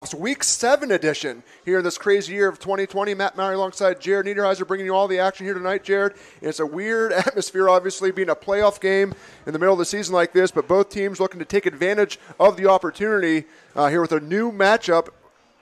It's Week 7 edition here in this crazy year of 2020. Matt Maury alongside Jared Niederheiser bringing you all the action here tonight, Jared. It's a weird atmosphere, obviously, being a playoff game in the middle of the season like this, but both teams looking to take advantage of the opportunity here with a new matchup,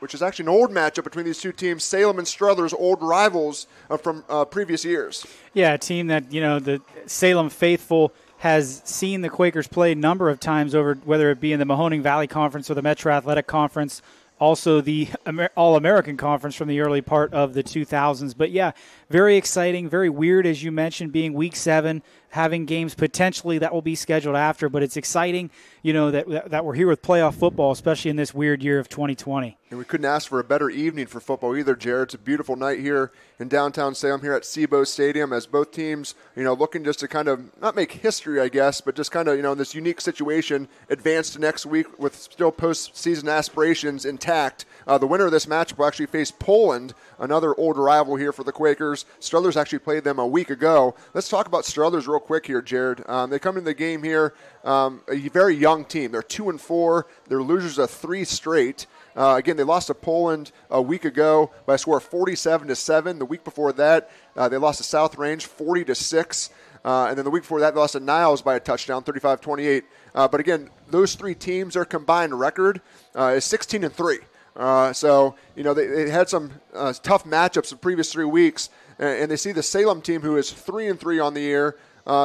which is actually an old matchup between these two teams, Salem and Struthers, old rivals from previous years. Yeah, a team that, the Salem faithful has seen the Quakers play a number of times over, whether it be in the Mahoning Valley Conference or the Metro Athletic Conference, also the All-American Conference from the early part of the 2000s. But, yeah, very exciting, very weird, as you mentioned, being Week 7, having games potentially that will be scheduled after. But it's exciting, that we're here with playoff football, especially in this weird year of 2020. And we couldn't ask for a better evening for football either, Jared. It's a beautiful night here in downtown Salem here at SEBO Stadium as both teams, looking just to kind of not make history, I guess, but just kind of, in this unique situation, advance to next week with still postseason aspirations intact. The winner of this match will actually face Poland, another old rival here for the Quakers. Struthers actually played them a week ago. Let's talk about Struthers real quick here, Jared. They come into the game here, a very young team. They're 2-4. They're losers of 3 straight. Again, they lost to Poland a week ago by a score of 47-7. The week before that, they lost to South Range 40-6. And then the week before that, they lost to Niles by a touchdown, 35-28. But again, those 3 teams, their combined record is 16-3. So, they had some tough matchups the previous 3 weeks, and they see the Salem team, who is 3-3 on the year.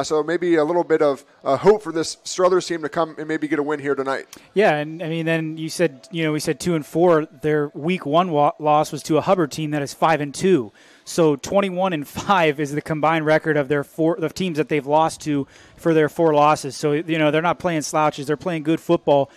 So maybe a little bit of hope for this Struthers team to come and maybe get a win here tonight. Yeah, and then you said, we said 2-4. Their Week 1 loss was to a Hubbard team that is 5-2. So 21-5 is the combined record of the teams that they've lost to for their 4 losses. So they're not playing slouches; they're playing good football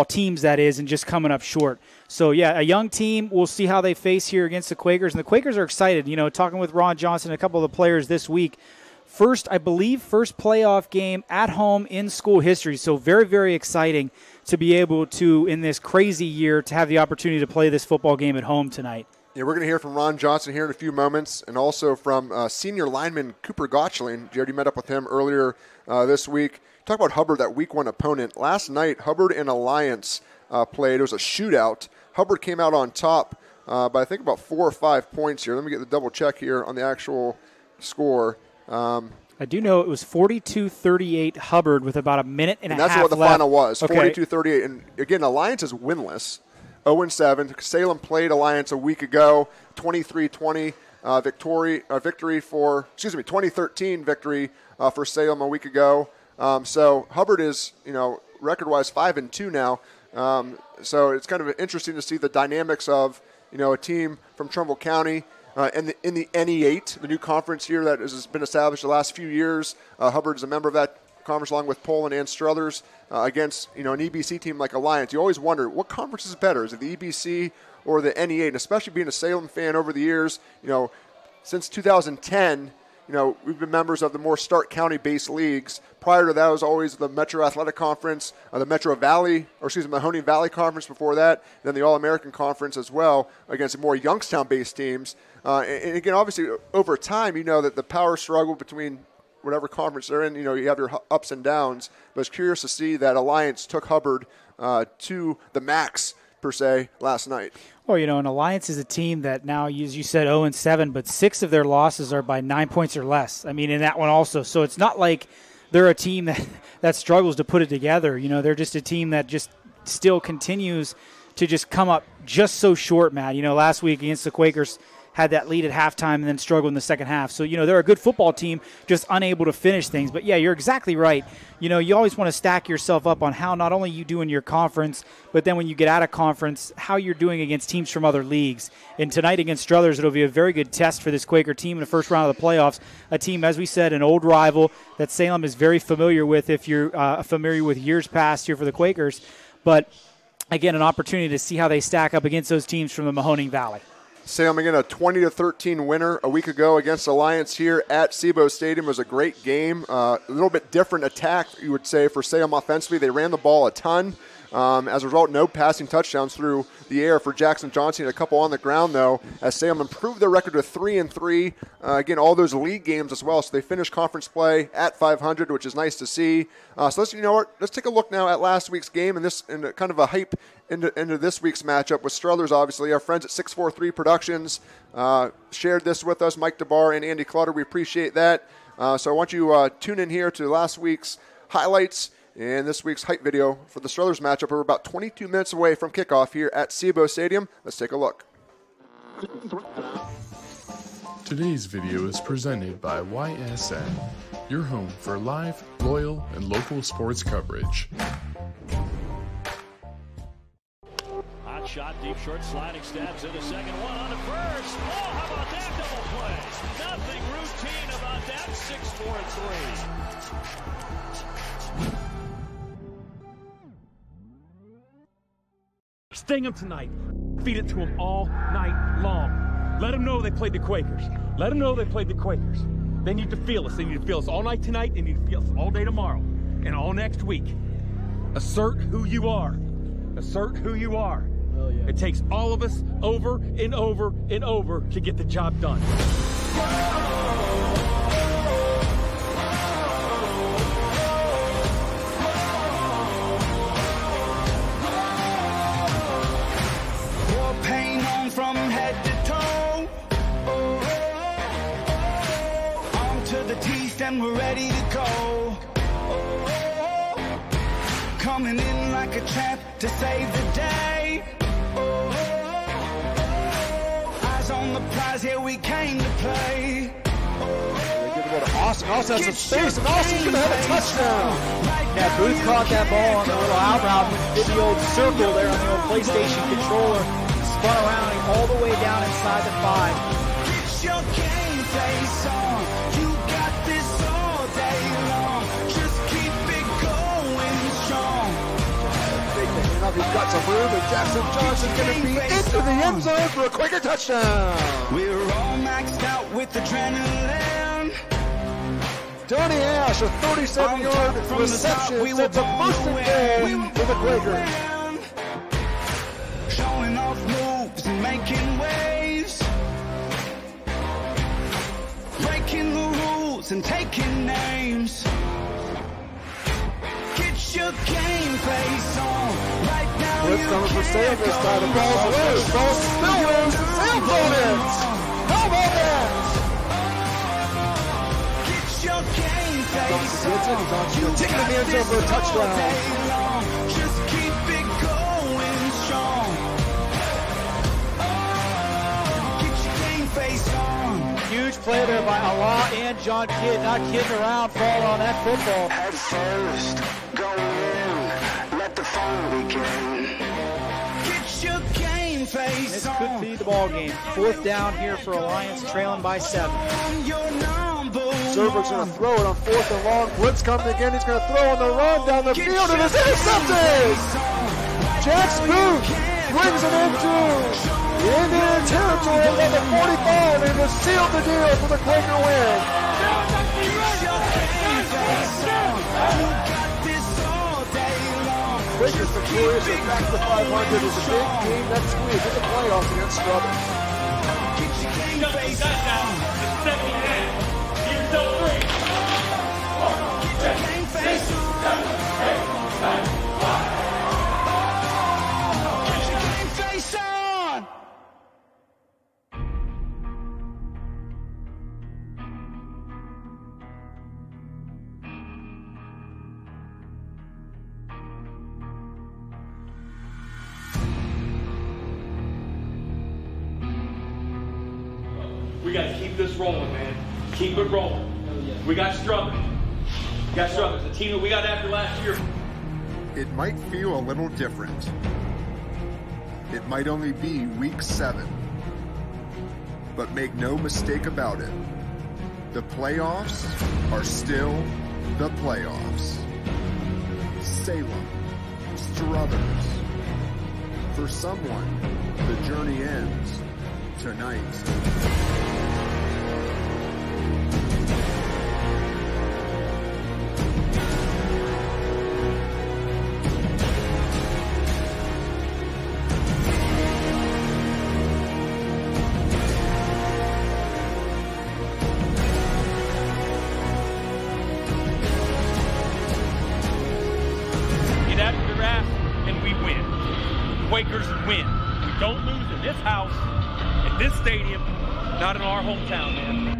teams, that is, and just coming up short. So, yeah, a young team. We'll see how they face here against the Quakers. And the Quakers are excited. Talking with Ron Johnson and a couple of the players this week. First playoff game at home in school history. So very, very exciting to be able to, in this crazy year, to have the opportunity to play this football game at home tonight. Yeah, we're going to hear from Ron Johnson here in a few moments, and also from senior lineman Cooper Gotchling. Jared, you met up with him earlier this week. Talk about Hubbard, that Week 1 opponent. Last night, Hubbard and Alliance played. It was a shootout. Hubbard came out on top by, I think, about 4 or 5 points here. Let me get the double check here on the actual score. I do know it was 42-38 Hubbard with about a minute and a half left. That's what the final was, okay. 42-38. And, again, Alliance is winless, 0-7. Salem played Alliance a week ago, 23-20 2013 victory for Salem a week ago. So Hubbard is, record-wise 5-2 now. So it's kind of interesting to see the dynamics of, a team from Trumbull County in the NE8, the new conference here that has been established the last few years. Hubbard is a member of that conference along with Poland and Struthers against, an EBC team like Alliance. You always wonder, what conference is better? Is it the EBC or the NE8? And especially being a Salem fan over the years, since 2010, we've been members of the more Stark County-based leagues. Prior to that, it was always the Metro Athletic Conference, the Mahoning Valley Conference before that, and then the All-American Conference as well against more Youngstown-based teams. And again, obviously, over time, that the power struggle between whatever conference they're in, you have your ups and downs. But it's curious to see that Alliance took Hubbard to the max, per se, last night. Well, and Alliance is a team that now, as you said, 0-7, but 6 of their losses are by 9 points or less. I mean, in that one also. So it's not like they're a team that struggles to put it together. They're just a team that just still continues to just come up just so short, Matt. Last week against the Quakers, had that lead at halftime and then struggled in the second half. So, they're a good football team, just unable to finish things. But, yeah, you're exactly right. You always want to stack yourself up on how not only you do in your conference, but then when you get out of conference, how you're doing against teams from other leagues. And tonight against Struthers, it'll be a very good test for this Quaker team in the first round of the playoffs. A team, as we said, an old rival that Salem is very familiar with if you're familiar with years past here for the Quakers. But, again, an opportunity to see how they stack up against those teams from the Mahoning Valley. Salem again, a 20-13 winner a week ago against Alliance here at SEBO Stadium. It was a great game. A little bit different attack, you would say, for Salem offensively. They ran the ball a ton. As a result, no passing touchdowns through the air for Jackson Johnson. A couple on the ground, though, as Salem improved their record to 3-3. Again, all those league games as well. So they finished conference play at 500, which is nice to see. So let's take a look now at last week's game and kind of a hype into this week's matchup with Struthers, obviously. Our friends at 643 Productions shared this with us, Mike DeBar and Andy Clutter. We appreciate that. So I want you to tune in here to last week's highlights and this week's hype video for the Struthers matchup. We're about 22 minutes away from kickoff here at SEBO Stadium. Let's take a look. Today's video is presented by YSN, your home for live, loyal, and local sports coverage. Hot shot, deep short, sliding stabs into second, one on the first. Oh, how about that double play? Nothing routine about that 6-4-3. Sting them tonight. Feed it to them all night long. Let them know they played the Quakers. Let them know they played the Quakers. They need to feel us. They need to feel us all night tonight. They need to feel us all day tomorrow and all next week. Assert who you are. Assert who you are. Yeah. It takes all of us over and over and over to get the job done. Pain on from head to toe. Arm to the teeth and we're ready to go. Coming in like a champ to save the day. Eyes on the prize, here we came to play. Austin has some space, and Austin's going to have a touchdown. Yeah, Booth caught that ball on the little out route with the old circle there on the old PlayStation controller. Spun around all the way down inside the 5. Get your game face on. You got this all day long. Just keep it going strong. He's got some room, and Jackson Johnson's going to be into the end zone for a Quaker touchdown. We're all maxed out with adrenaline. Donnie Ash, a 37-yard reception, sets a first and goal for the Quakers. Showing off moves and making waves. Breaking the rules and taking names. Get your game face on. Right now Blitz coming for Salem this time. The ball's loose. Ball's still loose. Salem's on it. How about that? Get your game face on. Taking the end zone for a touchdown. Just keep it going strong. Get your game face on. Huge play there by Allah and John Kidd, not kidding around, falling on that football. Head first, go in, let the fun begin. Get your game face This on. could be the ball game. 4th down here for Alliance, trailing by 7. Serber's going to throw it on 4th and long. Blitz coming again. He's going to throw on the run down the field, and it's intercepted! Jax Booth brings it into Indian territory at the 45, and has sealed the deal for the Quaker win. Quakers victorious and back to 500 is a big game next week in the playoffs against Struthers. We got to keep this rolling, man. Keep it rolling. We got Struthers. We got Struthers, the team that we got after last year. It might feel a little different. It might only be week 7. But make no mistake about it. The playoffs are still the playoffs. Salem, Struthers. For someone, the journey ends tonight. We don't lose in this house, in this stadium, not in our hometown, man.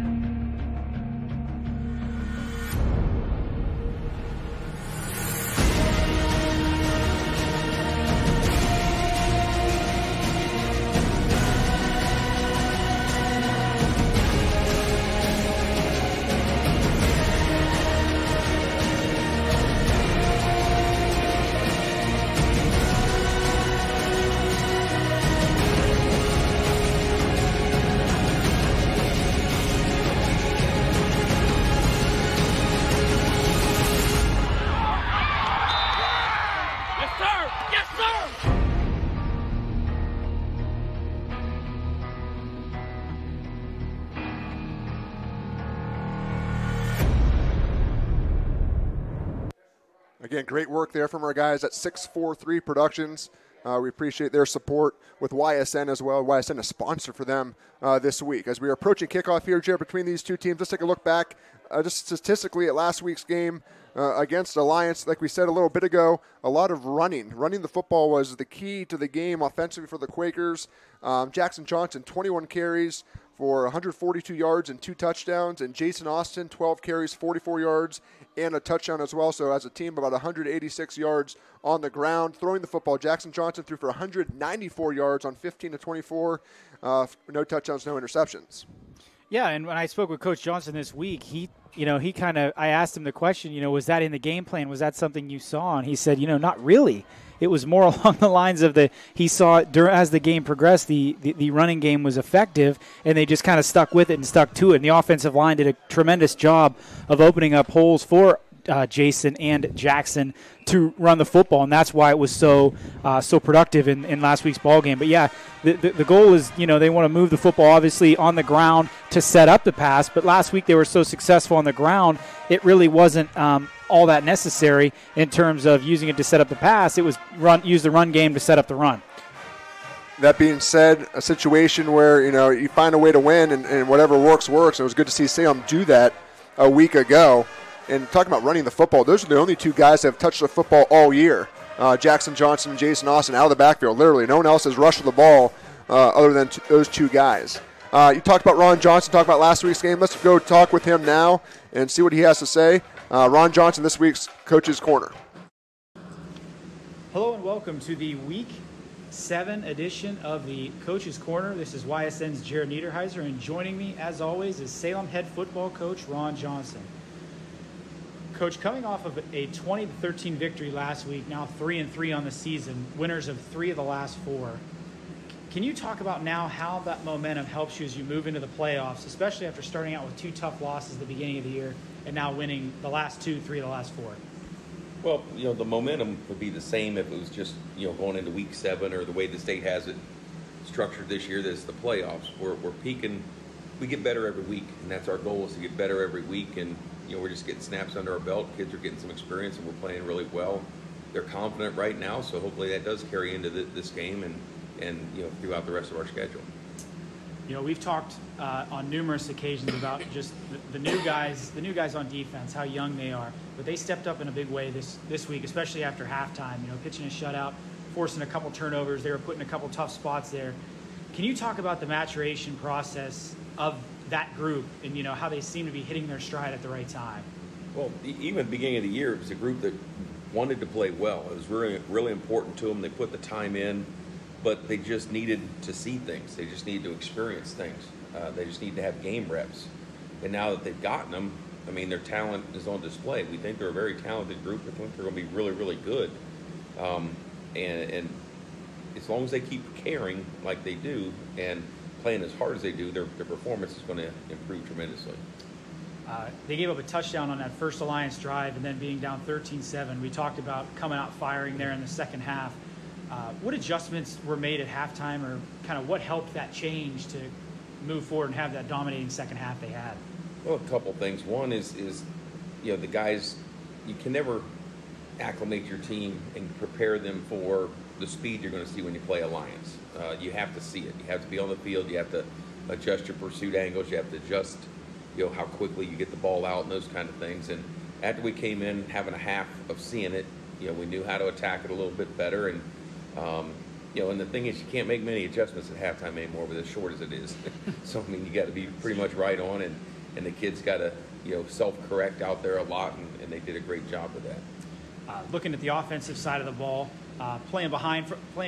Again, great work there from our guys at 643 Productions. We appreciate their support with YSN as well. YSN a sponsor for them this week. As we are approaching kickoff here, Jared, between these two teams, let's take a look back just statistically at last week's game against Alliance. Like we said a little bit ago, a lot of running. Running the football was the key to the game offensively for the Quakers. Jackson Johnson, 21 carries for 142 yards and 2 touchdowns, and Jason Austin, 12 carries, 44 yards, and a touchdown as well. So as a team, about 186 yards on the ground. Throwing the football, Jackson Johnson threw for 194 yards on 15 to 24. No touchdowns, no interceptions. Yeah, and when I spoke with Coach Johnson this week, I asked him the question, was that in the game plan? Was that something you saw? And he said, not really. It was more along the lines of he saw as the game progressed, the running game was effective, and they just kind of stuck with it and stuck to it. And the offensive line did a tremendous job of opening up holes for Jason and Jackson to run the football, and that's why it was so productive in last week's ball game. But yeah, the goal is they want to move the football obviously on the ground to set up the pass. But last week they were so successful on the ground, it really wasn't all that necessary in terms of using it to set up the pass. It was use the run game to set up the run. That being said, a situation where you find a way to win and whatever works. It was good to see Salem do that a week ago. And talking about running the football, those are the only two guys that have touched the football all year. Jackson Johnson and Jason Austin out of the backfield. Literally, no one else has rushed the ball other than those two guys. You talked about Ron Johnson, talked about last week's game. Let's go talk with him now and see what he has to say. Ron Johnson, this week's Coach's Corner. Hello and welcome to the Week 7 edition of the Coach's Corner. This is YSN's Jared Niederheiser, and joining me, as always, is Salem head football coach Ron Johnson. Coach, coming off of a 20-13 victory last week, now 3-3 on the season, winners of 3 of the last 4. Can you talk about now how that momentum helps you as you move into the playoffs, especially after starting out with 2 tough losses at the beginning of the year and now winning the last 2, 3 of the last 4? Well, the momentum would be the same if it was just, going into week 7 or the way the state has it structured this year. This is the playoffs. We're peaking. We get better every week, and that's our goal, is to get better every week. And we're just getting snaps under our belt. Kids are getting some experience, and we're playing really well. They're confident right now, so hopefully that does carry into this game and throughout the rest of our schedule. We've talked on numerous occasions about just the new guys on defense, how young they are, but they stepped up in a big way this week, especially after halftime. Pitching a shutout, forcing a couple turnovers. They were put in a couple tough spots there. Can you talk about the maturation process of that group and how they seem to be hitting their stride at the right time? Well, even at the beginning of the year, it was a group that wanted to play well. It was really, really important to them. They put the time in, but they just needed to see things. They just needed to experience things. They just need to have game reps. And now that they've gotten them, their talent is on display. We think they're a very talented group. We think they're going to be really, really good. And as long as they keep caring like they do and playing as hard as they do, their performance is going to improve tremendously. They gave up a touchdown on that first Alliance drive and then being down 13-7. We talked about coming out firing there in the second half. What adjustments were made at halftime, or kind of what helped that change to move forward and have that dominating second half they had? Well, a couple things. One is the guys, you can never acclimate your team and prepare them for the speed you're going to see when you play Alliance. You have to see it. You have to be on the field. You have to adjust your pursuit angles. You have to adjust, how quickly you get the ball out and those kind of things. And after we came in having a half of seeing it, we knew how to attack it a little bit better. And And the thing is, you can't make many adjustments at halftime anymore with as short as it is. So, I mean, you got to be pretty much right on, and the kids got to, self-correct out there a lot, and they did a great job with that. Looking at the offensive side of the ball, playing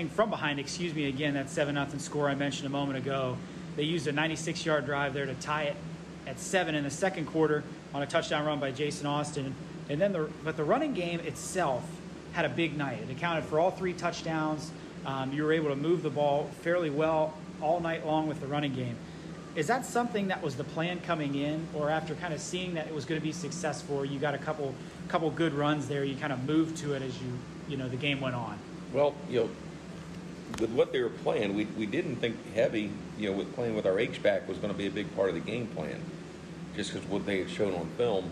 from behind, again, that 7-0 score I mentioned a moment ago. They used a 96-yard drive there to tie it at 7 in the second quarter on a touchdown run by Jason Austin. And then but the running game itself had a big night. It accounted for all 3 touchdowns. You were able to move the ball fairly well all night long with the running game. Is that something that was the plan coming in, or after kind of seeing that it was going to be successful, you got a couple good runs there, you kind of moved to it as the game went on? Well, with what they were playing, we didn't think heavy, with playing with our H-back was going to be a big part of the game plan, just because what they had shown on film.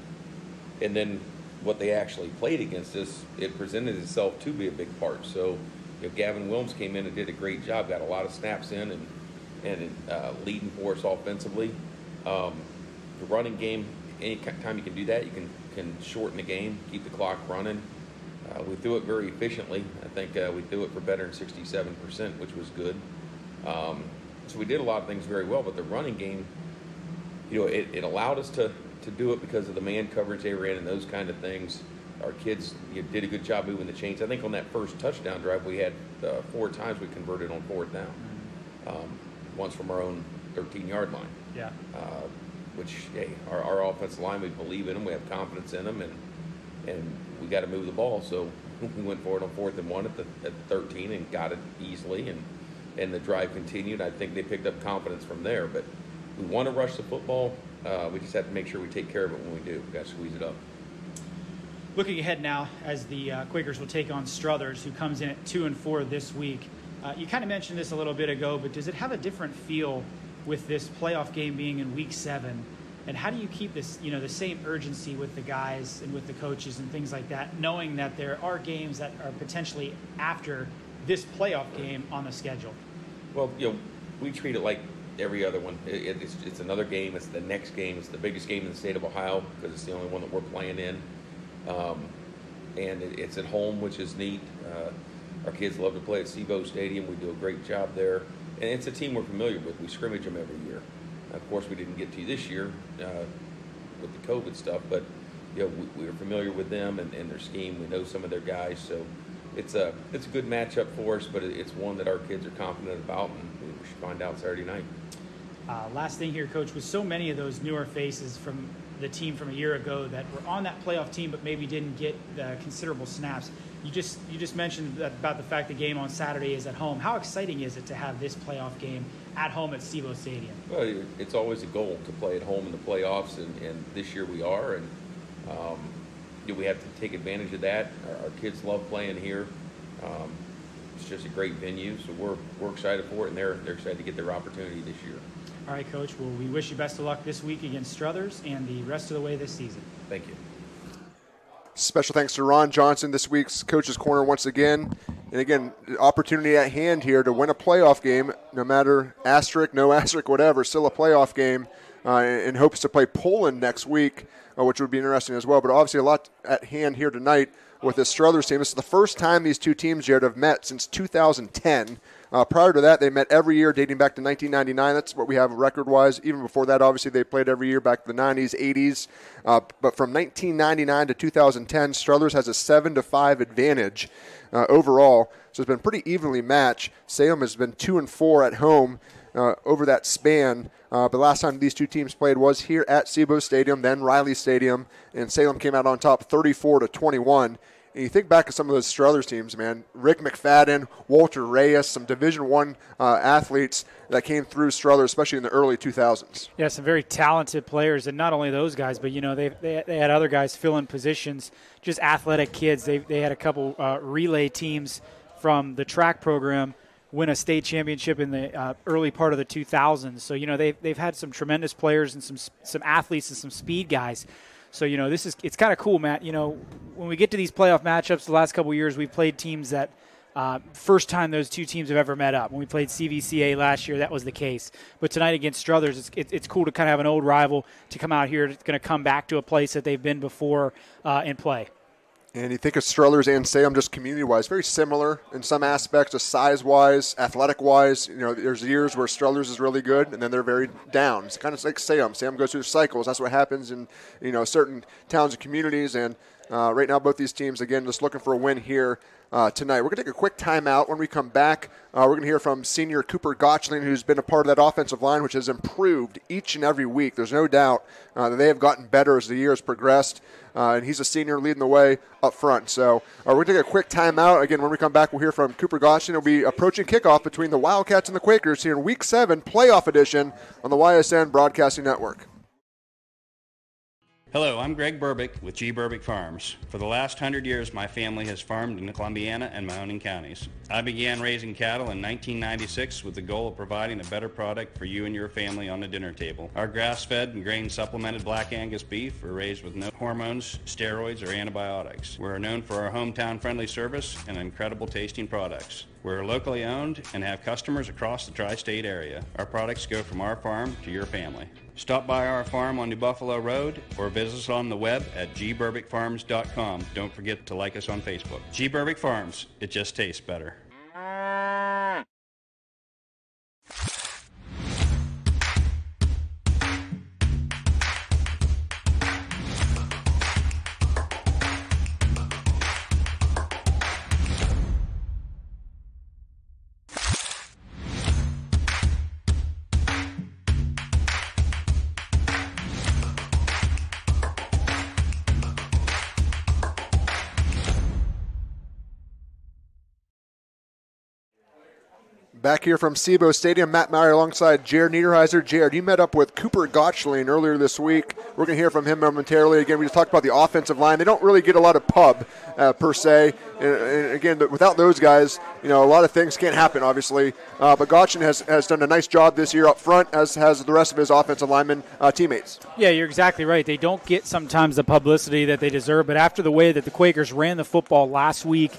And then what they actually played against us, it presented itself to be a big part. So Gavin Wilms came in and did a great job, got a lot of snaps in and leading for us offensively. The running game, any time you can do that, you can shorten the game, keep the clock running. We threw it very efficiently. I think we threw it for better than 67%, which was good. So we did a lot of things very well, but the running game, it allowed us to do it because of the man coverage they were in and those kind of things. Our kids did a good job moving the chains. I think on that first touchdown drive, we had 4 times we converted on 4th down. Once from our own 13-yard line. Yeah. Which, hey, our offensive line, we believe in them, we have confidence in them, and we got to move the ball. So we went forward on 4th and 1 at 13 and got it easily, and the drive continued. I think they picked up confidence from there. But we want to rush the football. We just have to make sure we take care of it when we do. We got to squeeze it up. Looking ahead now, as the Quakers will take on Struthers, who comes in at 2-4 this week. You kind of mentioned this a little bit ago, but does it have a different feel with this playoff game being in Week 7? And how do you keep this, the same urgency with the guys and with the coaches and things like that, knowing that there are games that are potentially after this playoff game on the schedule? Well, we treat it like every other one. It's another game. It's the next game. It's the biggest game in the state of Ohio because it's the only one that we're playing in. And it's at home, which is neat. Our kids love to play at SeaBoat Stadium. We do a great job there. And it's a team we're familiar with. We scrimmage them every year. Of course, we didn't get to this year with the COVID stuff, but we are familiar with them and their scheme. We know some of their guys. So it's a good matchup for us, but it's one that our kids are confident about, and we should find out Saturday night. Last thing here, Coach, with so many of those newer faces from the team from a year ago that were on that playoff team but maybe didn't get the considerable snaps, you just mentioned about the fact the game on Saturday is at home. How exciting is it to have this playoff game at home at SeaBoat Stadium? Well, it's always a goal to play at home in the playoffs, and this year we are, and we have to take advantage of that. Our kids love playing here. It's just a great venue, so we're excited for it, and they're excited to get their opportunity this year. All right, Coach. Well, we wish you best of luck this week against Struthers and the rest of the way this season. Thank you. Special thanks to Ron Johnson, this week's Coach's Corner once again. And again, the opportunity at hand here to win a playoff game, no matter asterisk, no asterisk, whatever, still a playoff game, in hopes to play Poland next week, which would be interesting as well. But obviously a lot at hand here tonight with the Struthers team. This is the first time these two teams, Jared, have met since 2010. Prior to that, they met every year dating back to 1999. That's what we have record-wise. Even before that, obviously, they played every year back to the 90s, 80s. But from 1999 to 2010, Struthers has a 7-5 advantage overall. So it's been pretty evenly matched. Salem has been 2-4 at home over that span. The last time these two teams played was here at SeaBoat Stadium, then Riley Stadium, and Salem came out on top 34-21. And you think back to some of those Struthers teams, man, Rick McFadden, Walter Reyes, some Division I athletes that came through Struthers, especially in the early 2000s. Yeah, some very talented players, and not only those guys, but, they had other guys fill in positions, just athletic kids. They had a couple relay teams from the track program win a state championship in the early part of the 2000s. So, they've had some tremendous players and some athletes and some speed guys. So, it's kind of cool, Matt. When we get to these playoff matchups the last couple of years, we've played teams that first time those two teams have ever met up. When we played CVCA last year, that was the case. But tonight against Struthers, it's cool to kind of have an old rival to come out here. It's going to come back to a place that they've been before and play. And you think of Struthers and Salem just community-wise, very similar in some aspects, just size-wise, athletic-wise. You know, there's years where Struthers is really good, and then they're very down. It's kind of like Salem. Salem goes through cycles. That's what happens in, you know, certain towns and communities. And right now, both these teams, again, just looking for a win here tonight. We're going to take a quick timeout. When we come back, we're going to hear from senior Cooper Gotchling, who's been a part of that offensive line, which has improved each and every week. There's no doubt that they have gotten better as the years progressed. And he's a senior leading the way up front. So we're going to take a quick timeout. Again, when we come back, we'll hear from Cooper Gotchling. It'll be approaching kickoff between the Wildcats and the Quakers here in Week 7 playoff edition on the YSN Broadcasting Network. Hello, I'm Greg Burbick with G. Burbick Farms. For the last 100 years, my family has farmed in Columbiana and Mahoning counties. I began raising cattle in 1996 with the goal of providing a better product for you and your family on the dinner table. Our grass-fed and grain-supplemented Black Angus beef are raised with no hormones, steroids, or antibiotics. We're known for our hometown-friendly service and incredible tasting products. We're locally owned and have customers across the tri-state area. Our products go from our farm to your family. Stop by our farm on New Buffalo Road or visit us on the web at gburbickfarms.com. Don't forget to like us on Facebook. G. Burbick Farms, it just tastes better. Back here from SIBO Stadium, Matt Meyer alongside Jared Niederheiser. Jared, you met up with Cooper Gotchling earlier this week. We're going to hear from him momentarily. Again, we just talked about the offensive line. They don't really get a lot of pub, per se. And again, without those guys, you know, a lot of things can't happen, obviously. But Gotchling has done a nice job this year up front, as has the rest of his offensive linemen teammates. Yeah, you're exactly right. They don't get sometimes the publicity that they deserve. But after the way that the Quakers ran the football last week,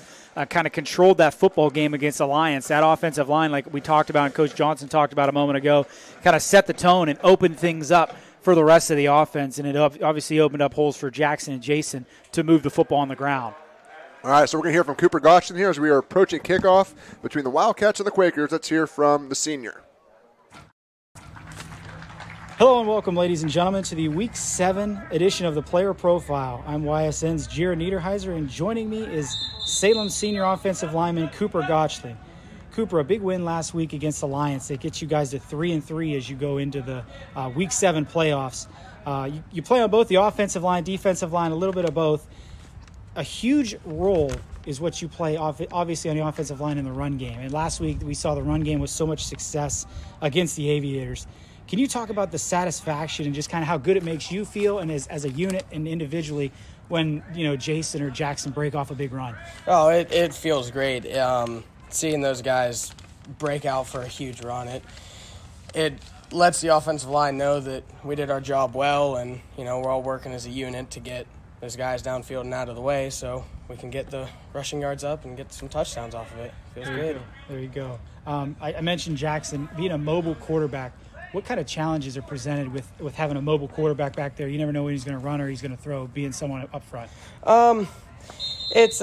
kind of controlled that football game against Alliance. That offensive line, like we talked about and Coach Johnson talked about a moment ago, kind of set the tone and opened things up for the rest of the offense, and it obviously opened up holes for Jackson and Jason to move the football on the ground. All right, so we're going to hear from Cooper Gotchling here as we are approaching kickoff between the Wildcats and the Quakers. Let's hear from the senior. Hello and welcome, ladies and gentlemen, to the Week 7 edition of the Player Profile. I'm YSN's Jared Niederheiser, and joining me is Salem senior offensive lineman Cooper Gotchling. Cooper, a big win last week against Alliance. That gets you guys to 3-3 as you go into the Week 7 playoffs. You play on both the offensive line, defensive line, a little bit of both. A huge role is what you play, obviously, on the offensive line in the run game. And last week we saw the run game with so much success against the Aviators. Can you talk about the satisfaction and just kind of how good it makes you feel and as a unit and individually when, you know, Jason or Jackson break off a big run? Oh, it feels great. Seeing those guys break out for a huge run, it lets the offensive line know that we did our job well, and, you know, we're all working as a unit to get those guys downfield and out of the way so we can get the rushing yards up and get some touchdowns off of it. Feels good. There you go. I mentioned Jackson being a mobile quarterback. What kind of challenges are presented with having a mobile quarterback back there? You never know when he's going to run or he's going to throw, being someone up front. There's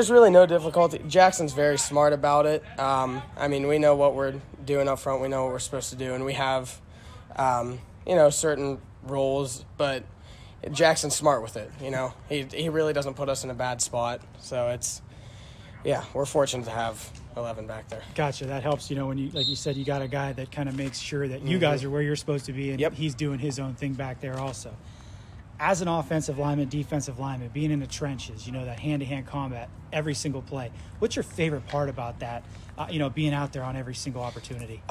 really no difficulty. Jackson's very smart about it. I mean, we know what we're doing up front. We know what we're supposed to do, and we have, certain roles. But Jackson's smart with it. You know, he really doesn't put us in a bad spot. So we're fortunate to have 11 back there. Gotcha. That helps, when you, like you said, you got a guy that kind of makes sure that you guys are where you're supposed to be, and he's doing his own thing back there also. As an offensive lineman, defensive lineman, being in the trenches, that hand-to-hand combat every single play, what's your favorite part about that, being out there on every single opportunity?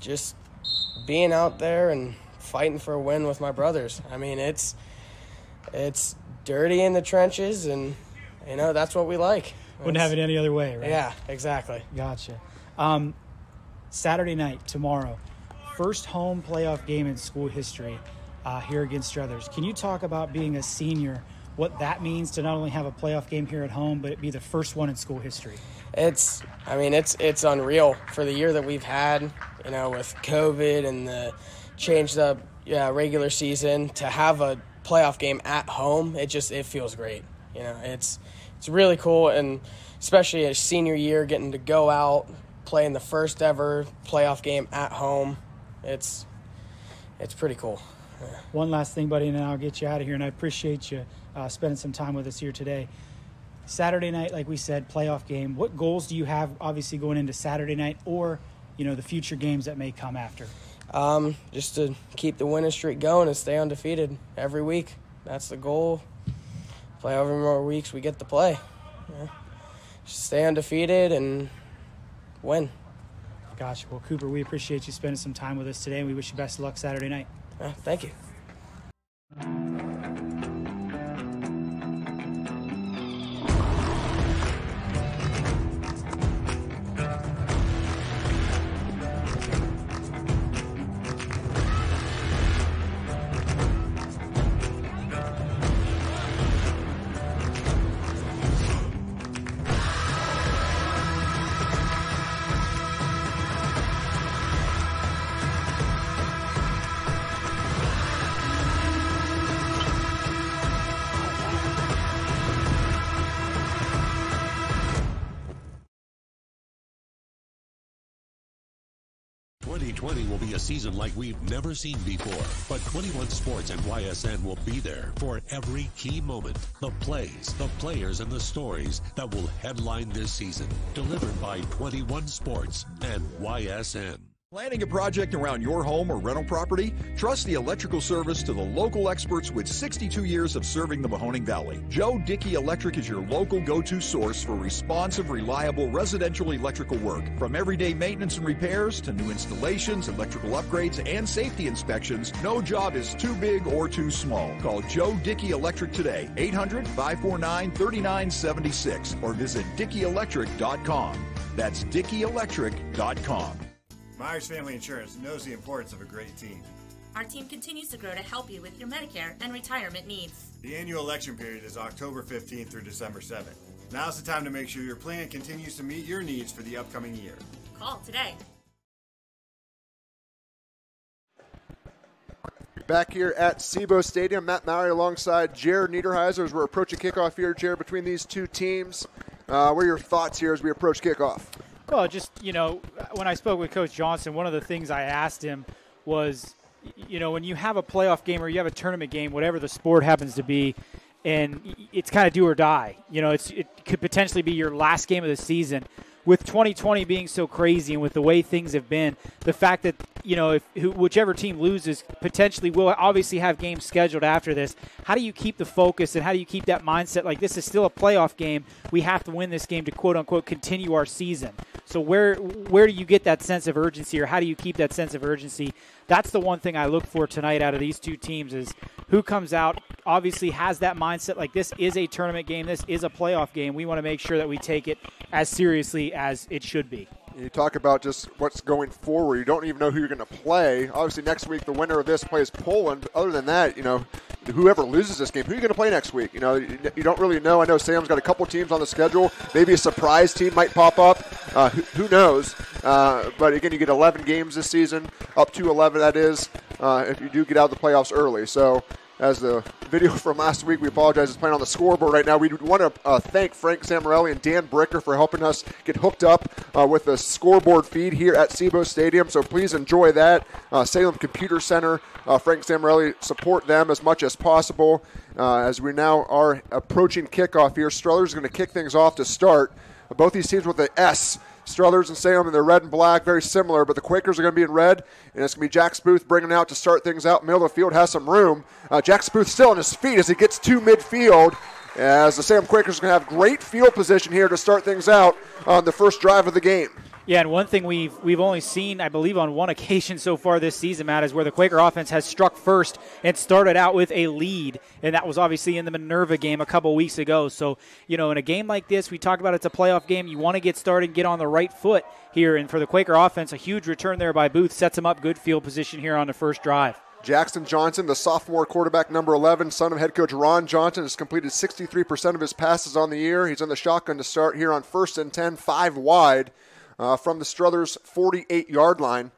Just being out there and fighting for a win with my brothers. I mean, it's dirty in the trenches, and, that's what we like. Wouldn't have it any other way, right? Yeah, exactly. Gotcha. Saturday night, tomorrow, first home playoff game in school history here against Struthers. Can you talk about being a senior, what that means to not only have a playoff game here at home, but it be the first one in school history? It's unreal for the year that we've had, with COVID and the changed up regular season, to have a playoff game at home, it feels great. You know, it's really cool, and especially a senior year, getting to go out, play in the first ever playoff game at home. It's pretty cool. Yeah. One last thing, buddy, and then I'll get you out of here, and I appreciate you spending some time with us here today. Saturday night, like we said, playoff game. What goals do you have, obviously, going into Saturday night or, you know, the future games that may come after? Just to keep the winning streak going and stay undefeated every week. That's the goal. Play however many more weeks we get to play. Yeah. Just stay undefeated and win. Gotcha. Well, Cooper, we appreciate you spending some time with us today, and we wish you best of luck Saturday night. Thank you. Will be a season like we've never seen before, but 21 Sports and YSN will be there for every key moment, the plays, the players, and the stories that will headline this season. Delivered by 21 Sports and YSN. Planning a project around your home or rental property? Trust the electrical service to the local experts with 62 years of serving the Mahoning Valley. Joe Dickey Electric is your local go-to source for responsive, reliable residential electrical work. From everyday maintenance and repairs to new installations, electrical upgrades, and safety inspections, no job is too big or too small. Call Joe Dickey Electric today, 800-549-3976, or visit DickeyElectric.com. That's DickeyElectric.com. Myers Family Insurance knows the importance of a great team. Our team continues to grow to help you with your Medicare and retirement needs. The annual election period is October 15th through December 7th. Now's the time to make sure your plan continues to meet your needs for the upcoming year. Call today. Back here at SIBO Stadium, Matt Mowry alongside Jared Niederheiser as we're approaching kickoff here, Jared, between these two teams. What are your thoughts here as we approach kickoff? Well, just, you know, when I spoke with Coach Johnson, one of the things I asked him was, you know, when you have a playoff game or you have a tournament game, whatever the sport happens to be, and it's kind of do or die. You know, it could potentially be your last game of the season. With 2020 being so crazy and with the way things have been, the fact that, you know, whichever team loses potentially will obviously have games scheduled after this. How do you keep the focus and how do you keep that mindset? Like, this is still a playoff game. We have to win this game to, quote unquote, continue our season. So where do you get that sense of urgency, or how do you keep that sense of urgency? That's the one thing I look for tonight out of these two teams, is who comes out, obviously has that mindset like this is a tournament game, this is a playoff game. We want to make sure that we take it as seriously as it should be. You talk about just what's going forward. You don't even know who you're going to play. Obviously, next week, the winner of this plays Poland. But other than that, you know, whoever loses this game, who are you going to play next week? You know, you don't really know. I know Salem's got a couple teams on the schedule. Maybe a surprise team might pop up. Who knows? But, again, you get 11 games this season, up to 11, that is, if you do get out of the playoffs early. So, as the video from last week, we apologize, it's playing on the scoreboard right now. We want to thank Frank Samarelli and Dan Bricker for helping us get hooked up with the scoreboard feed here at SIBO Stadium. So please enjoy that. Salem Computer Center, Frank Samarelli, support them as much as possible. As we now are approaching kickoff here, Struthers is going to kick things off to start. Both these teams with the S. Struthers and Salem in their red and black, very similar, but the Quakers are going to be in red, and it's going to be Jack Spooth bringing out to start things out. Middle of the field has some room. Jack Spooth still on his feet as he gets to midfield, as the Salem Quakers are going to have great field position here to start things out on the first drive of the game. Yeah, and one thing we've only seen, I believe, on one occasion so far this season, Matt, is where the Quaker offense has struck first and started out with a lead, and that was obviously in the Minerva game a couple weeks ago. So, you know, in a game like this, we talk about it's a playoff game. You want to get started and get on the right foot here, and for the Quaker offense, a huge return there by Booth sets them up good field position here on the first drive. Jackson Johnson, the sophomore quarterback, number 11, son of head coach Ron Johnson, has completed 63% of his passes on the year. He's in the shotgun to start here on 1st and 10, 5 wide. From the Struthers 48-yard line.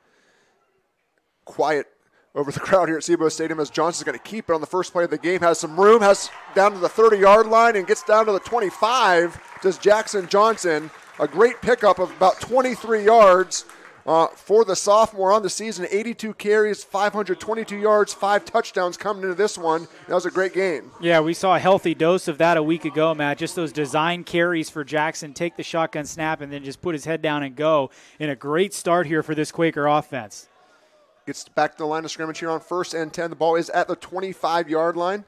Quiet over the crowd here at Sebo Stadium as Johnson's going to keep it on the first play of the game. Has some room, has down to the 30-yard line and gets down to the 25. Does Jackson Johnson. A great pickup of about 23 yards for the sophomore on the season. 82 carries, 522 yards, 5 touchdowns coming into this one. That was a great game. Yeah, we saw a healthy dose of that a week ago, Matt. Just those design carries for Jackson, take the shotgun snap and then just put his head down and go. And a great start here for this Quaker offense. Gets back to the line of scrimmage here on 1st and 10. The ball is at the 25-yard line.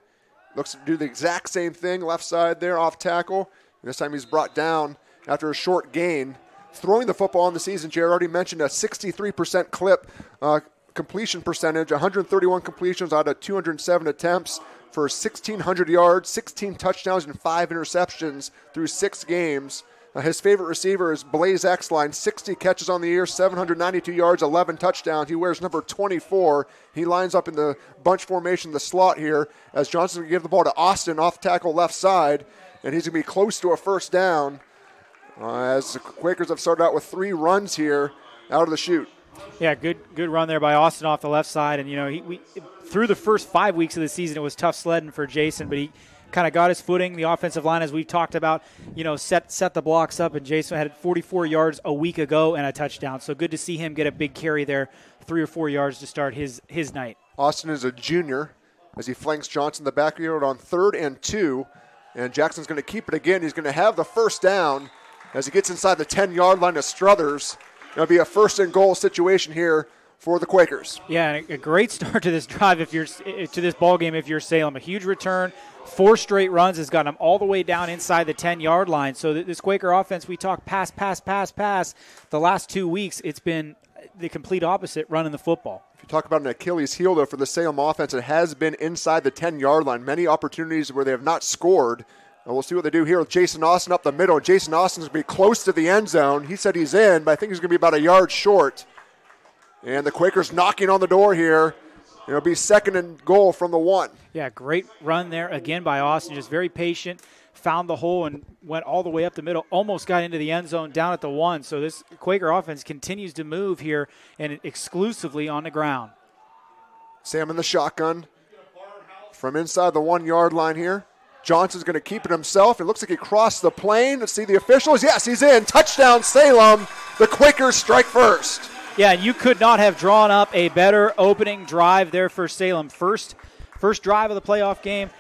Looks to do the exact same thing, left side there, off tackle. And this time he's brought down after a short gain. Throwing the football on the season, Jared already mentioned a 63% clip completion percentage, 131 completions out of 207 attempts for 1,600 yards, 16 touchdowns, and 5 interceptions through 6 games. His favorite receiver is Blaze Exline, 60 catches on the year, 792 yards, 11 touchdowns. He wears number 24. He lines up in the bunch formation, the slot here, as Johnson's going to give the ball to Austin off tackle left side, and he's going to be close to a first down as the Quakers have started out with 3 runs here out of the chute. Yeah, good run there by Austin off the left side. And, you know, through the first 5 weeks of the season, it was tough sledding for Jason, but he kind of got his footing. The offensive line, as we've talked about, you know, set the blocks up, and Jason had 44 yards a week ago and a touchdown. So good to see him get a big carry there, 3 or 4 yards to start his night. Austin is a junior as he flanks Johnson in the backfield on 3rd and 2, and Jackson's going to keep it again. He's going to have the first down as he gets inside the 10-yard line of Struthers. It'll be a 1st and goal situation here for the Quakers. Yeah, and a great start to this drive to this ball game if you're Salem. A huge return, 4 straight runs has gotten them all the way down inside the 10-yard line. So this Quaker offense, we talk pass. The last 2 weeks, it's been the complete opposite, running the football. If you talk about an Achilles heel, though, for the Salem offense, it has been inside the 10-yard line. Many opportunities where they have not scored. And we'll see what they do here with Jason Austin up the middle. Jason Austin's going to be close to the end zone. He said he's in, but I think he's going to be about a yard short. And the Quakers knocking on the door here. It'll be 2nd and goal from the 1. Yeah, great run there again by Austin. Just very patient, found the hole and went all the way up the middle. Almost got into the end zone down at the 1. So this Quaker offense continues to move here and exclusively on the ground. Sam in the shotgun from inside the 1-yard line here. Johnson's going to keep it himself. It looks like he crossed the plane. Let's see the officials. Yes, he's in. Touchdown, Salem. The Quakers strike first. Yeah, you could not have drawn up a better opening drive there for Salem. First drive of the playoff game.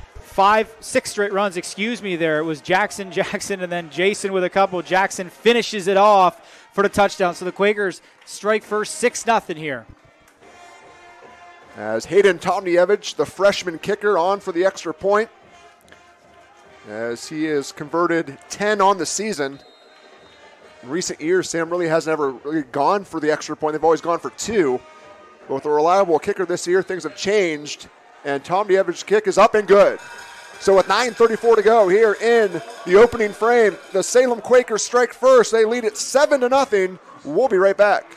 6 straight runs, there. It was Jackson, and then Jason with a couple. Jackson finishes it off for the touchdown. So the Quakers strike first, 6-0 here. As Hayden Tomnievich, the freshman kicker, on for the extra point. As he has converted 10 on the season. In recent years, Sam really hasn't ever really gone for the extra point. They've always gone for 2. But with a reliable kicker this year, things have changed. And Tomnievich's kick is up and good. So with 9:34 to go here in the opening frame, the Salem Quakers strike first. They lead it 7-0. We'll be right back.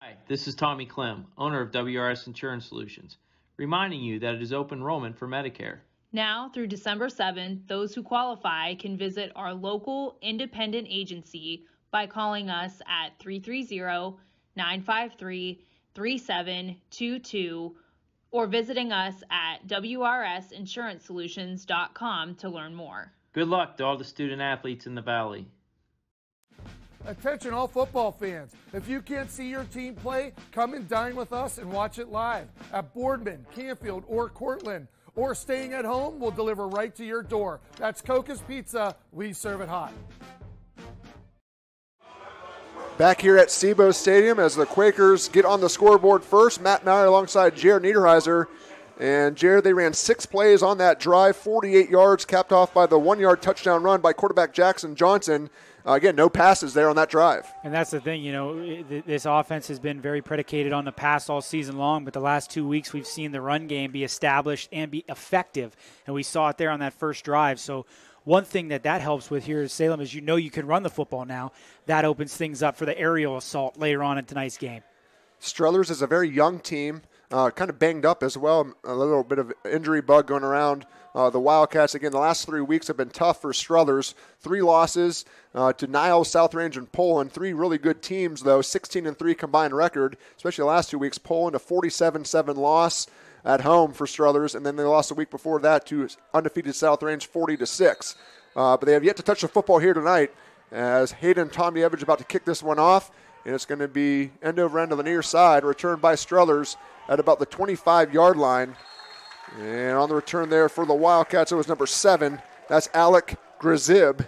Hi, this is Tommy Clem, owner of WRS Insurance Solutions, reminding you that it is open enrollment for Medicare. Now through December 7th, those who qualify can visit our local independent agency by calling us at 330-953-3722 or visiting us at wrsinsurancesolutions.com to learn more. Good luck to all the student athletes in the Valley. Attention all football fans. If you can't see your team play, come and dine with us and watch it live at Boardman, Canfield, or Cortland. Or staying at home, we'll deliver right to your door. That's Coca's Pizza. We serve it hot. Back here at Sebo Stadium as the Quakers get on the scoreboard first. Matt Maurer alongside Jared Niederheiser. And Jared, they ran 6 plays on that drive, 48 yards, capped off by the 1-yard touchdown run by quarterback Jackson Johnson. Again, no passes there on that drive. And that's the thing, this offense has been very predicated on the pass all season long, but the last 2 weeks we've seen the run game be established and be effective, and we saw it there on that first drive. So one thing that helps with here is Salem is you can run the football now. That opens things up for the aerial assault later on in tonight's game. Struthers is a very young team. kind of banged up as well. A little bit of injury bug going around. The Wildcats, again, the last 3 weeks have been tough for Struthers. 3 losses to Niles, South Range, and Poland. 3 really good teams, though. 16-3 combined record, especially the last 2 weeks. Poland, a 47-7 loss at home for Struthers, and then they lost the week before that to undefeated South Range, 40-6. But they have yet to touch the football here tonight, as Hayden Tomnievich about to kick this one off, and it's going to be end over end on the near side, returned by Struthers at about the 25-yard line. And on the return there for the Wildcats, it was number 7. That's Alec Grizib.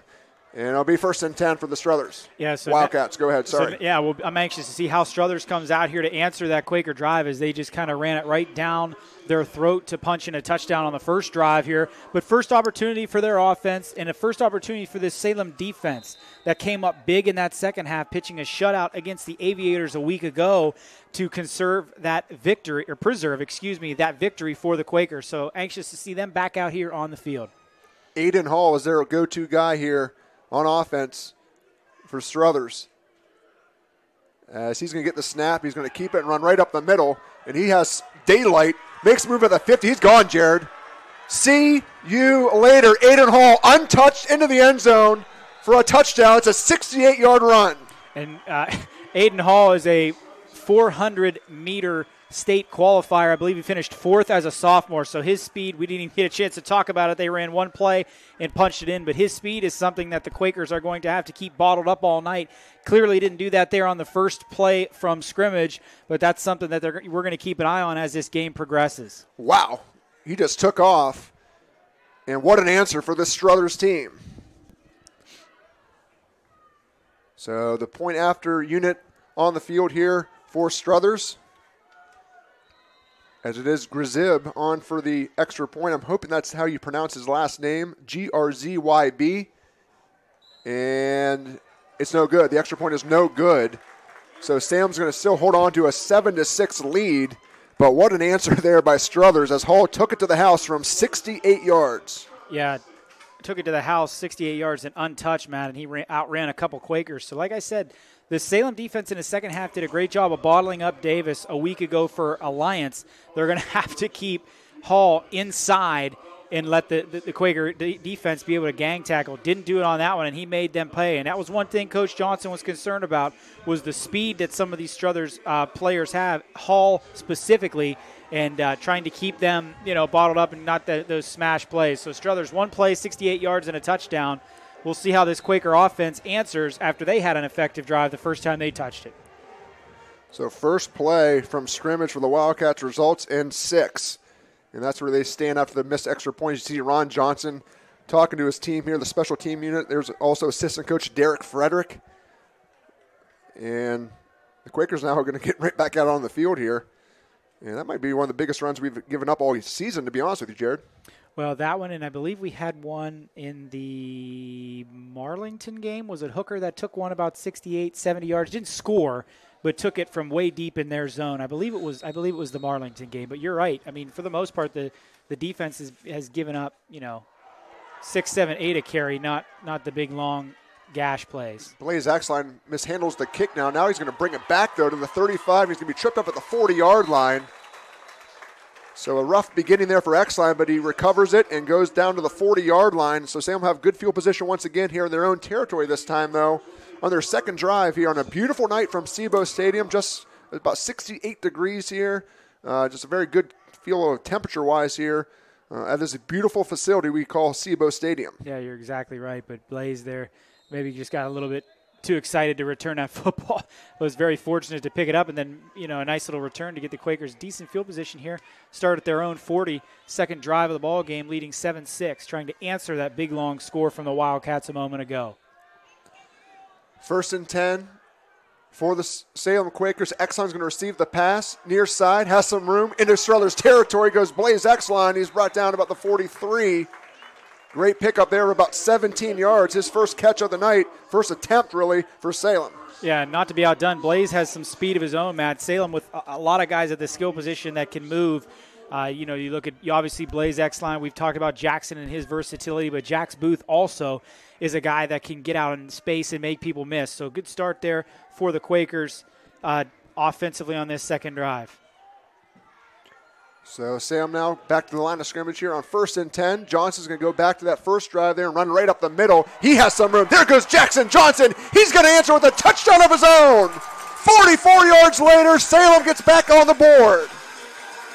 And it'll be 1st and 10 for the Struthers. Yeah, so Wildcats, go ahead, sorry. Well, I'm anxious to see how Struthers comes out here to answer that Quaker drive, as they just kind of ran it right down their throat to punch in a touchdown on the first drive here. But first opportunity for their offense and a first opportunity for this Salem defense that came up big in that second half, pitching a shutout against the Aviators a week ago to preserve that victory for the Quakers. So anxious to see them back out here on the field. Aiden Hall is their go-to guy here on offense for Struthers. As he's going to get the snap, he's going to keep it and run right up the middle, and he has daylight, makes a move at the 50. He's gone, Jared. See you later. Aiden Hall untouched into the end zone for a touchdown. It's a 68-yard run. And Aiden Hall is a 400-meter state qualifier. I believe he finished 4th as a sophomore, so his speed, we didn't even get a chance to talk about it. They ran one play and punched it in, but his speed is something that the Quakers are going to have to keep bottled up all night. Clearly didn't do that there on the first play from scrimmage, but that's something that we're going to keep an eye on as this game progresses. Wow, he just took off, and what an answer for this Struthers team. So the point after unit on the field here for Struthers, as it is Grizib on for the extra point. I'm hoping that's how you pronounce his last name, GrzYB. And it's no good. The extra point is no good. So Sam's going to still hold on to a 7-6 lead. But what an answer there by Struthers, as Hall took it to the house from 68 yards. Yeah, took it to the house, 68 yards and untouched, Matt, and he outran a couple Quakers. So like I said, the Salem defense in the second half did a great job of bottling up Davis a week ago for Alliance. They're going to have to keep Hall inside and let the Quaker defense be able to gang tackle. Didn't do it on that one, and he made them pay. And that was one thing Coach Johnson was concerned about, was the speed that some of these Struthers players have, Hall specifically, and trying to keep them, bottled up and not those smash plays. So Struthers, one play, 68 yards and a touchdown. We'll see how this Quaker offense answers after they had an effective drive the first time they touched it. So first play from scrimmage for the Wildcats results in 6. And that's where they stand after the missed extra points. You see Ron Johnson talking to his team here, the special team unit. There's also assistant coach Derek Frederick. And the Quakers now are going to get right back out on the field here. And that might be one of the biggest runs we've given up all season, to be honest with you, Jared. Well, that one, and I believe we had one in the Marlington game. Was it Hooker that took one about 68, 70 yards? Didn't score, but took it from way deep in their zone. I believe it was the Marlington game. But you're right. I mean, for the most part, the defense has given up, 6, 7, 8 a carry, not the big long gash plays. Blaze Axline mishandles the kick now. Now he's going to bring it back, though, to the 35. He's going to be tripped up at the 40-yard line. So a rough beginning there for Exline, but he recovers it and goes down to the 40-yard line. So Salem will have good field position once again here in their own territory this time, though, on their second drive here on a beautiful night from SEBO Stadium. Just about 68 degrees here. Just a very good feel temperature-wise here at this beautiful facility we call SEBO Stadium. Yeah, you're exactly right. But Blaze there maybe just got a little bit too excited to return that football. Was very fortunate to pick it up, and then a nice little return to get the Quakers decent field position here. Start at their own 40, second drive of the ball game, leading 7-6, trying to answer that big long score from the Wildcats a moment ago. 1st and 10 for the Salem Quakers. Exline's going to receive the pass near side, has some room into Struthers territory. Goes Blaze Exline. He's brought down about the 43. Great pickup there of about 17 yards. His first catch of the night, first attempt really for Salem. Yeah, not to be outdone. Blaze has some speed of his own, Matt. Salem with a lot of guys at the skill position that can move. You look at obviously Blaze Exline. We've talked about Jackson and his versatility, but Jax Booth also is a guy that can get out in space and make people miss. So good start there for the Quakers offensively on this second drive. So Salem now back to the line of scrimmage here on 1st and 10. Johnson's going to go back to that first drive there and run right up the middle. He has some room. There goes Jackson Johnson. He's going to answer with a touchdown of his own. 44 yards later, Salem gets back on the board.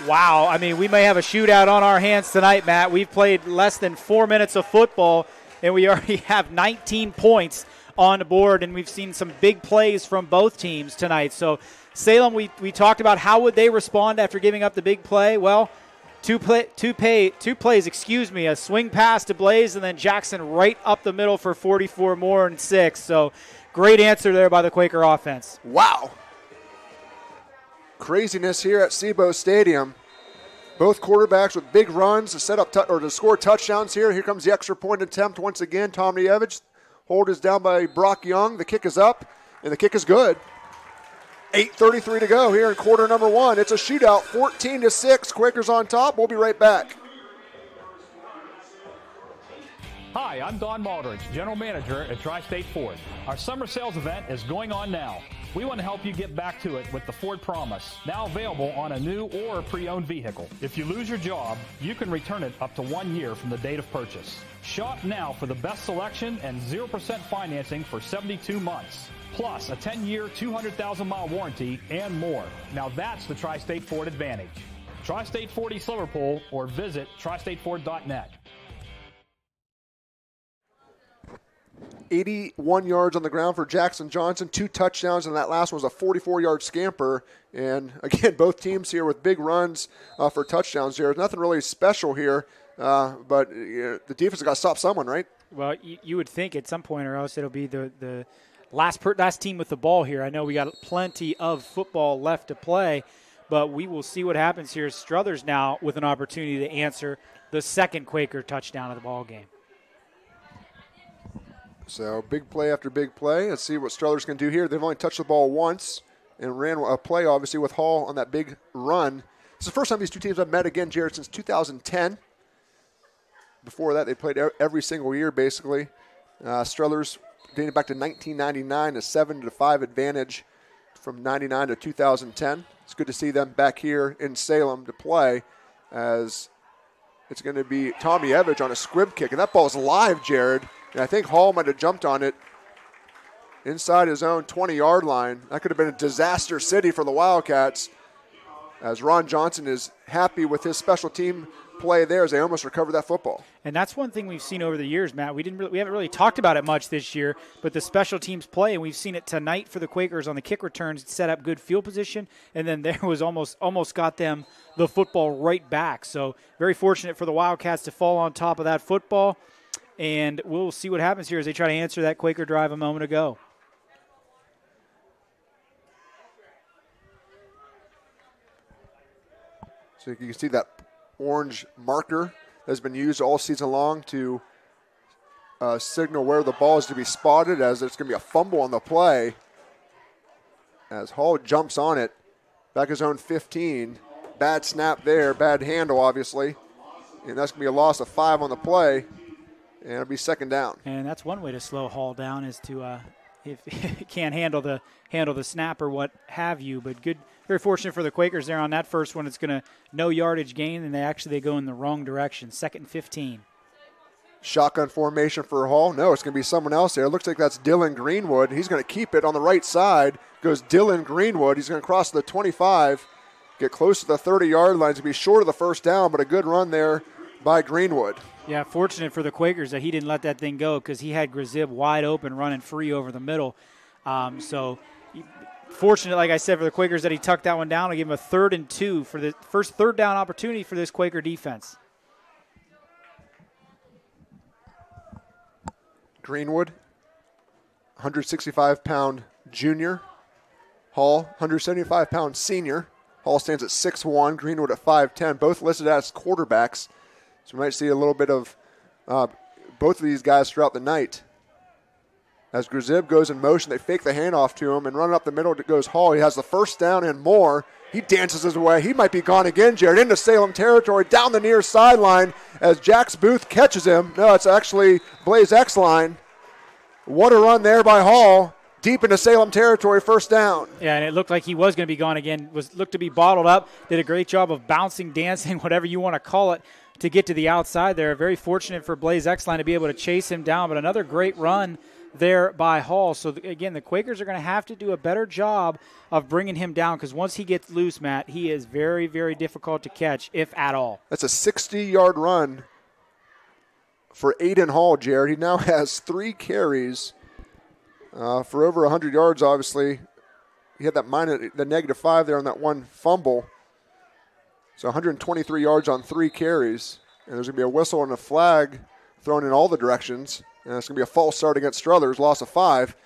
Wow, I mean, we may have a shootout on our hands tonight, Matt. We've played less than 4 minutes of football, and we already have 19 points on the board, and we've seen some big plays from both teams tonight. So Salem, we talked about how would they respond after giving up the big play. Well, two plays, a swing pass to Blaze, and then Jackson right up the middle for 44 more and 6. So great answer there by the Quaker offense. Wow. Craziness here at Sebo Stadium. Both quarterbacks with big runs to set up to score touchdowns here. Here comes the extra point attempt once again. Tommy Evans. Hold is down by Brock Young. The kick is up, and the kick is good. 8:33 to go here in quarter number 1. It's a shootout, 14-6. Quakers on top. We'll be right back. Hi, I'm Don Maldridge, General Manager at Tri-State Ford. Our summer sales event is going on now. We want to help you get back to it with the Ford Promise, now available on a new or a pre-owned vehicle. If you lose your job, you can return it up to 1 year from the date of purchase. Shop now for the best selection and 0% financing for 72 months. Plus a 10-year, 200,000-mile warranty and more. Now that's the Tri-State Ford advantage. Tri-State Ford East Liverpool or visit tristateford.net. 81 yards on the ground for Jackson Johnson, 2 touchdowns, and that last one was a 44-yard scamper. And, again, both teams here with big runs for touchdowns here. Nothing really special here, but the defense has got to stop someone, right? Well, you would think at some point or else it'll be the last team with the ball here. I know we got plenty of football left to play, but we will see what happens here. Struthers now with an opportunity to answer the second Quaker touchdown of the ball game. So big play after big play. Let's see what Struthers can do here. They've only touched the ball once and ran a play, obviously, with Hall on that big run. It's the first time these two teams have met again, Jared, since 2010. Before that, they played every single year, basically. Struthers dating back to 1999, a 7-5 advantage from 99 to 2010. It's good to see them back here in Salem to play, as it's going to be Tommy Evans on a squib kick. And that ball's live, Jared. And I think Hall might have jumped on it inside his own 20-yard line. That could have been a disaster city for the Wildcats, as Ron Johnson is happy with his special team play there as they almost recovered that football. And that's one thing we've seen over the years, Matt. We haven't really talked about it much this year, but the special teams play, and we've seen it tonight for the Quakers on the kick returns, set up good field position, and then there was almost got them the football right back. So very fortunate for the Wildcats to fall on top of that football. And we'll see what happens here as they try to answer that Quaker drive a moment ago. So you can see that orange marker has been used all season long to signal where the ball is to be spotted, as there's going to be a fumble on the play. As Hall jumps on it, back his own 15. Bad snap there, bad handle, obviously. And that's going to be a loss of 5 on the play. And it'll be second down. And that's one way to slow Hall down, is to if he can't handle the snap or what have you. But good, very fortunate for the Quakers there on that first one. It's going to no yardage gain, and they go in the wrong direction. 2nd and 15. Shotgun formation for Hall. No, it's going to be someone else there. It looks like that's Dylan Greenwood. He's going to keep it on the right side. Goes Dylan Greenwood. He's going to cross the 25, get close to the 30-yard line to be short of the first down, but a good run there by Greenwood. Yeah, fortunate for the Quakers that he didn't let that thing go, because he had Grzib wide open running free over the middle. So fortunate, like I said, for the Quakers that he tucked that one down. I give him a 3rd and 2 for the first third down opportunity for this Quaker defense. Greenwood, 165-pound junior. Hall, 175-pound senior. Hall stands at 6'1", Greenwood at 5'10", both listed as quarterbacks. So we might see a little bit of both of these guys throughout the night. As Grzib goes in motion, they fake the handoff to him, and running up the middle goes Hall. He has the first down and more. He dances his way. He might be gone again, Jared, into Salem territory, down the near sideline as Jax Booth catches him. No, it's actually Blaze Exline. What a run there by Hall. deep into Salem territory, first down. Yeah, and it looked like he was going to be gone again. Looked to be bottled up. Did a great job of bouncing, dancing, whatever you want to call it, to get to the outside there. Very fortunate for Blaze Exline to be able to chase him down, but another great run there by Hall. So, again, the Quakers are going to have to do a better job of bringing him down because once he gets loose, Matt, he is very, very difficult to catch, if at all. That's a 60-yard run for Aiden Hall, Jared. He now has 3 carries for over 100 yards, obviously. He had the -5 there on that one fumble. So 123 yards on 3 carries. And there's going to be a whistle and a flag thrown in all the directions. And it's going to be a false start against Struthers, loss of 5.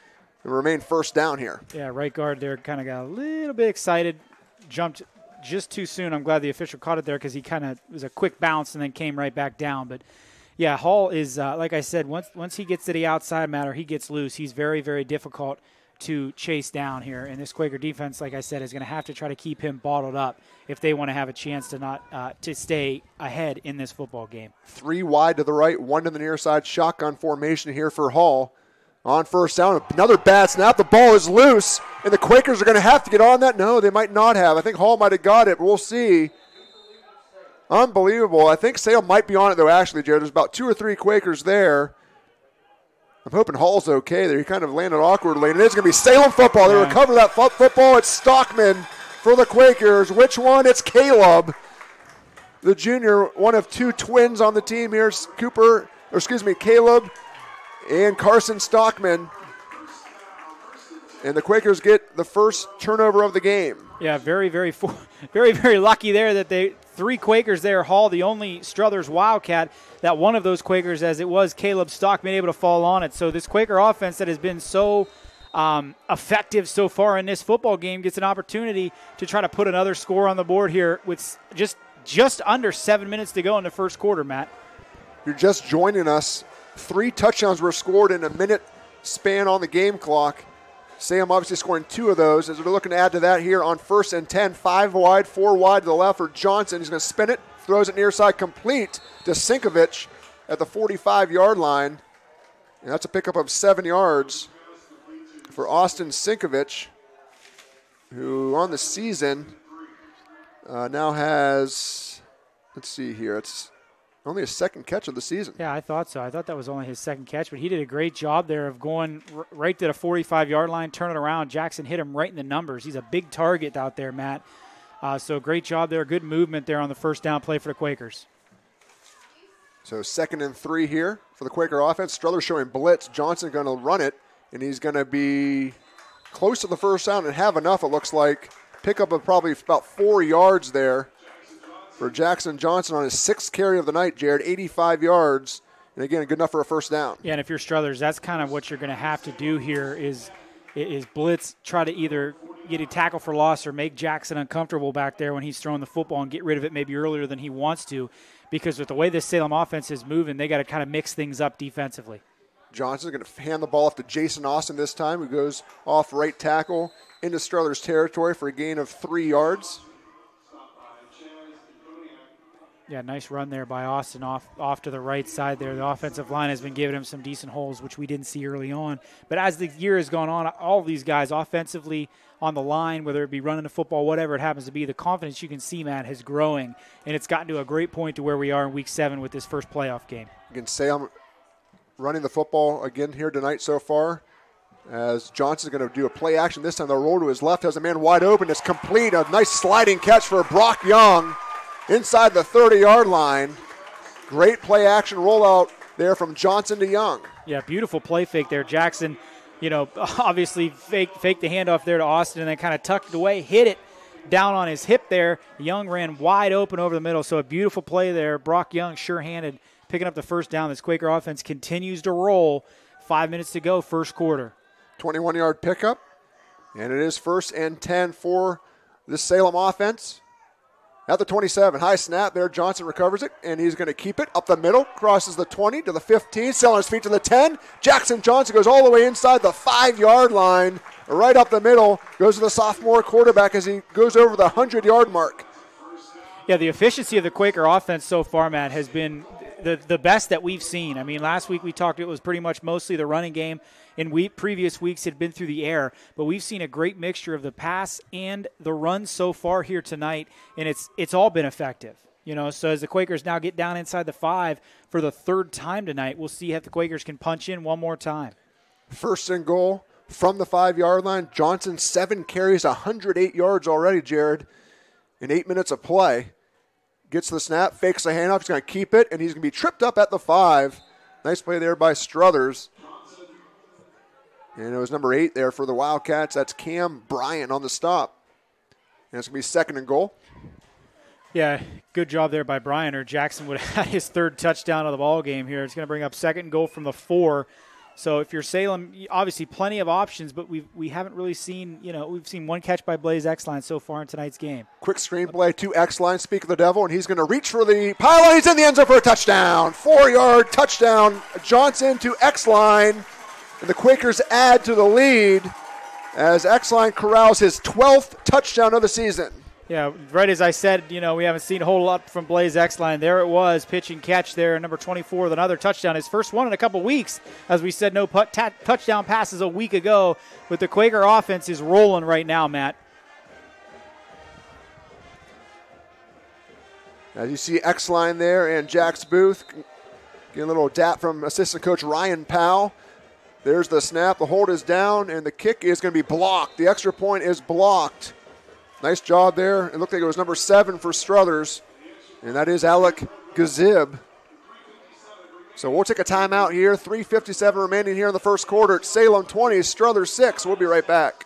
And remain first down here. Yeah, right guard there kind of got a little bit excited, jumped just too soon. I'm glad the official caught it there because he kind of was a quick bounce and then came right back down. But, yeah, Hall is, like I said, once he gets to the outside matter, he gets loose. He's very, very difficult to chase down here. And this Quaker defense, like I said, is going to have to try to keep him bottled up if they want to have a chance to not to stay ahead in this football game. 3 wide to the right, 1 to the near side. Shotgun formation here for Hall. On first down, another bad snap. The ball is loose, and the Quakers are going to have to get on that. No, they might not have. I think Hall might have got it, but we'll see. Unbelievable. I think Salem might be on it, though, actually, Jared. There's about 2 or 3 Quakers there. I'm hoping Hall's okay there. He kind of landed awkwardly, and it's going to be Salem football. They recover that football. It's Stockman for the Quakers. Which one? It's Caleb, the junior, one of 2 twins on the team here. Caleb and Carson Stockman. And the Quakers get the first turnover of the game. Yeah, very, very, very, very lucky there that 3 Quakers there. Hall, the only Struthers Wildcat, that one of those Quakers, as it was Caleb Stockman, able to fall on it. So this Quaker offense that has been so effective so far in this football game gets an opportunity to try to put another score on the board here with just under 7 minutes to go in the first quarter, Matt. You're just joining us. 3 touchdowns were scored in a minute span on the game clock. Salem obviously scoring 2 of those as they're looking to add to that here on 1st and 10. 5 wide, 4 wide to the left for Johnson. He's going to spin it, throws it near side complete to Sinkovich at the 45-yard line. And that's a pickup of 7 yards for Austin Sinkovich, who on the season now has, let's see here, it's only his 2nd catch of the season. Yeah, I thought so. I thought that was only his 2nd catch, but he did a great job there of going right to the 45-yard line, turning around. Jackson hit him right in the numbers. He's a big target out there, Matt. So great job there. Good movement there on the first down play for the Quakers. So 2nd and 3 here for the Quaker offense. Struthers showing blitz. Johnson going to run it, and he's going to be close to the first down and have enough, it looks like. Pickup of probably about 4 yards there for Jackson Johnson on his 6th carry of the night, Jared, 85 yards. And again, good enough for a first down. Yeah, and if you're Struthers, that's kind of what you're going to have to do here is blitz, try to either get a tackle for loss or make Jackson uncomfortable back there when he's throwing the football and get rid of it maybe earlier than he wants to, because with the way this Salem offense is moving, they got to kind of mix things up defensively. Johnson's going to hand the ball off to Jason Austin this time, who goes off right tackle into Struthers territory for a gain of 3 yards. Yeah, nice run there by Austin off to the right side there. The offensive line has been giving him some decent holes, which we didn't see early on. But as the year has gone on, all of these guys offensively on the line, whether it be running the football, whatever it happens to be, the confidence you can see, Matt, is growing. And it's gotten to a great point to where we are in Week 7 with this first playoff game. Again, Salem running the football again here tonight so far. As Johnson's going to do a play action this time. They'll roll to his left, has a man wide open. It's complete. A nice sliding catch for Brock Young inside the 30-yard line. Great play action rollout there from Johnson to Young. Yeah, beautiful play fake there. Jackson, obviously faked the handoff there to Austin and then kind of tucked it away, hit it down on his hip there. Young ran wide open over the middle, so a beautiful play there. Brock Young, sure-handed, picking up the first down. This Quaker offense continues to roll. 5 minutes to go, first quarter. 21-yard pickup, and it is 1st and 10 for the Salem offense. At the 27, high snap there. Johnson recovers it, and he's going to keep it up the middle. Crosses the 20 to the 15, selling his feet to the 10. Jackson Johnson goes all the way inside the 5-yard line, right up the middle. Goes to the sophomore quarterback as he goes over the 100-yard mark. Yeah, the efficiency of the Quaker offense so far, Matt, has been the best that we've seen. I mean, last week we talked, it was pretty much mostly the running game. In previous weeks, it had been through the air. But we've seen a great mixture of the pass and the run so far here tonight, and it's all been effective. So as the Quakers now get down inside the 5 for the third time tonight, we'll see if the Quakers can punch in one more time. First and goal from the 5-yard line. Johnson, 7 carries, 108 yards already, Jared, in 8 minutes of play. Gets the snap, fakes the handoff. He's going to keep it, and he's going to be tripped up at the 5. Nice play there by Struthers. And it was number 8 there for the Wildcats. That's Cam Bryant on the stop. And it's going to be second and goal. Yeah, good job there by Bryant, or Jackson would have had his third touchdown of the ball game here. It's going to bring up second and goal from the 4. So if you're Salem, obviously plenty of options, but we haven't really seen, we've seen one catch by Blaze Exline so far in tonight's game. Quick screen play to Exline, speak of the devil, and he's going to reach for the pylon. He's in the end zone for a touchdown. 4-yard touchdown. Johnson to Exline, and the Quakers add to the lead as Exline corrals his 12th touchdown of the season. Yeah, right as I said, we haven't seen a whole lot from Blaze Exline. There it was, pitch and catch there, number 24 with another touchdown. His first one in a couple weeks. As we said, no touchdown passes a week ago. But the Quaker offense is rolling right now, Matt. As you see Exline there and Jax Booth getting a little dap from assistant coach Ryan Powell. There's the snap. The hold is down, and the kick is going to be blocked. The extra point is blocked. Nice job there. It looked like it was number 7 for Struthers, and that is Alec Gazib. So we'll take a timeout here. 3:57 remaining here in the first quarter. It's Salem 20, Struthers 6. We'll be right back.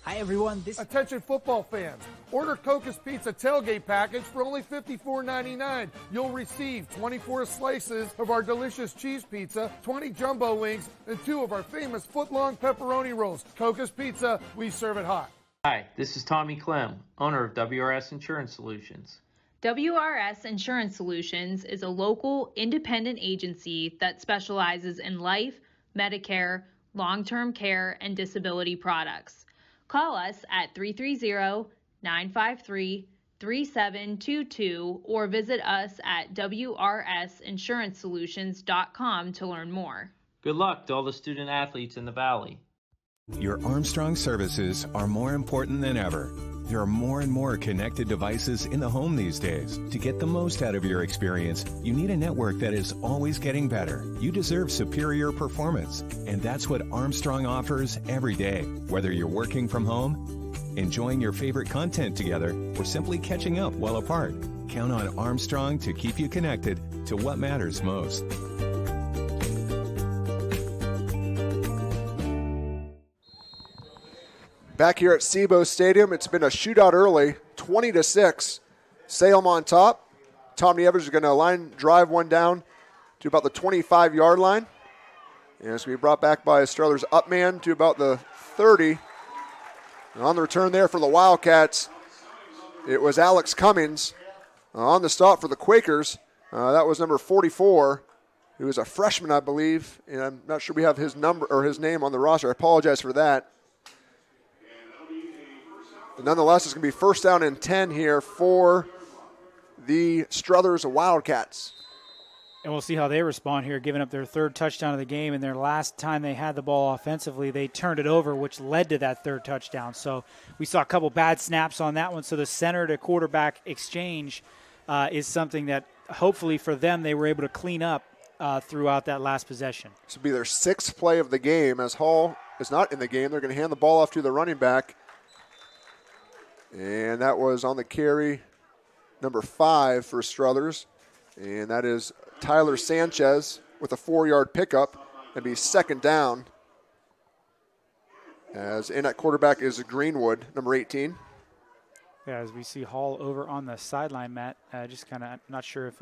Hi, everyone. Attention football fans. Order Coca's Pizza tailgate package for only $54.99. You'll receive 24 slices of our delicious cheese pizza, 20 jumbo wings, and 2 of our famous foot-long pepperoni rolls. Coca's Pizza, we serve it hot. Hi, this is Tommy Clem, owner of WRS Insurance Solutions. WRS Insurance Solutions is a local independent agency that specializes in life, Medicare, long-term care, and disability products. Call us at 330-953-3722 or visit us at wrsinsurancesolutions.com to learn more. Good luck to all the student athletes in the Valley. Your Armstrong services are more important than ever. There are more and more connected devices in the home these days. To get the most out of your experience, you need a network that is always getting better. You deserve superior performance, and that's what Armstrong offers every day. Whether you're working from home, enjoying your favorite content together, or simply catching up while apart, count on Armstrong to keep you connected to what matters most. Back here at Sebo Stadium, it's been a shootout early, 20-6. Salem on top. Tommy Evers is going to line drive one down to about the 25-yard line. And it's going to be brought back by Struthers Upman to about the 30. And on the return there for the Wildcats, it was Alex Cummings on the stop for the Quakers. That was number 44. He was a freshman, I believe, and I'm not sure we have his number or his name on the roster. I apologize for that. But nonetheless, it's going to be first down and 10 here for the Struthers Wildcats. And we'll see how they respond here, giving up their third touchdown of the game. And their last time they had the ball offensively, they turned it over, which led to that third touchdown. So we saw a couple bad snaps on that one. So the center to quarterback exchange is something that hopefully for them they were able to clean up throughout that last possession. This will be their 6th play of the game. As Hall is not in the game, they're going to hand the ball off to the running back. And that was on the carry, number 5 for Struthers. And that is Tyler Sanchez with a 4-yard pickup. It'll be second down. As in at quarterback is Greenwood, number 18. Yeah, as we see Hall over on the sideline, Matt, just kind of not sure if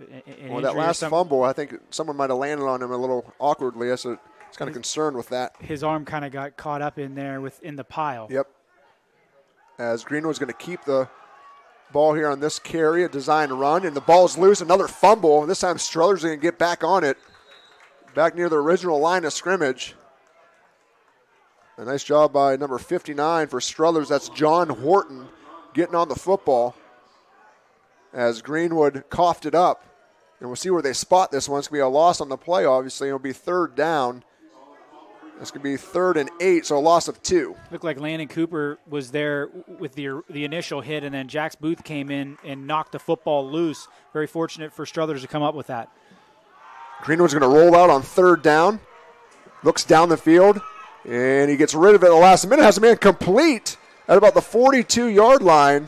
well, that last fumble, I think someone might have landed on him a little awkwardly. So it's kind of concerned with that. His arm kind of got caught up in there in the pile. Yep. As Greenwood's going to keep the ball here on this carry, a design run, and the ball's loose, another fumble. This time Struthers going to get back on it, back near the original line of scrimmage. A nice job by number 59 for Struthers. That's John Horton getting on the football as Greenwood coughed it up. And we'll see where they spot this one. It's going to be a loss on the play, obviously. It'll be third down. It's going to be 3rd and 8, so a loss of 2. Looked like Landon Cooper was there with the initial hit, and then Jax Booth came in and knocked the football loose. Very fortunate for Struthers to come up with that. Greenwood's going to roll out on 3rd down. Looks down the field, and he gets rid of it at the last minute. Has a man complete at about the 42-yard line.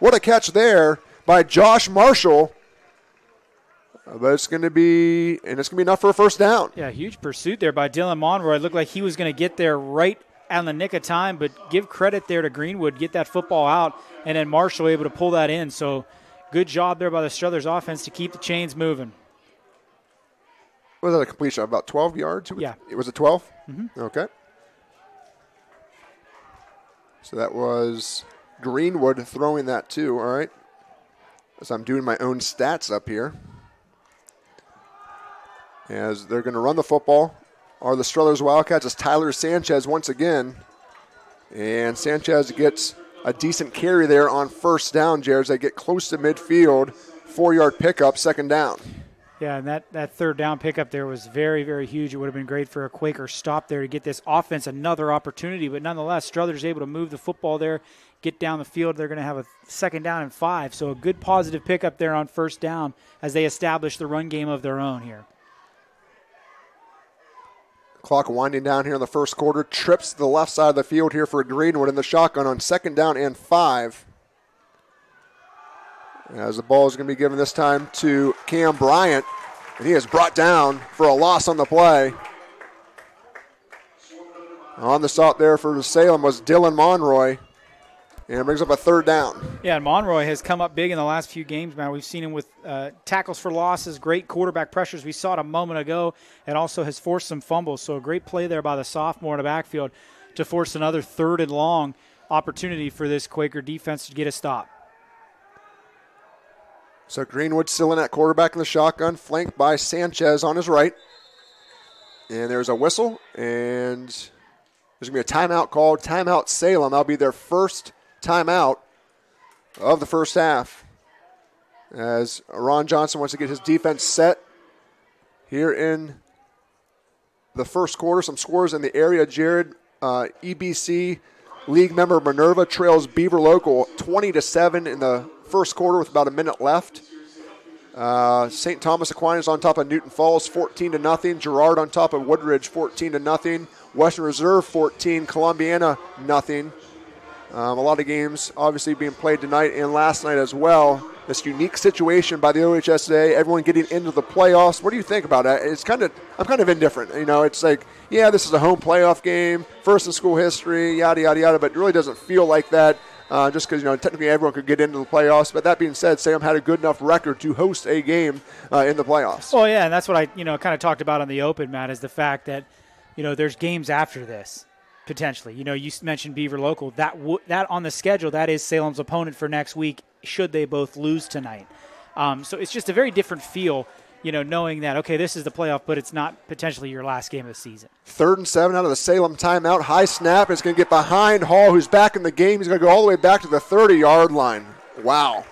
What a catch there by Josh Marshall. But it's going to be enough for a first down. Yeah, huge pursuit there by Dylan Monroy. It looked like he was going to get there right on the nick of time, but give credit there to Greenwood, get that football out, and then Marshall able to pull that in. So good job there by the Struthers offense to keep the chains moving. Was that a completion of about 12 yards? Yeah. It was a 12? Mm-hmm. Okay. So that was Greenwood throwing that too, all right. As I'm doing my own stats up here. As they're going to run the football are the Struthers Wildcats. It's Tyler Sanchez once again. And Sanchez gets a decent carry there on first down, Jared, as they get close to midfield. 4-yard pickup, second down. Yeah, and that third down pickup there was very, very huge. It would have been great for a Quaker stop there to get this offense another opportunity. But nonetheless, Struthers able to move the football there, get down the field. They're going to have a second down and 5. So a good positive pickup there on first down as they establish the run game of their own here. Clock winding down here in the first quarter. Trips to the left side of the field here for Greenwood in the shotgun on second down and 5. As the ball is going to be given this time to Cam Bryant. And he is brought down for a loss on the play. On the stop there for Salem was Dylan Monroy. And it brings up a third down. Yeah, and Monroy has come up big in the last few games, man. We've seen him with tackles for losses, great quarterback pressures. We saw it a moment ago, and also has forced some fumbles. So a great play there by the sophomore in the backfield to force another 3rd and long opportunity for this Quaker defense to get a stop. So Greenwood still in at quarterback in the shotgun, flanked by Sanchez on his right. And there's a whistle, and there's going to be a timeout called. Timeout Salem. That'll be their first timeout of the first half. As Ron Johnson wants to get his defense set here in the first quarter. Some scores in the area, Jared. EBC league member Minerva trails Beaver Local 20-7 in the first quarter with about a minute left. St. Thomas Aquinas on top of Newton Falls 14-0. Girard on top of Woodridge 14-0. Western Reserve 14, Columbiana nothing. A lot of games obviously being played tonight and last night as well. This unique situation by the OHSA, everyone getting into the playoffs. What do you think about it? I'm kind of indifferent. You know, it's like, yeah, this is a home playoff game, first in school history, yada, yada, yada, but it really doesn't feel like that just because, you know, technically everyone could get into the playoffs. But that being said, Salem had a good enough record to host a game in the playoffs. Well, yeah, and that's what I, kind of talked about on the open, Matt, is the fact that, there's games after this. Potentially. You mentioned Beaver Local. That on the schedule, that is Salem's opponent for next week, should they both lose tonight. So it's just a very different feel, knowing that, okay, this is the playoff, but it's not potentially your last game of the season. 3rd and 7 out of the Salem timeout. High snap. It's going to get behind Hall, who's back in the game. He's going to go all the way back to the 30-yard line. Wow.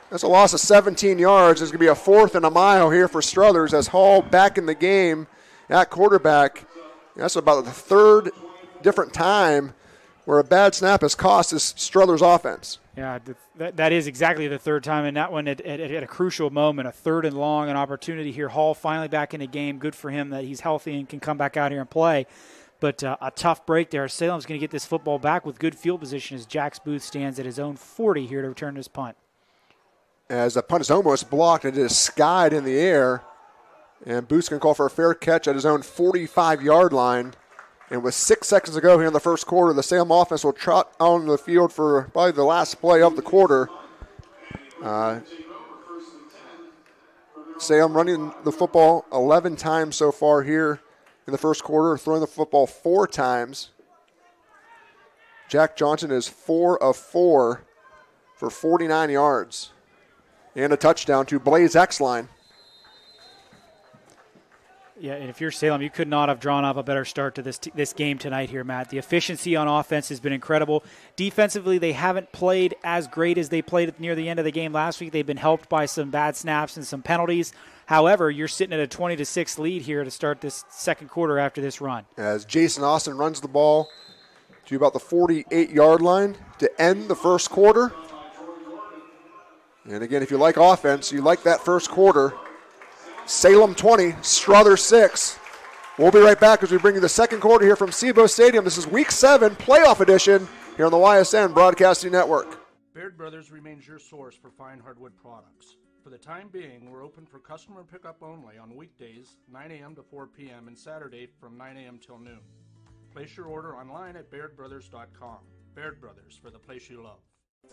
That's a loss of 17 yards. There's going to be a 4th and a mile here for Struthers as Hall back in the game at quarterback. That's about the 3rd different time where a bad snap has cost this Struthers offense. Yeah, that is exactly the 3rd time, and that one at a crucial moment, a 3rd and long, an opportunity here. Hall finally back in the game. Good for him that he's healthy and can come back out here and play. But a tough break there. Salem's going to get this football back with good field position as Jax Booth stands at his own 40 here to return this punt. As the punt is almost blocked, it is skied in the air. And Booth's going to call for a fair catch at his own 45-yard line. And with 6 seconds to go here in the first quarter, the Salem offense will trot on the field for probably the last play of the quarter. Salem running the football 11 times so far here in the first quarter, throwing the football 4 times. Jack Johnson is 4 of 4 for 49 yards. And a touchdown to Blaze Exline. Yeah, and if you're Salem, you could not have drawn up a better start to this game tonight here, Matt. The efficiency on offense has been incredible. Defensively, they haven't played as great as they played near the end of the game last week. They've been helped by some bad snaps and some penalties. However, you're sitting at a 20-6 lead here to start this second quarter after this run. As Jason Austin runs the ball to about the 48-yard line to end the first quarter. And again, if you like offense, you like that first quarter. Salem 20, Struthers 6. We'll be right back as we bring you the second quarter here from SEBO Stadium. This is Week 7 playoff edition here on the YSN Broadcasting Network. Baird Brothers remains your source for fine hardwood products. For the time being, we're open for customer pickup only on weekdays, 9 a.m. to 4 p.m., and Saturday from 9 a.m. till noon. Place your order online at BairdBrothers.com. Baird Brothers, for the place you love.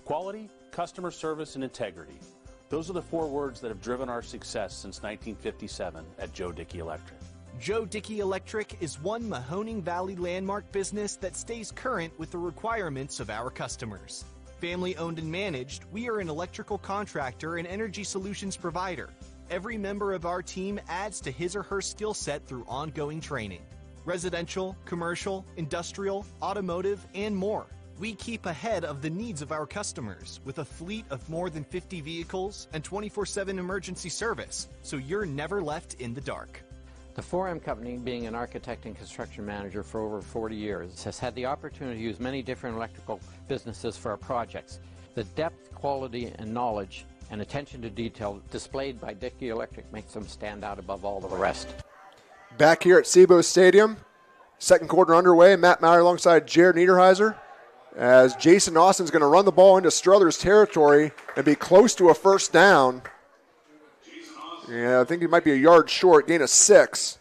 Quality, customer service, and integrity. Those are the 4 words that have driven our success since 1957 at Joe Dickey Electric. Joe Dickey Electric is one Mahoning Valley landmark business that stays current with the requirements of our customers. Family owned and managed, we are an electrical contractor and energy solutions provider. Every member of our team adds to his or her skill set through ongoing training. Residential, commercial, industrial, automotive, and more. We keep ahead of the needs of our customers with a fleet of more than 50 vehicles and 24/7 emergency service, so you're never left in the dark. The 4M Company, being an architect and construction manager for over 40 years, has had the opportunity to use many different electrical businesses for our projects. The depth, quality, and knowledge and attention to detail displayed by Dickey Electric makes them stand out above all the rest. Back here at SEBO Stadium, second quarter underway. Matt Maurer alongside Jared Niederheiser, as Jason Austin's going to run the ball into Struthers territory and be close to a first down. Yeah, I think he might be a yard short, gain of 6.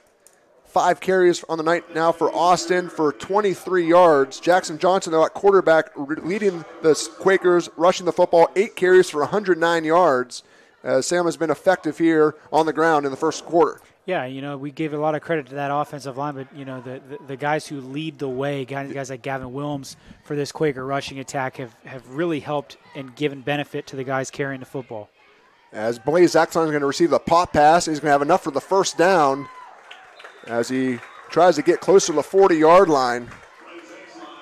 5 carries on the night now for Austin for 23 yards. Jackson Johnson, though, at quarterback, leading the Quakers, rushing the football, 8 carries for 109 yards. Sam has been effective here on the ground in the first quarter. Yeah, we gave a lot of credit to that offensive line, but, the guys who lead the way, guys like Gavin Wilms for this Quaker rushing attack have really helped and given benefit to the guys carrying the football. As Blaze Exxon is going to receive the pop pass, he's going to have enough for the first down as he tries to get closer to the 40-yard line.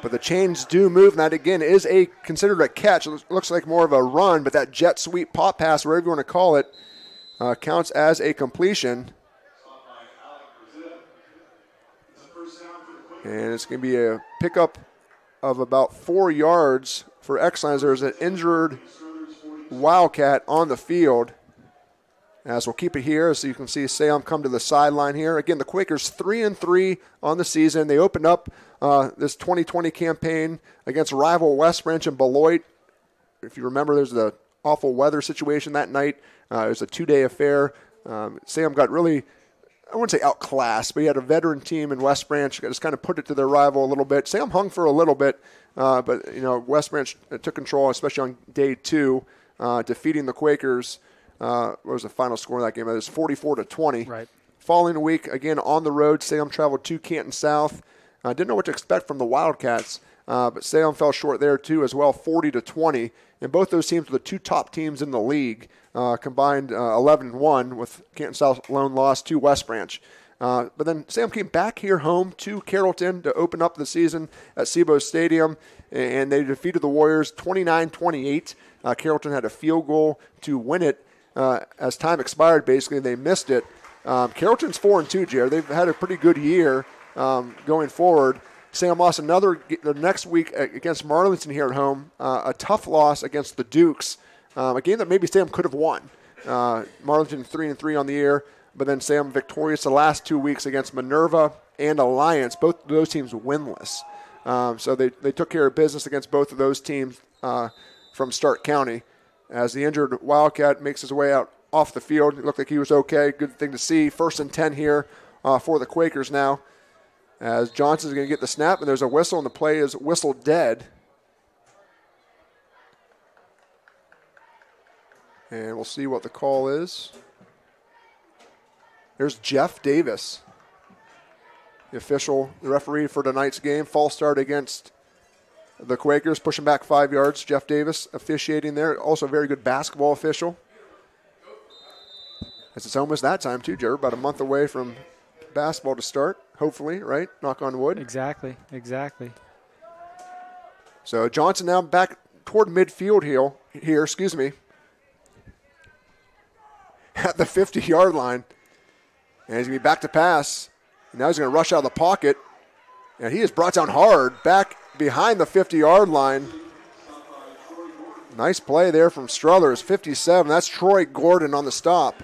But the chains do move, and that, again, is considered a catch. It looks like more of a run, but that jet sweep pop pass, whatever you want to call it, counts as a completion. And it's going to be a pickup of about 4 yards for Exxon. There's an injured Wildcat on the field. As we'll keep it here, so you can see Salem come to the sideline here. Again, the Quakers 3-3 on the season. They opened up this 2020 campaign against rival West Branch and Beloit. If you remember, there's the awful weather situation that night. It was a 2-day affair. Salem got really, I wouldn't say outclassed, but he had a veteran team in West Branch. Just kind of put it to their rival a little bit. Salem hung for a little bit, but West Branch took control, especially on day 2, defeating the Quakers. What was the final score of that game? It was 44-20. Right. Following week, again on the road, Salem traveled to Canton South. Didn't know what to expect from the Wildcats, but Salem fell short there too as well, 40-20. And both those teams were the 2 top teams in the league, combined 11-1, with Canton South lone loss to West Branch. But then Salem came back here home to Carrollton to open up the season at SEBO Stadium, and they defeated the Warriors 29-28. Carrollton had a field goal to win it. As time expired, basically, they missed it. Carrollton's 4-2, Jared. They've had a pretty good year going forward. Salem lost the next week against Marlinton here at home. A tough loss against the Dukes, a game that maybe Salem could have won. Marlinton 3-3 on the year, but then Salem victorious the last 2 weeks against Minerva and Alliance. Both of those teams winless. So they took care of business against both of those teams from Stark County. As the injured Wildcat makes his way out off the field, it looked like he was okay. Good thing to see. 1st and 10 here for the Quakers now. As Johnson's going to get the snap, and there's a whistle, and the play is whistled dead. And we'll see what the call is. There's Jeff Davis, the referee for tonight's game. False start against the Quakers, pushing back 5 yards. Jeff Davis officiating there. Also a very good basketball official. As it's almost that time, too, Jared. About a month away from basketball to start, hopefully, right? Knock on wood. Exactly. So Johnson now back toward midfield here, at the 50-yard line. And he's going to be back to pass. And now he's going to rush out of the pocket. And he is brought down hard back behind the 50-yard line. Nice play there from Struthers, 57. That's Troy Gordon on the stop.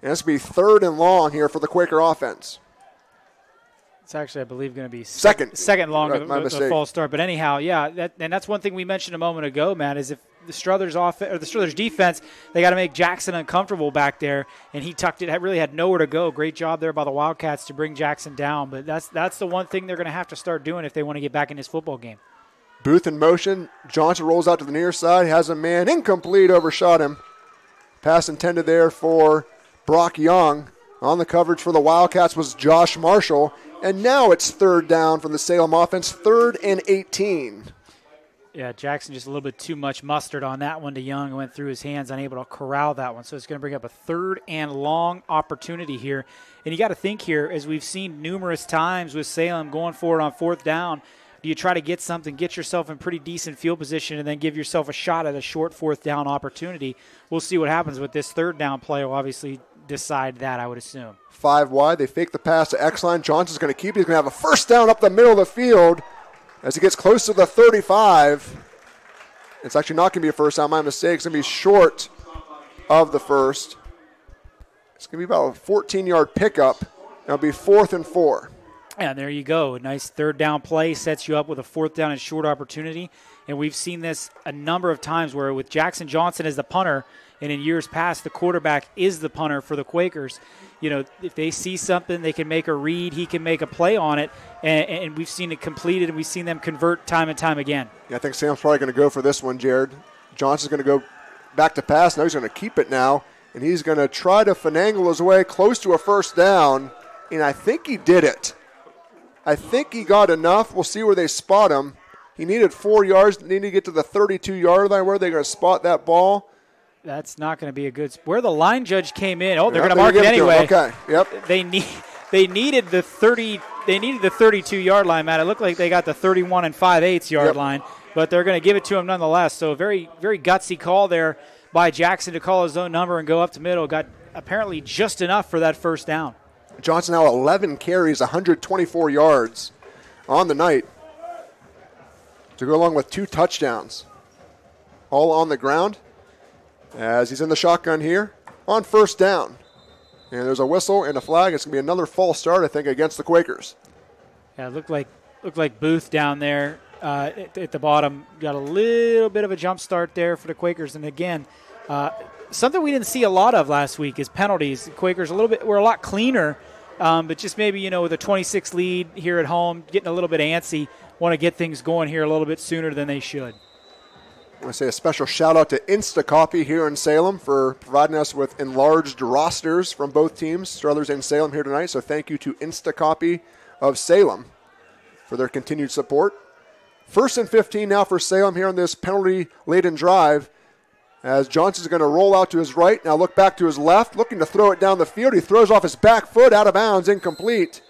And it's going to be 3rd and long here for the Quaker offense. It's actually, I believe, going to be second long right, of the false start. But anyhow, yeah, and that's one thing we mentioned a moment ago, Matt, is if the Struthers defense, they got to make Jackson uncomfortable back there, and he tucked it. Really had nowhere to go. Great job there by the Wildcats to bring Jackson down. But that's the one thing they're going to have to start doing if they want to get back in this football game. Booth in motion. Johnson rolls out to the near side. Has a man incomplete. Overshot him. Pass intended there for Brock Young. On the coverage for the Wildcats was Josh Marshall. And now it's 3rd down from the Salem offense, 3rd and 18. Yeah, Jackson just a little bit too much mustard on that one to Young. Went through his hands, unable to corral that one. So it's going to bring up a 3rd and long opportunity here. And you got to think here, as we've seen numerous times with Salem going forward on 4th down, do you try to get something, get yourself in pretty decent field position, and then give yourself a shot at a short 4th down opportunity? We'll see what happens with this 3rd down play. Will obviously decide that, I would assume. 5 wide. They fake the pass to X-line. Johnson's going to keep it. He's going to have a 1st down up the middle of the field as he gets close to the 35. It's actually not going to be a 1st down. My mistake. It's going to be short of the 1st. It's going to be about a 14-yard pickup. It'll be 4th and 4. And there you go. A nice 3rd down play sets you up with a 4th down and short opportunity. And we've seen this a number of times where with Jackson Johnson as the punter, and in years past, the quarterback is the punter for the Quakers. You know, if they see something, they can make a read. He can make a play on it, and we've seen it completed, and we've seen them convert time and time again. Yeah, I think Sam's probably going to go for this one, Jared. Johnson's going to go back to pass. Now he's going to keep it now, and he's going to try to finagle his way close to a 1st down, and I think he did it. I think he got enough. We'll see where they spot him. He needed 4 yards, needed to get to the 32-yard line. Where are they going to spot that ball? That's not going to be a good – where the line judge came in. Oh, they're going to mark it anyway. Okay, yep. They needed the 32-yard line, Matt. It looked like they got the 31 and 5/8 yard line, but they're going to give it to him nonetheless. So very, very gutsy call there by Jackson to call his own number and go up to middle. Got apparently just enough for that 1st down. Johnson now 11 carries, 124 yards on the night to go along with 2 touchdowns. All on the ground as he's in the shotgun here on 1st down. And there's a whistle and a flag. It's going to be another false start, I think, against the Quakers. Yeah, it looked like Booth down there at the bottom. Got a little bit of a jump start there for the Quakers. And again, something we didn't see a lot of last week is penalties. The Quakers were a lot cleaner, but just maybe, with a 26 lead here at home, getting a little bit antsy, want to get things going here a little bit sooner than they should. I want to say a special shout-out to Instacopy here in Salem for providing us with enlarged rosters from both teams, Struthers and Salem, here tonight. So thank you to Instacopy of Salem for their continued support. 1st and 15 now for Salem here on this penalty-laden drive as Johnson's going to roll out to his right. Now look back to his left, looking to throw it down the field. He throws off his back foot, out of bounds, incomplete.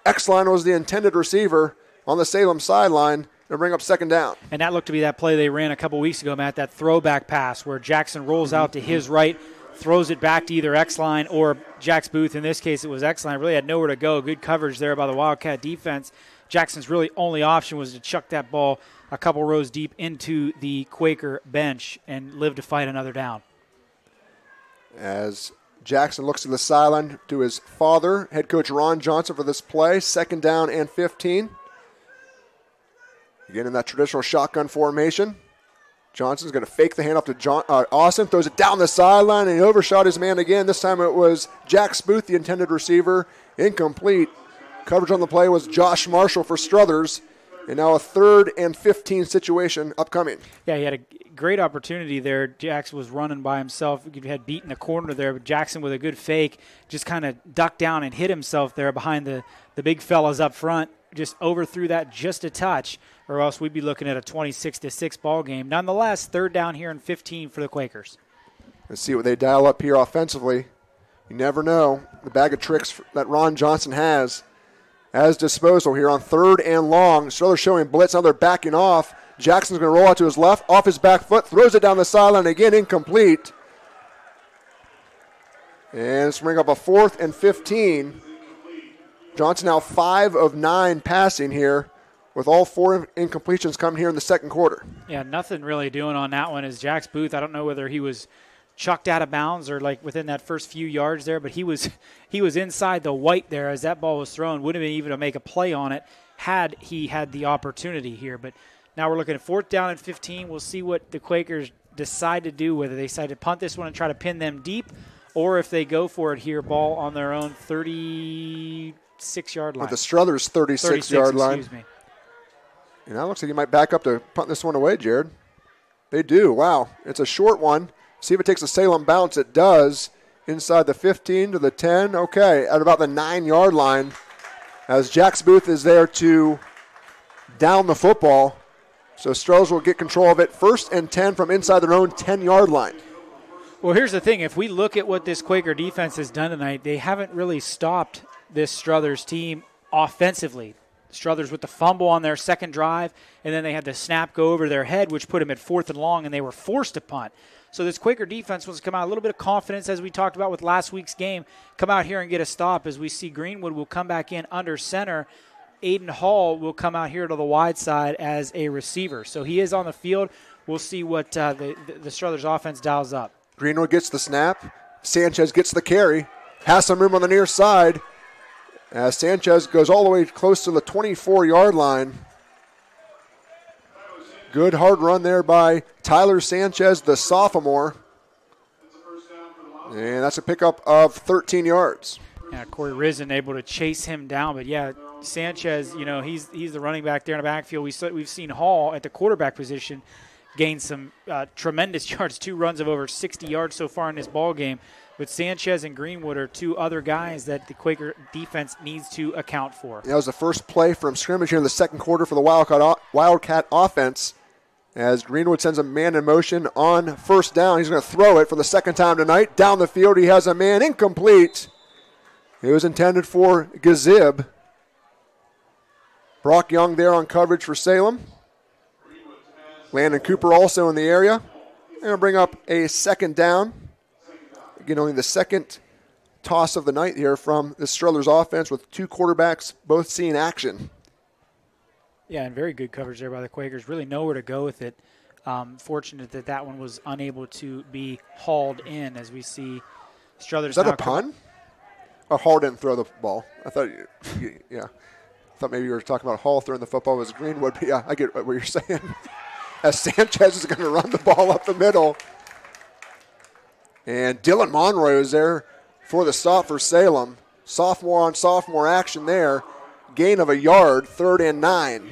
X-line was the intended receiver on the Salem sideline. They'll bring up 2nd down. And that looked to be that play they ran a couple weeks ago, Matt, that throwback pass where Jackson rolls out to his right, throws it back to either X-line or Jax Booth. In this case, it was X-line. Really had nowhere to go. Good coverage there by the Wildcat defense. Jackson's really only option was to chuck that ball a couple rows deep into the Quaker bench and live to fight another down. As Jackson looks to the sideline to his father, head coach Ron Johnson, for this play. 2nd down and 15. Again, in that traditional shotgun formation. Johnson's going to fake the handoff to Austin, throws it down the sideline, and he overshot his man again. This time it was Jax Booth, the intended receiver, incomplete. Coverage on the play was Josh Marshall for Struthers, and now a 3rd and 15 situation upcoming. Yeah, he had a great opportunity there. Jackson was running by himself. He had beaten the corner there, but Jackson with a good fake just kind of ducked down and hit himself there behind the big fellas up front. Just overthrew that just a touch, or else we'd be looking at a 26-6 ball game. Nonetheless, 3rd down here and 15 for the Quakers. Let's see what they dial up here offensively You never know. The bag of tricks that Ron Johnson has as disposal here on 3rd and long. Struthers showing blitz. Now they're backing off. Jackson's going to roll out to his left, off his back foot, throws it down the sideline again, incomplete. And it's bring up a 4th and 15. Johnson now 5 of 9 passing here, with all 4 incompletions coming here in the second quarter. Yeah, nothing really doing on that one is Jax Booth. I don't know whether he was chucked out of bounds or like within that first few yards there, but he was inside the white there as that ball was thrown. Wouldn't have been even to make a play on it had he had the opportunity here. But now we're looking at 4th down and 15. We'll see what the Quakers decide to do, whether they decide to punt this one and try to pin them deep, or if they go for it here, ball on their own 36-yard line. With the Struthers 36-yard line. Excuse me. And that looks like you might back up to punt this one away, Jared. They do. Wow. It's a short one. See if it takes a Salem bounce. It does. Inside the 15 to the 10. Okay, at about the 9-yard line, as Jax Booth is there to down the football. So Struthers will get control of it. 1st and 10 from inside their own 10-yard line. Well, here's the thing. If we look at what this Quaker defense has done tonight, they haven't really stopped this Struthers team offensively. Struthers with the fumble on their second drive, and then they had the snap go over their head, which put them at 4th and long, and they were forced to punt. So this Quaker defense wants to come out a little bit of confidence, as we talked about with last week's game, come out here and get a stop as we see Greenwood will come back in under center. Aiden Hall will come out here to the wide side as a receiver. So he is on the field. We'll see what the Struthers offense dials up. Greenwood gets the snap. Sanchez gets the carry. Has some room on the near side. As Sanchez goes all the way close to the 24-yard line. Good hard run there by Tyler Sanchez, the sophomore. And that's a pickup of 13 yards. Yeah, Corey Risen able to chase him down. But, yeah, Sanchez, he's the running back there in the backfield. We've seen Hall at the quarterback position gain some tremendous yards, 2 runs of over 60 yards so far in this ball game. But Sanchez and Greenwood are 2 other guys that the Quaker defense needs to account for. That was the first play from scrimmage here in the second quarter for the Wildcat offense. As Greenwood sends a man in motion on 1st down. He's going to throw it for the second time tonight. Down the field, he has a man incomplete. It was intended for Gazib. Brock Young there on coverage for Salem. Landon Cooper also in the area. They're going to bring up a 2nd down. Again, only the second toss of the night here from the Struthers offense, with 2 quarterbacks both seeing action. Yeah, and very good coverage there by the Quakers. Really nowhere to go with it. Fortunate that one was unable to be hauled in, as we see Struthers. Is that a pun? Oh, Hall didn't throw the ball. I thought, yeah. I thought maybe you were talking about Hall throwing the football. It was Greenwood, but yeah, I get what you're saying. As Sanchez is going to run the ball up the middle. And Dylan Monroy is there for the stop for Salem. Sophomore on sophomore action there. Gain of a yard, 3rd and 9.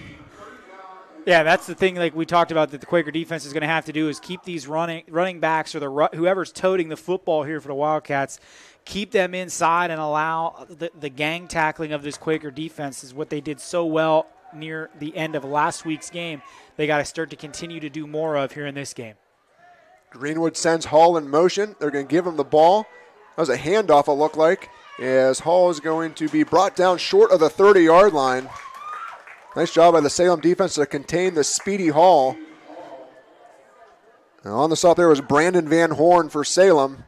Yeah, that's the thing like we talked about that the Quaker defense is going to have to do is keep these running backs or whoever's toting the football here for the Wildcats, keep them inside and allow the gang tackling of this Quaker defense is what they did so well near the end of last week's game. They got to start to continue to do more of here in this game. Greenwood sends Hall in motion. They're going to give him the ball. That was a handoff, it looked like, as Hall is going to be brought down short of the 30-yard line. Nice job by the Salem defense to contain the speedy Hall. And on the stop there was Brandon Van Horn for Salem.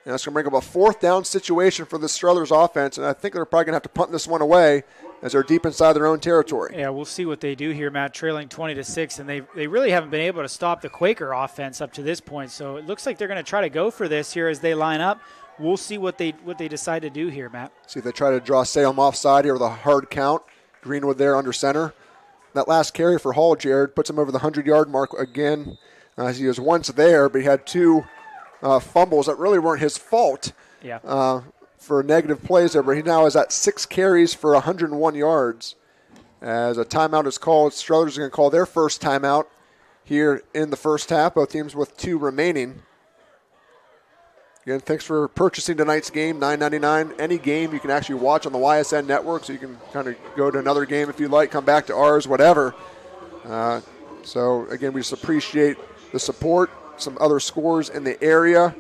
And that's going to bring up a 4th down situation for the Struthers offense, and I think they're probably going to have to punt this one away as they're deep inside their own territory. Yeah, we'll see what they do here, Matt, trailing 20-6, and they really haven't been able to stop the Quaker offense up to this point. So it looks like they're going to try to go for this here as they line up. We'll see what they decide to do here, Matt. See if they try to draw Salem offside here with a hard count. Greenwood there under center. That last carry for Hall, Jared, puts him over the 100-yard mark again. As he was once there, but he had 2 fumbles that really weren't his fault. Yeah. For negative plays there, but he now is at 6 carries for 101 yards. As a timeout is called, Struthers are going to call their first timeout here in the first half, both teams with 2 remaining. Again, thanks for purchasing tonight's game, $9.99. Any game you can actually watch on the YSN network, so you can kind of go to another game if you like, come back to ours, whatever. So, again, we just appreciate the support. Some other scores in the area.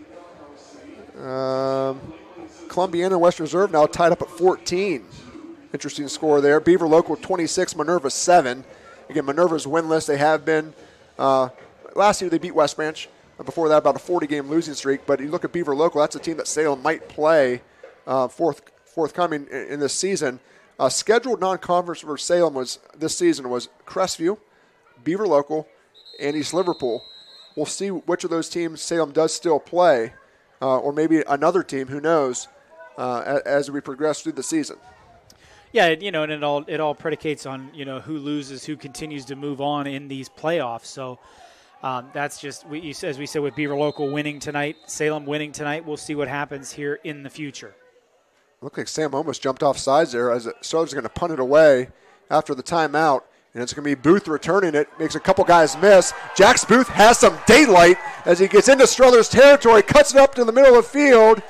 Columbiana and West Reserve now tied up at 14. Interesting score there. Beaver Local 26, Minerva 7. Again, Minerva's winless. They have been. Last year they beat West Branch. Before that, about a 40-game losing streak. But you look at Beaver Local, that's a team that Salem might play forthcoming in this season. Scheduled non-conference for Salem this season was Crestview, Beaver Local, and East Liverpool. We'll see which of those teams Salem does still play, or maybe another team, who knows, as we progress through the season. Yeah, and it all predicates on who loses, who continues to move on in these playoffs. So that's just as we said with Beaver Local winning tonight, Salem winning tonight. We'll see what happens here in the future. Looked like Sam almost jumped off sides there as Struthers are going to punt it away after the timeout. And it's going to be Booth returning it. Makes a couple guys miss. Jax Booth has some daylight as he gets into Struthers territory. Cuts it up to the middle of the field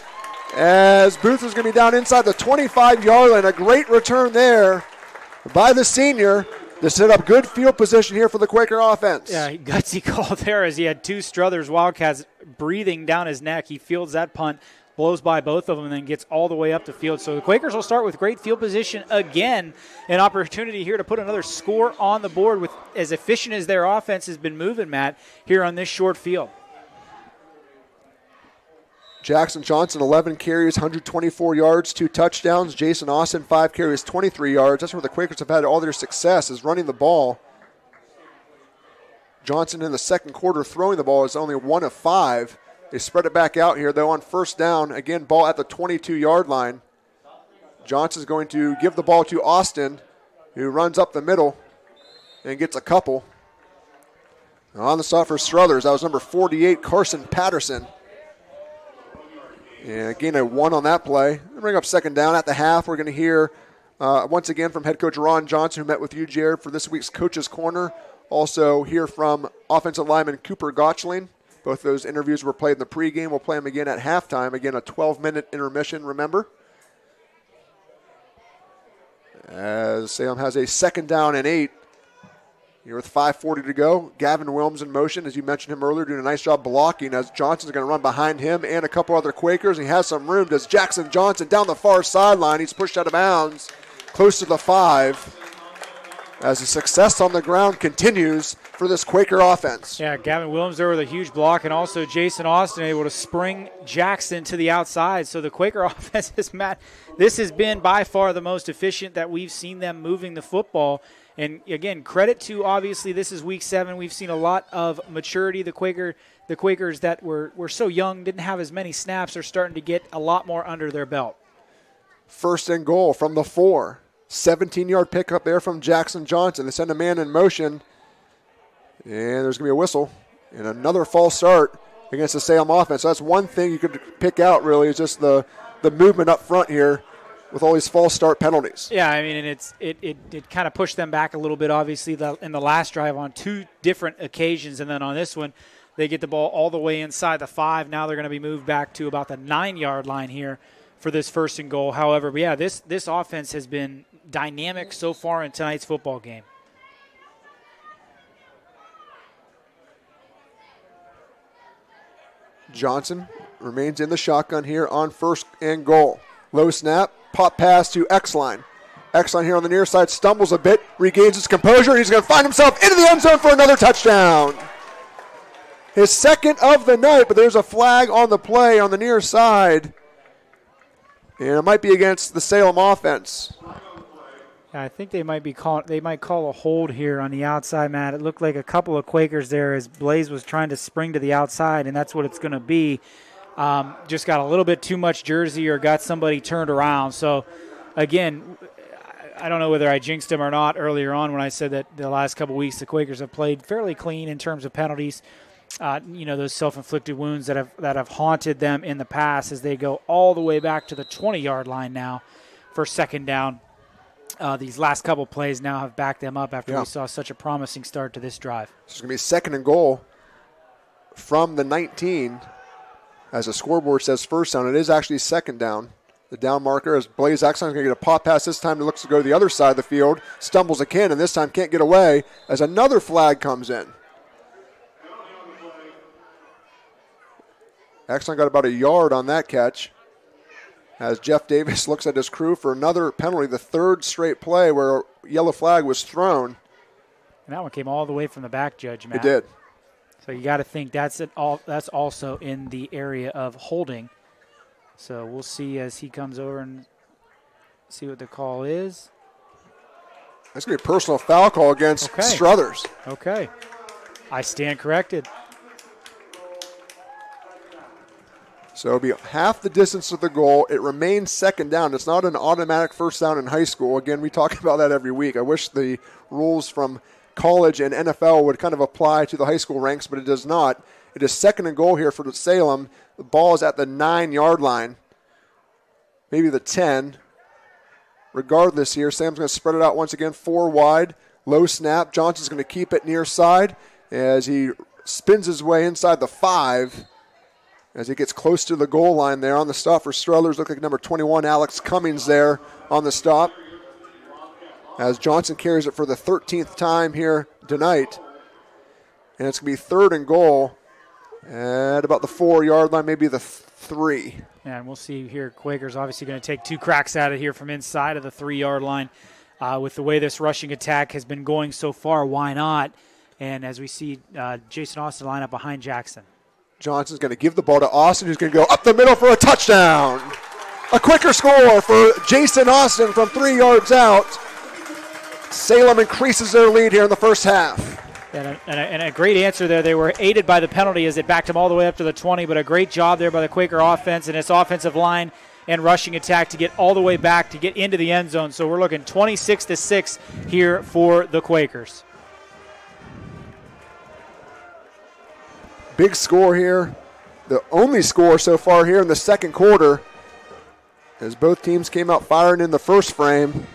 as Booth is going to be down inside the 25-yard line. A great return there by the senior to set up good field position here for the Quaker offense. Yeah, gutsy call there as he had two Struthers Wildcats breathing down his neck. He fields that punt, blows by both of them, and then gets all the way up the field. So the Quakers will start with great field position again. An opportunity here to put another score on the board with as efficient as their offense has been moving, Matt, here on this short field. Jackson Johnson, 11 carries, 124 yards, 2 touchdowns. Jason Austin, 5 carries, 23 yards. That's where the Quakers have had all their success, is running the ball. Johnson in the second quarter throwing the ball is only 1 of 5. They spread it back out here, though, on first down. Again, ball at the 22-yard line. Johnson's going to give the ball to Austin, who runs up the middle and gets a couple. On the stop for Struthers, that was number 48, Carson Patterson. And again, a 1 on that play. Bring up second down at the half. We're going to hear once again from head coach Ron Johnson, who met with you, Jared, for this week's Coach's Corner. Also hear from offensive lineman Cooper Gotchling. Both those interviews were played in the pregame. We'll play them again at halftime. Again, a 12-minute intermission, remember. As Salem has a second down and 8. Here with 5:40 to go. Gavin Wilms in motion, as you mentioned him earlier, doing a nice job blocking as Johnson's going to run behind him and a couple other Quakers. He has some room. Does Jackson Johnson down the far sideline. He's pushed out of bounds close to the 5 as the success on the ground continues for this Quaker offense. Yeah, Gavin Williams there with a huge block, and also Jason Austin able to spring Jackson to the outside. So the Quaker offense is, Matt, this has been by far the most efficient that we've seen them moving the football. And again, credit to, obviously, this is week 7. We've seen a lot of maturity. The Quakers that were so young, didn't have as many snaps, are starting to get a lot more under their belt. First and goal from the 4. 17-yard pickup there from Jackson Johnson. They send a man in motion, and there's going to be a whistle. And another false start against the Salem offense. So that's one thing you could pick out, really, is just the movement up front here with all these false start penalties. Yeah, I mean, and it kind of pushed them back a little bit, obviously, in the last drive on 2 different occasions. And then on this one, they get the ball all the way inside the 5. Now they're going to be moved back to about the 9-yard line here for this first and goal. However, but yeah, this offense has been dynamic so far in tonight's football game. Johnson remains in the shotgun here on first and goal. Low snap, pop pass to Exline. Exline here on the near side stumbles a bit, regains his composure, and he's going to find himself into the end zone for another touchdown. His second of the night, but there's a flag on the play on the near side. And it might be against the Salem offense. I think they might call a hold here on the outside, Matt. It looked like a couple of Quakers there as Blaze was trying to spring to the outside, and that's what it's going to be. Just got a little bit too much jersey or got somebody turned around. So, again, I don't know whether I jinxed him or not earlier on when I said that the last couple weeks the Quakers have played fairly clean in terms of penalties. Those self-inflicted wounds that have haunted them in the past as they go all the way back to the 20-yard line now for second down. These last couple plays now have backed them up after we saw such a promising start to this drive. So it's going to be second and goal from the 19. As the scoreboard says first down, it is actually second down. The down marker as Blaze Exline is going to get a pop pass. This time he looks to go to the other side of the field, stumbles again, and this time can't get away as another flag comes in. Exline got about a yard on that catch. as Jeff Davis looks at his crew for another penalty, the third straight play where a yellow flag was thrown. And that one came all the way from the back, Judge Matt. It did. So you got to think that's also in the area of holding. So we'll see as he comes over and see what the call is. That's going to be a personal foul call against Struthers. Okay. I stand corrected. So it'll be half the distance to the goal. It remains second down. It's not an automatic first down in high school. Again, we talk about that every week. I wish the rules from college and NFL would kind of apply to the high school ranks, but it does not. It is second and goal here for Salem. The ball is at the 9-yard line, maybe the 10. Regardless here, Sam's going to spread it out once again, 4 wide. Low snap. Johnson's going to keep it near side as he spins his way inside the 5 as he gets close to the goal line there on the stop for Struthers. Look like number 21, Alex Cummings there on the stop as Johnson carries it for the 13th time here tonight. And it's going to be third and goal at about the 4-yard line, maybe the 3. Yeah, and we'll see here. Quakers obviously going to take 2 cracks at it here from inside of the 3-yard line. With the way this rushing attack has been going so far, why not? And as we see Jason Austin line up behind Jackson. Johnson's going to give the ball to Austin, who's going to go up the middle for a touchdown. A quicker score for Jason Austin from 3 yards out. Salem increases their lead here in the first half. And a great answer there. They were aided by the penalty as it backed them all the way up to the 20, but a great job there by the Quaker offense and its offensive line and rushing attack to get all the way back to get into the end zone. So we're looking 26-6 here for the Quakers. Big score here. The only score so far here in the second quarter as both teams came out firing in the first frame.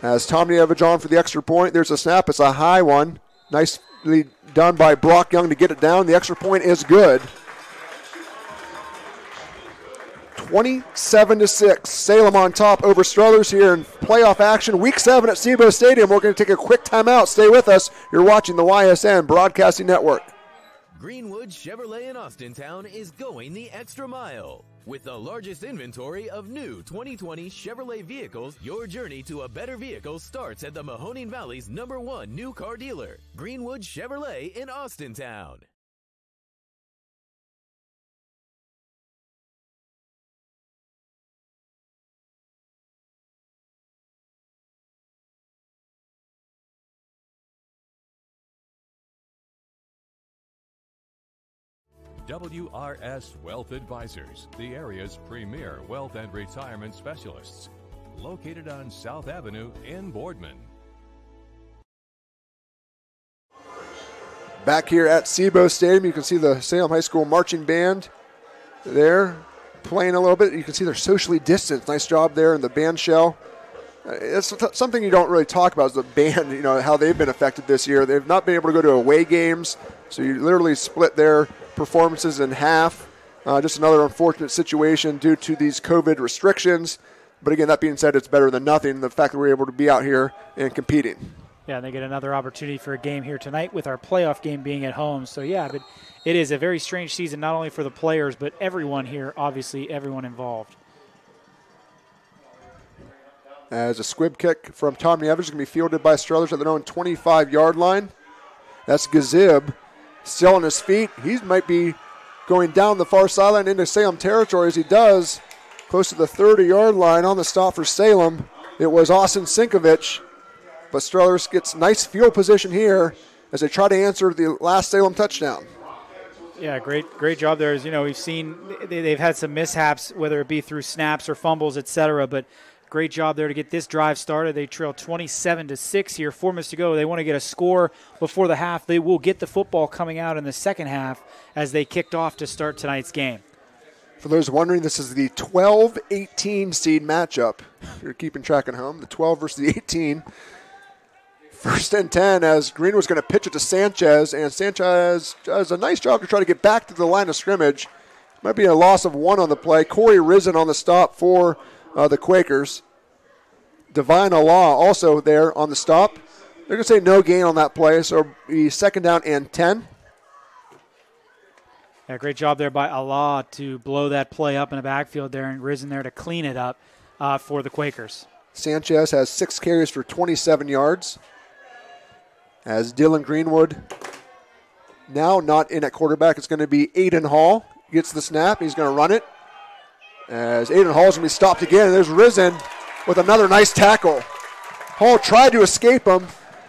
As Tom Nievich on for the extra point. There's a snap. It's a high one. Nicely done by Brock Young to get it down. The extra point is good. 27-6. Salem on top over Struthers here in playoff action. Week 7 at SEBO Stadium. We're going to take a quick timeout. Stay with us. You're watching the YSN Broadcasting Network. Greenwood Chevrolet in Austintown is going the extra mile. With the largest inventory of new 2020 Chevrolet vehicles, your journey to a better vehicle starts at the Mahoning Valley's #1 new car dealer, Greenwood Chevrolet in Austintown. WRS Wealth Advisors, the area's premier wealth and retirement specialists. Located on South Avenue in Boardman. Back here at SEBO Stadium, you can see the Salem High School marching band there playing a little bit. You can see they're socially distanced. Nice job there in the band shell. It's something you don't really talk about is the band, you know, how they've been affected this year. They've not been able to go to away games, so you literally split their performances in half. Just another unfortunate situation due to these COVID restrictions. But again, that being said, it's better than nothing, the fact that we're able to be out here and competing. Yeah, and they get another opportunity for a game here tonight with our playoff game being at home. So, yeah, but it is a very strange season, not only for the players, but everyone here, obviously everyone involved. As a squib kick from Tom Nievich is going to be fielded by Struthers at their own 25-yard line. That's Gazib still on his feet. He might be going down the far sideline into Salem territory as he does. Close to the 30-yard line on the stop for Salem. It was Austin Sinkovich. But Struthers gets nice field position here as they try to answer the last Salem touchdown. Yeah, great job there. As you know, we've seen they've had some mishaps, whether it be through snaps or fumbles, etc. But great job there to get this drive started. They trail 27-6 here, 4 minutes to go. They want to get a score before the half. They will get the football coming out in the second half as they kicked off to start tonight's game. For those wondering, this is the 12-18 seed matchup. If you're keeping track at home, the 12 versus the 18. First and 10 as Greenwood's going to pitch it to Sanchez, and Sanchez does a nice job to try to get back to the line of scrimmage. Might be a loss of 1 on the play. Corey Risen on the stop for the Quakers. Divine Allah also there on the stop. They're going to say no gain on that play, so it'll be second down and 10. Yeah, great job there by Allah to blow that play up in the backfield there, and Risen there to clean it up for the Quakers. Sanchez has 6 carries for 27 yards. As Dylan Greenwood, now not in at quarterback, it's going to be Aiden Hall. Gets the snap, he's going to run it. As Aiden Hall's going to be stopped again, and there's Risen with another nice tackle. Hall tried to escape him,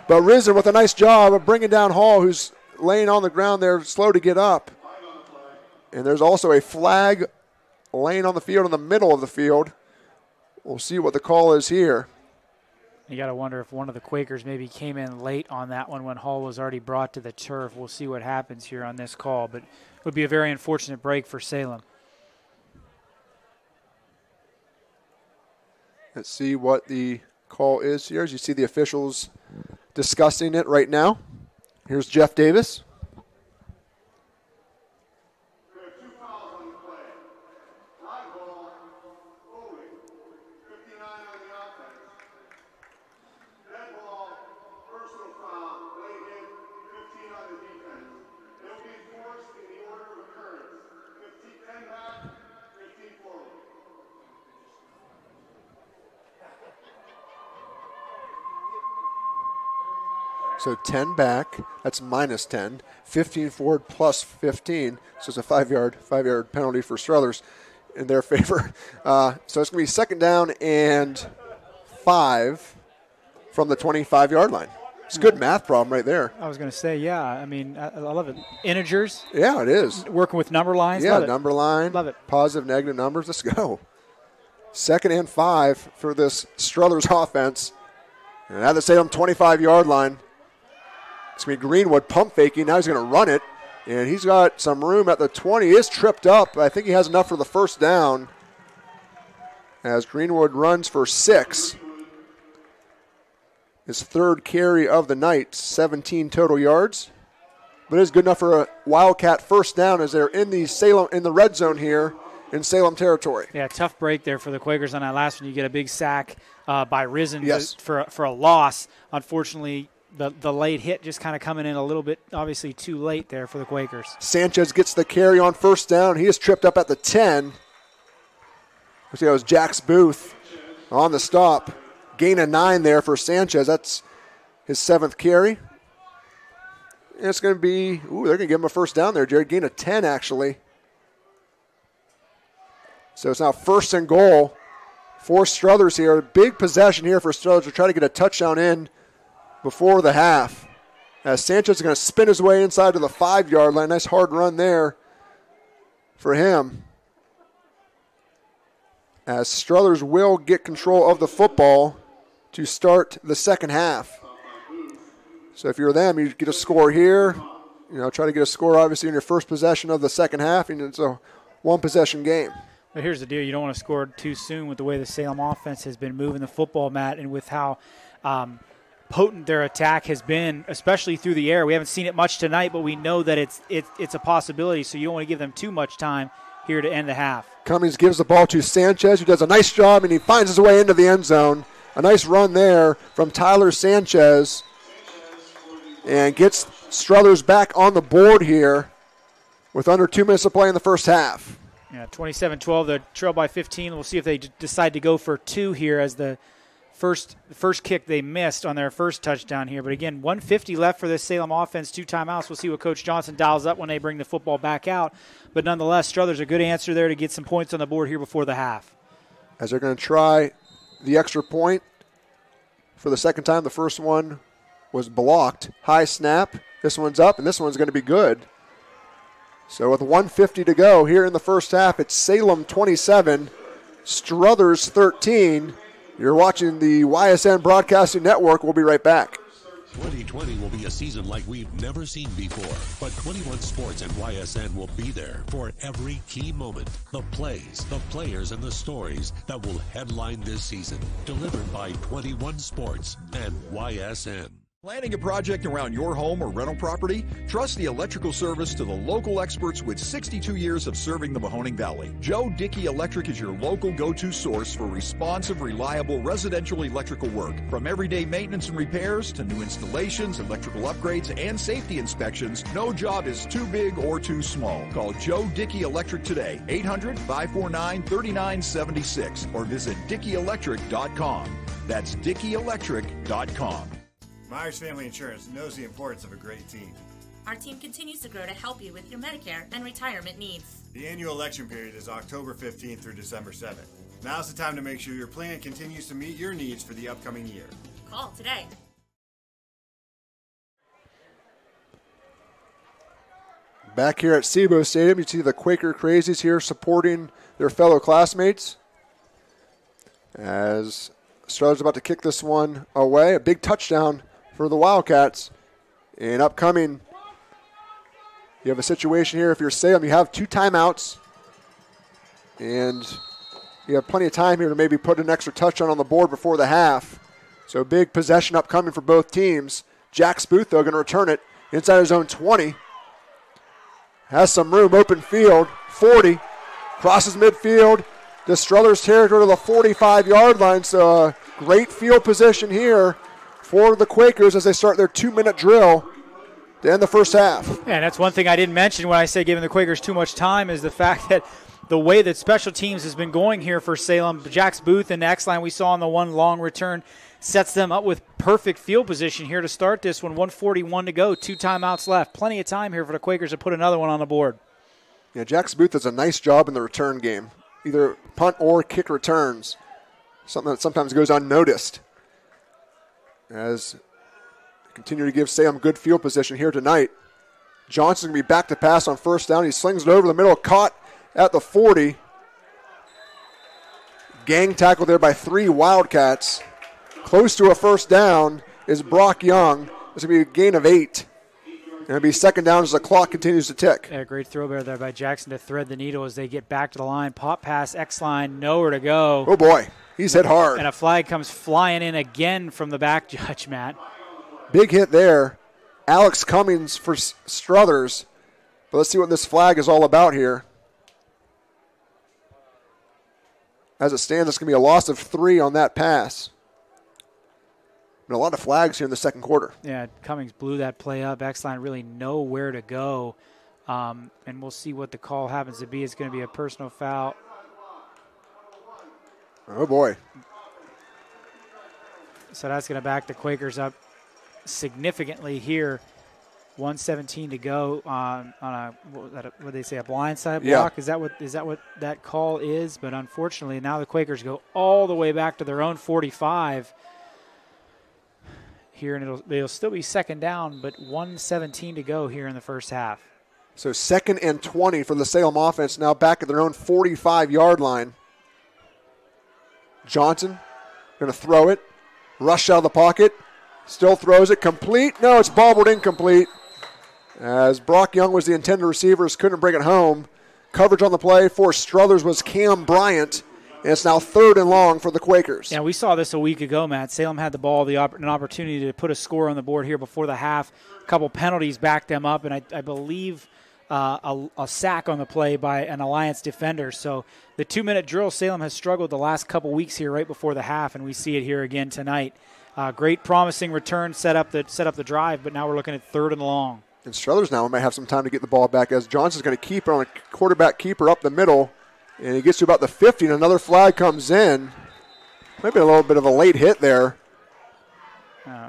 but Risen with a nice job of bringing down Hall, who's laying on the ground there, slow to get up. And there's also a flag laying on the field in the middle of the field. We'll see what the call is here. You got to wonder if one of the Quakers maybe came in late on that one when Hall was already brought to the turf. We'll see what happens here on this call, but it would be a very unfortunate break for Salem. Let's see what the call is here. As you see the officials discussing it right now. Here's Jeff Davis. So 10 back, that's minus 10. 15 forward plus 15. So it's a 5-yard penalty for Struthers in their favor. So it's going to be second down and 5 from the 25-yard line. It's a good math problem right there. I was going to say, yeah. I mean, I love it. Integers. Yeah, it is. Working with number lines. Yeah, love it. Number line. Love it. Positive, negative numbers. Let's go. Second and 5 for this Struthers offense. And at the Salem 25-yard line. It's going to be Greenwood pump faking. Now he's going to run it. And he's got some room at the 20. He is tripped up. I think he has enough for the first down. As Greenwood runs for 6. His third carry of the night. 17 total yards. But it is good enough for a Wildcat first down as they're in the red zone here in Salem territory. Yeah, tough break there for the Quakers on that last one. You get a big sack by Risen yes. for a loss. Unfortunately, the late hit just kind of coming in a little bit, obviously too late there for the Quakers. Sanchez gets the carry on first down. He is tripped up at the 10. See, that was Jax Booth on the stop. Gain of 9 there for Sanchez. That's his 7th carry. And it's going to be, they're going to give him a first down there, Jared. Gain of 10, actually. So it's now first and goal for Struthers here. Big possession here for Struthers to try to get a touchdown in before the half. As Sanchez is going to spin his way inside to the 5-yard line. Nice hard run there for him. As Struthers will get control of the football to start the second half. So if you're them, you get a score here. Try to get a score, obviously, in your first possession of the second half. And it's a one-possession game. But here's the deal. You don't want to score too soon with the way the Salem offense has been moving the football, Matt, and with how potent their attack has been, especially through the air. We haven't seen it much tonight, but we know that it's a possibility, so you don't want to give them too much time here to end the half. Cummings gives the ball to Sanchez, who does a nice job, and he finds his way into the end zone. A nice run there from Tyler Sanchez and gets Struthers back on the board here with under 2 minutes to play in the first half. Yeah, 27-12, they're trailed by 15. We'll see if they decide to go for 2 here as the first kick they missed on their first touchdown here. But again, 1:50 left for this Salem offense, 2 timeouts. We'll see what Coach Johnson dials up when they bring the football back out. But nonetheless, Struthers a good answer there to get some points on the board here before the half. As they're going to try the extra point for the second time. The first one was blocked. High snap. This one's up, and this one's going to be good. So with 1:50 to go here in the first half, it's Salem 27, Struthers 13. You're watching the YSN Broadcasting Network. We'll be right back. 2020 will be a season like we've never seen before, but 21 Sports and YSN will be there for every key moment. The plays, the players, and the stories that will headline this season. Delivered by 21 Sports and YSN. Planning a project around your home or rental property? Trust the electrical service to the local experts with 62 years of serving the Mahoning Valley. Joe Dickey Electric is your local go-to source for responsive, reliable residential electrical work. From everyday maintenance and repairs to new installations, electrical upgrades, and safety inspections, no job is too big or too small. Call Joe Dickey Electric today, 800-549-3976, or visit DickeyElectric.com. That's DickeyElectric.com. Myers Family Insurance knows the importance of a great team. Our team continues to grow to help you with your Medicare and retirement needs. The annual election period is October 15th through December 7th. Now's the time to make sure your plan continues to meet your needs for the upcoming year. Call today. Back here at SIBO Stadium, you see the Quaker Crazies here supporting their fellow classmates. As Struthers about to kick this one away, a big touchdown for the Wildcats. And upcoming, you have a situation here. If you're Salem, you have 2 timeouts. And you have plenty of time here to maybe put an extra touchdown on the board before the half. So big possession upcoming for both teams. Jack Booth, though, going to return it inside his own 20. Has some room, open field, 40. Crosses midfield to Struthers territory to the 45-yard line. So great field position here for the Quakers as they start their 2-minute drill to end the first half. Yeah, and that's one thing I didn't mention when I say giving the Quakers too much time is the fact that the way that special teams has been going here for Salem, Jax Booth and the X-line we saw on the one long return sets them up with perfect field position here to start this one. 1:41 to go, 2 timeouts left. Plenty of time here for the Quakers to put another one on the board. Yeah, Jax Booth does a nice job in the return game, either punt or kick returns, something that sometimes goes unnoticed. As they continue to give Salem good field position here tonight. Johnson's going to be back to pass on first down. He slings it over the middle, caught at the 40. Gang tackle there by 3 Wildcats. Close to a first down is Brock Young. It's going to be a gain of 8. And it'll be second down as the clock continues to tick. Yeah, great throw there by Jackson to thread the needle as they get back to the line. Pop pass, X-line, nowhere to go. Oh, boy. He's hit hard. And a flag comes flying in again from the back judge, Matt. Big hit there. Alex Cummings for Struthers. But let's see what this flag is all about here. As it stands, it's going to be a loss of 3 on that pass. And a lot of flags here in the second quarter. Yeah, Cummings blew that play up. X-line really nowhere to go. And we'll see what the call happens to be. It's going to be a personal foul. Oh, boy. So that's going to back the Quakers up significantly here. 1:17 to go on a what did they say, a blindside block? Yeah. Is that what that call is? But unfortunately, now the Quakers go all the way back to their own 45 here, and it'll still be second down, but 1:17 to go here in the first half. So 2nd and 20 for the Salem offense, now back at their own 45-yard line. Johnson going to throw it, rush out of the pocket, still throws it, complete. No, it's bobbled incomplete. As Brock Young was the intended receivers, couldn't bring it home. Coverage on the play for Struthers was Cam Bryant, and it's now 3rd and long for the Quakers. Yeah, we saw this a week ago, Matt. Salem had the ball, an opportunity to put a score on the board here before the half. A couple penalties backed them up, and I believe a sack on the play by an Alliance defender. So the 2-minute drill, Salem has struggled the last couple weeks here right before the half, and we see it here again tonight. Great promising return set up the drive, but now we're looking at 3rd and long. And Struthers now might have some time to get the ball back as Johnson's going to keep it on a quarterback keeper up the middle, and he gets to about the 50, and another flag comes in. Maybe a little bit of a late hit there. I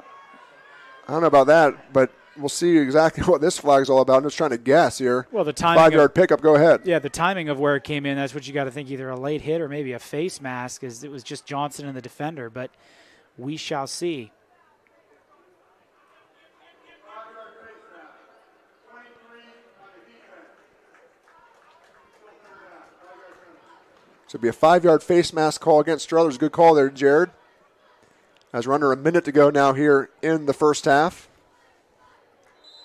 don't know about that, but we'll see exactly what this flag is all about. I'm just trying to guess here. Well, the timing 5-yard pickup, go ahead. Yeah, the timing of where it came in, that's what you got to think, either a late hit or maybe a face mask, as it was just Johnson and the defender, but we shall see. So it'll be a 5-yard face mask call against Struthers. Good call there, Jared. As we're under a minute to go now here in the first half.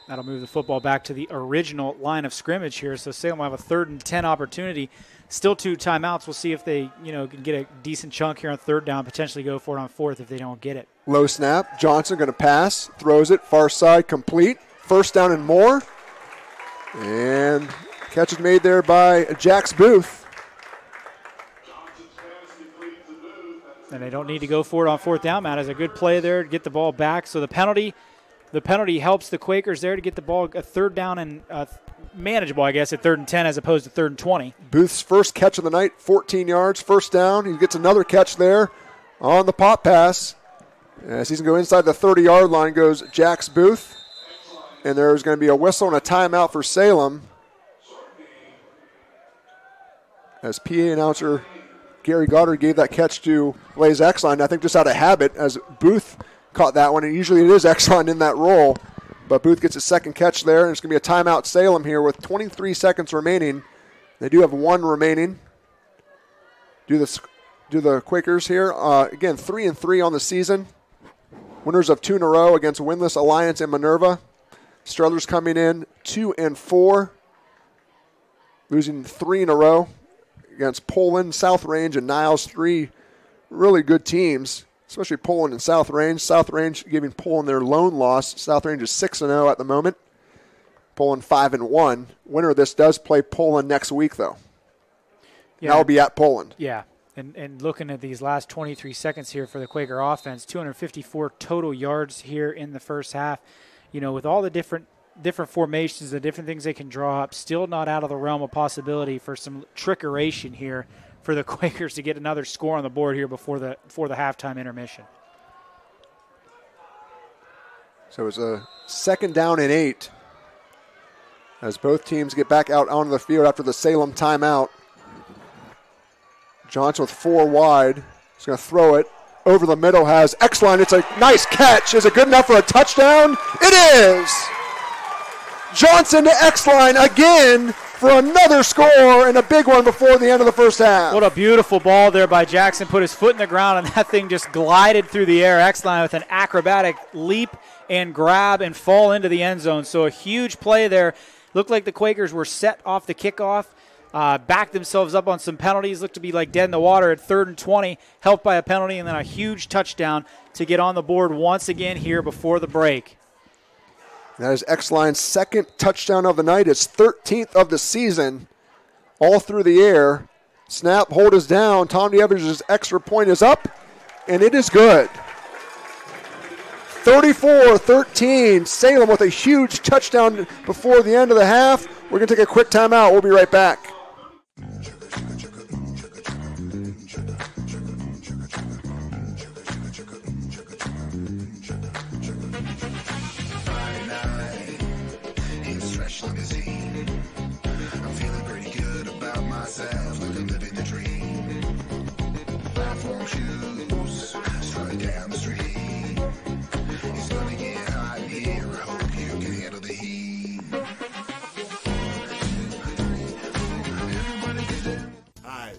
That'll move the football back to the original line of scrimmage here. So Salem will have a 3rd and 10 opportunity. Still 2 timeouts. We'll see if they, can get a decent chunk here on 3rd down, potentially go for it on 4th if they don't get it. Low snap. Johnson going to pass. Throws it. Far side. Complete. First down and more. And catch is made there by Jax Booth. And they don't need to go for it on fourth down, Matt. It's a good play there to get the ball back. So the penalty helps the Quakers there to get the ball a third down and manageable, I guess, at 3rd and 10 as opposed to 3rd and 20. Booth's first catch of the night, 14 yards, first down. He gets another catch there on the pop pass. As he's going to go inside the 30-yard line goes Jax Booth. And there's going to be a whistle and a timeout for Salem. As PA announcer Gary Goddard gave that catch to Blaze Exline, I think just out of habit, as Booth caught that one. And usually it is Exline in that role. But Booth gets his second catch there, and it's going to be a timeout Salem here with 23 seconds remaining. They do have one remaining. Do the Quakers here. Again, 3-3 on the season. Winners of 2 in a row against winless Alliance and Minerva. Struthers coming in 2-4, losing 3 in a row against Poland, South Range, and Niles. 3 really good teams, especially Poland and South Range. South Range giving Poland their lone loss. South Range is 6-0 at the moment. Poland 5-1. Winner of this does play Poland next week, though. Yeah. That will be at Poland. Yeah. And looking at these last 23 seconds here for the Quaker offense, 254 total yards here in the first half. You know, with all the different formations, the different things they can draw up, still not out of the realm of possibility for some trickeration here for the Quakers to get another score on the board here before the halftime intermission. So it's a 2nd down and 8 as both teams get back out onto the field after the Salem timeout. Johnson with 4 wide. He's going to throw it. Over the middle has Exline. It's a nice catch. Is it good enough for a touchdown? It is! Johnson to Exline again for another score and a big one before the end of the first half. What a beautiful ball there by Jackson. Put his foot in the ground and that thing just glided through the air. Exline with an acrobatic leap and grab and fall into the end zone. So a huge play there. Looked like the Quakers were set off the kickoff. Backed themselves up on some penalties, looked to be like dead in the water at 3rd and 20, helped by a penalty, and then a huge touchdown to get on the board once again here before the break. That is Exline's 2nd touchdown of the night. It's 13th of the season, all through the air. Snap, hold is down. Tom DeEvers' extra point is up, and it is good. 34-13, Salem with a huge touchdown before the end of the half. We're going to take a quick timeout. We'll be right back.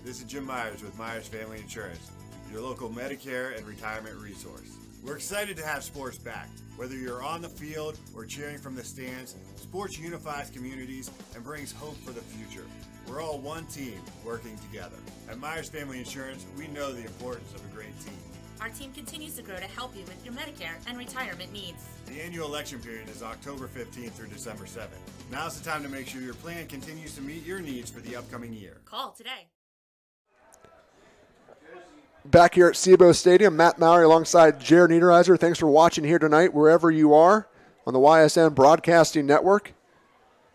This is Jim Myers with Myers Family Insurance, your local Medicare and retirement resource. We're excited to have sports back. Whether you're on the field or cheering from the stands, sports unifies communities and brings hope for the future. We're all one team working together. At Myers Family Insurance, we know the importance of a great team. Our team continues to grow to help you with your Medicare and retirement needs. The annual election period is October 15th through December 7th. Now's the time to make sure your plan continues to meet your needs for the upcoming year. Call today. Back here at SIBO Stadium, Matt Mowry alongside Jared Niederreiser. Thanks for watching here tonight, wherever you are on the YSN Broadcasting Network.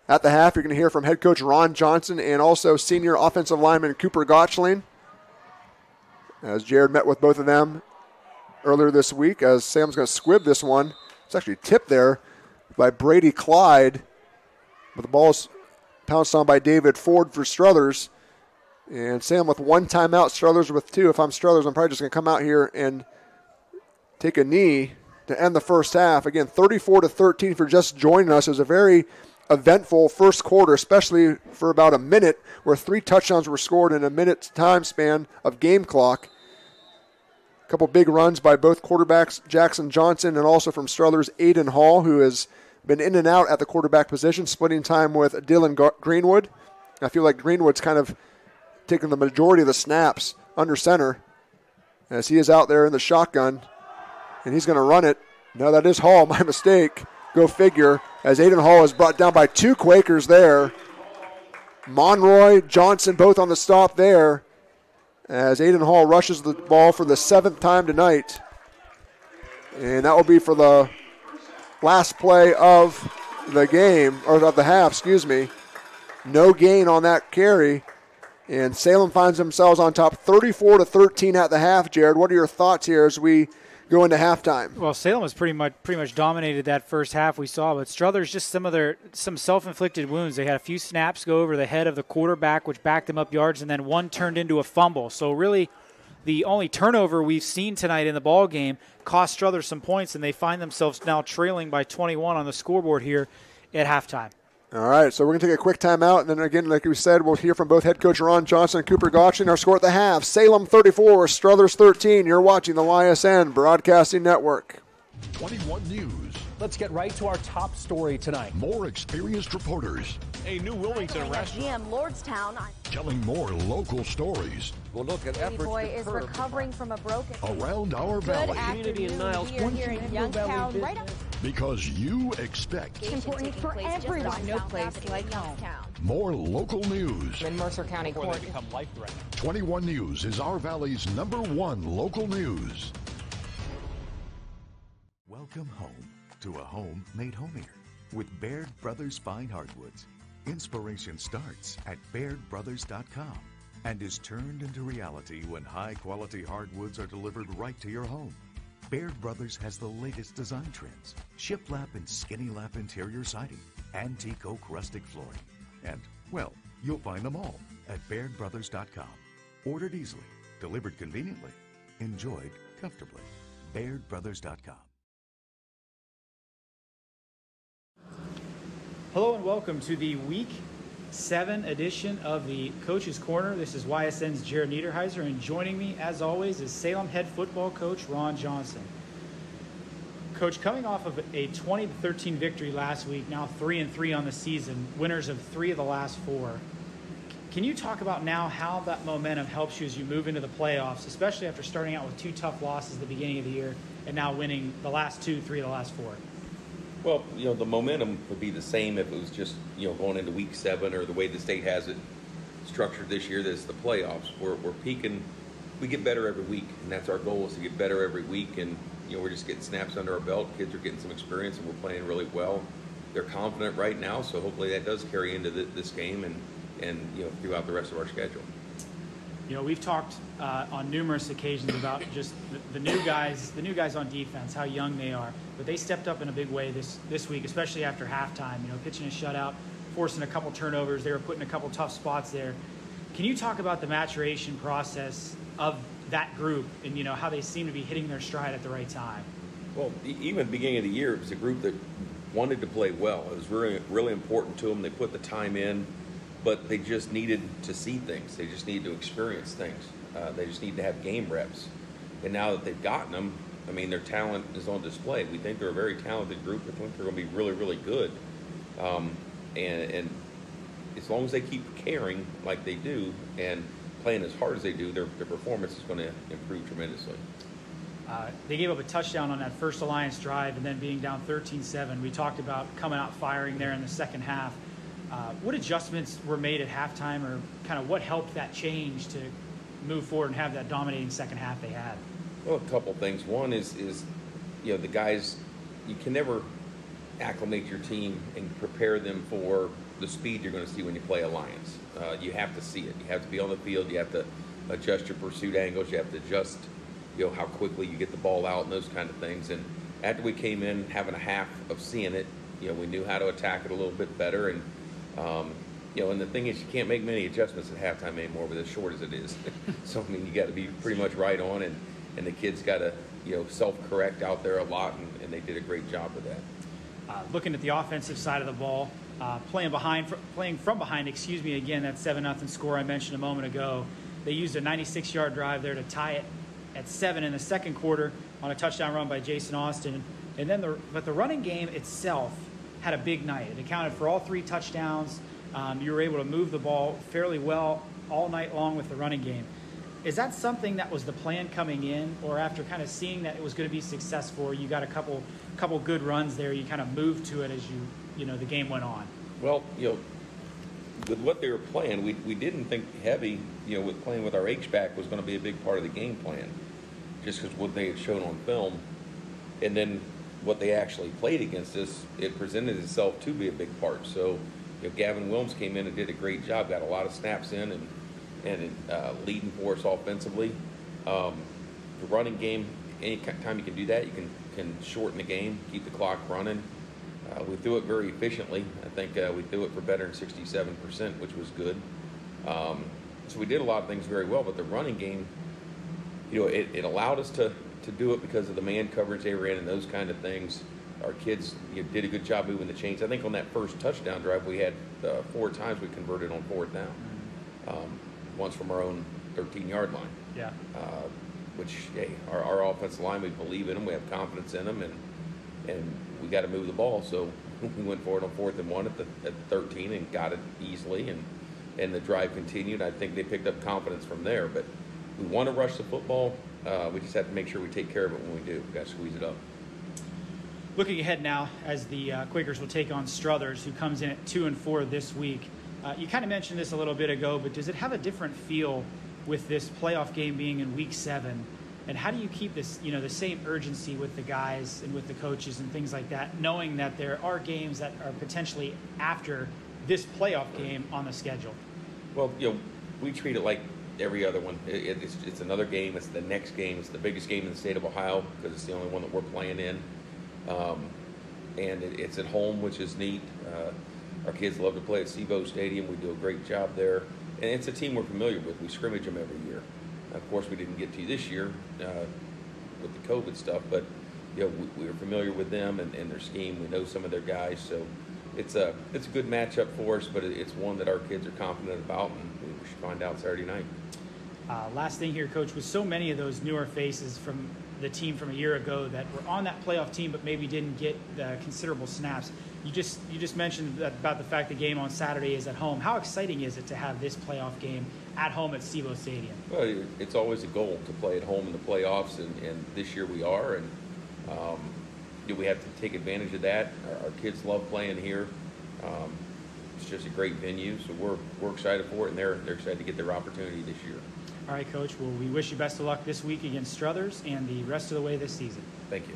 At the half, you're going to hear from head coach Ron Johnson and also senior offensive lineman Cooper Gottschling. As Jared met with both of them earlier this week, as Sam's going to squib this one. It's actually tipped there by Brady Clyde, but the ball's pounced on by David Ford for Struthers. And Sam with 1 timeout, Struthers with 2. If I'm Struthers, I'm probably just going to come out here and take a knee to end the first half. Again, 34-13 for just joining us. It was a very eventful first quarter, especially for about a minute, where 3 touchdowns were scored in a minute's time span of game clock. A couple big runs by both quarterbacks, Jackson Johnson, and also from Struthers, Aiden Hall, who has been in and out at the quarterback position, splitting time with Dylan Greenwood. I feel like Greenwood's kind of taking the majority of the snaps under center as he is out there in the shotgun. and he's going to run it. No, that is Hall. My mistake. Go figure. As Aiden Hall is brought down by two Quakers there. Monroy, Johnson both on the stop there. As Aiden Hall rushes the ball for the 7th time tonight. And that will be for the last play of the game, or of the half, excuse me. No gain on that carry. And Salem finds themselves on top 34-13 at the half. Jared, what are your thoughts here as we go into halftime? Well, Salem has pretty much dominated that first half we saw, but Struthers just some self-inflicted wounds. They had a few snaps go over the head of the quarterback, which backed them up yards, and then one turned into a fumble. So really, the only turnover we've seen tonight in the ball game cost Struthers some points, and they find themselves now trailing by 21 on the scoreboard here at halftime. All right, so we're going to take a quick timeout, and then again, like we said, we'll hear from both head coach Ron Johnson and Cooper Gotchin. Our score at the half, Salem 34, Struthers 13. You're watching the YSN Broadcasting Network. 21 News. Let's get right to our top story tonight. More experienced reporters. A new Wilmington restaurant. GM Lordstown. Telling more local stories. We'll look at efforts boy is recovering from a broken around our valley. Community in Niles. We are here in Youngstown, right up. Because you expect Important for everyone. No place like home. more local news. In Mercer County Court. 21 News is our valley's #1 local news. Welcome home to a home made homier with Baird Brothers Fine Hardwoods. Inspiration starts at BairdBrothers.com and is turned into reality when high-quality hardwoods are delivered right to your home. Baird Brothers has the latest design trends, shiplap and skinny lap interior siding, antique oak rustic flooring, and, well, you'll find them all at BairdBrothers.com. Ordered easily, delivered conveniently, enjoyed comfortably. BairdBrothers.com. Hello and welcome to the Week 7 edition of the Coach's Corner. This is YSN's Jared Niederheiser, and joining me, as always, is Salem head football coach Ron Johnson. Coach, coming off of a 20-13 victory last week, now 3-3 on the season, winners of 3 of the last 4. Can you talk about now how that momentum helps you as you move into the playoffs, especially after starting out with 2 tough losses at the beginning of the year and now winning the last 2, 3 of the last 4? Well, the momentum would be the same if it was just, going into week 7 or the way the state has it structured this year. That's the playoffs. We're peaking. We get better every week, and that's our goal, is to get better every week. And, we're just getting snaps under our belt. Kids are getting some experience, and we're playing really well. They're confident right now, so hopefully that does carry into this game and throughout the rest of our schedule. We've talked on numerous occasions about just the new guys on defense, how young they are. But they stepped up in a big way this week, especially after halftime. Pitching a shutout, forcing a couple turnovers. They were put in a couple tough spots there. Can you talk about the maturation process of that group and, how they seem to be hitting their stride at the right time? Well, even at the beginning of the year, it was a group that wanted to play well. It was really, really important to them. They put the time in. But they just needed to see things. They just needed to experience things. They just need to have game reps. And now that they've gotten them, their talent is on display. We think they're a very talented group. We think they're going to be really, really good. And as long as they keep caring like they do and playing as hard as they do, their performance is going to improve tremendously. They gave up a touchdown on that first Alliance drive and then being down 13-7. We talked about coming out firing there in the second half. What adjustments were made at halftime, or kind of what helped that change to move forward and have that dominating second half they had? Well, a couple things. One is the guys, you can never acclimate your team and prepare them for the speed you're going to see when you play Alliance. You have to see it. You have to be on the field. You have to adjust your pursuit angles. You have to adjust, how quickly you get the ball out and those kind of things. And after we came in having a half of seeing it, we knew how to attack it a little bit better. And and the thing is, you can't make many adjustments at halftime anymore with as short as it is. So, you got to be pretty much right on, and the kids got to, self-correct out there a lot, and they did a great job with that. Looking at the offensive side of the ball, playing from behind, again, that 7-0 score I mentioned a moment ago. They used a 96-yard drive there to tie it at 7 in the second quarter on a touchdown run by Jason Austin. And then the running game itself had a big night. It accounted for all 3 touchdowns. You were able to move the ball fairly well all night long with the running game. Is that something that was the plan coming in, or after kind of seeing that it was going to be successful, you got a couple good runs there, you kind of moved to it as the game went on? Well, with what they were playing, we didn't think heavy, with playing with our H-back was going to be a big part of the game plan, just because what they had shown on film, and then what they actually played against us, it presented itself to be a big part. So, Gavin Wilms came in and did a great job, got a lot of snaps in and leading for us offensively. The running game, any time you can do that, you can shorten the game, keep the clock running. We threw it very efficiently. I think we threw it for better than 67%, which was good. So we did a lot of things very well, but the running game, it allowed us to do it because of the man coverage they were in and those kind of things. Our kids did a good job moving the chains. I think on that first touchdown drive, we had 4 times we converted on 4th down. Once from our own 13-yard line. Yeah. Which, hey, our offensive line, we believe in them, we have confidence in them, and we got to move the ball. So we went for it on 4th and 1 at the 13 and got it easily, and the drive continued. I think they picked up confidence from there. But we want to rush the football. We just have to make sure we take care of it when we do. We got to squeeze it up. Looking ahead now, as the Quakers will take on Struthers, who comes in at 2-4 this week. You kind of mentioned this a little bit ago, but does it have a different feel with this playoff game being in Week 7? And how do you keep this, the same urgency with the guys and with the coaches and things like that, knowing that there are games that are potentially after this playoff game on the schedule? Well, we treat it like every other one. It's another game. It's the next game. It's the biggest game in the state of Ohio because it's the only one that we're playing in. And it's at home, which is neat. Our kids love to play at SeaBoat Stadium. We do a great job there. And it's a team we're familiar with. We scrimmage them every year. Of course, we didn't get to this year with the COVID stuff, but we are familiar with them and their scheme. We know some of their guys. So it's a good matchup for us, but it's one that our kids are confident about, and we should find out Saturday night. Last thing here, Coach, with so many of those newer faces from the team from a year ago that were on that playoff team but maybe didn't get the considerable snaps. You just mentioned about the fact the game on Saturday is at home. How exciting is it to have this playoff game at home at SeaBoat Stadium? Well, it's always a goal to play at home in the playoffs, and this year we are, and we have to take advantage of that. Our kids love playing here. It's just a great venue, so we're excited for it, and they're excited to get their opportunity this year. All right, Coach. Well, we wish you best of luck this week against Struthers and the rest of the way this season. Thank you.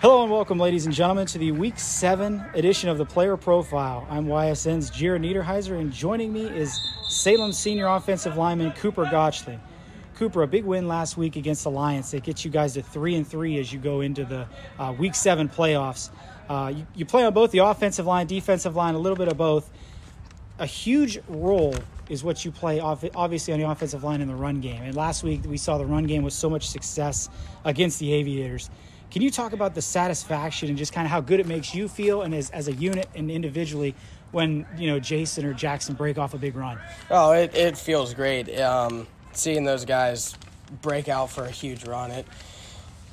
Hello and welcome, ladies and gentlemen, to the Week 7 edition of the Player Profile. I'm YSN's Jared Niederheiser, and joining me is Salem senior offensive lineman Cooper Gotchley. Cooper, a big win last week against the Lions. They get you guys to 3-3 as you go into the Week 7 playoffs. You play on both the offensive line, defensive line, a little bit of both. A huge role is what you play, obviously, on the offensive line in the run game. And last week we saw the run game with so much success against the Aviators. Can you talk about the satisfaction and just kind of how good it makes you feel and as a unit and individually when, Jason or Jackson break off a big run? Oh, it feels great. Seeing those guys break out for a huge run,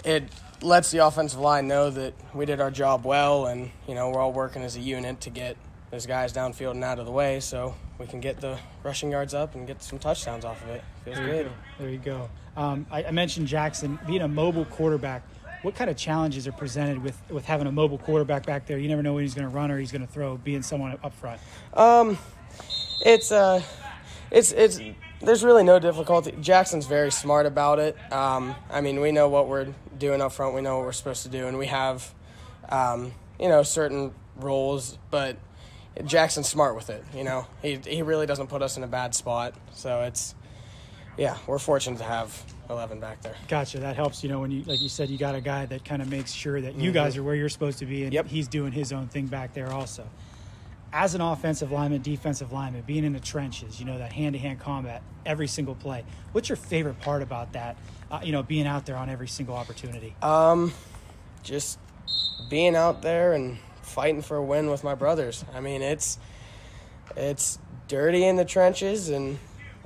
it lets the offensive line know that we did our job well, and, we're all working as a unit to get those guys downfield and out of the way so we can get the rushing yards up and get some touchdowns off of it. Feels good. There you go. I mentioned Jackson being a mobile quarterback. What kind of challenges are presented with having a mobile quarterback back there? You never know when he's going to run or he's going to throw, being someone up front. It's there's really no difficulty. Jackson's very smart about it. We know what we're doing up front. We know what we're supposed to do, and we have, certain roles. But Jackson's smart with it. He really doesn't put us in a bad spot. So we're fortunate to have 11 back there. Gotcha. That helps, when you, like you said, you got a guy that kind of makes sure that you guys are where you're supposed to be, and he's doing his own thing back there also. As an offensive lineman, defensive lineman, being in the trenches, that hand-to-hand combat every single play, what's your favorite part about that, being out there on every single opportunity? Just being out there and fighting for a win with my brothers. It's dirty in the trenches, and,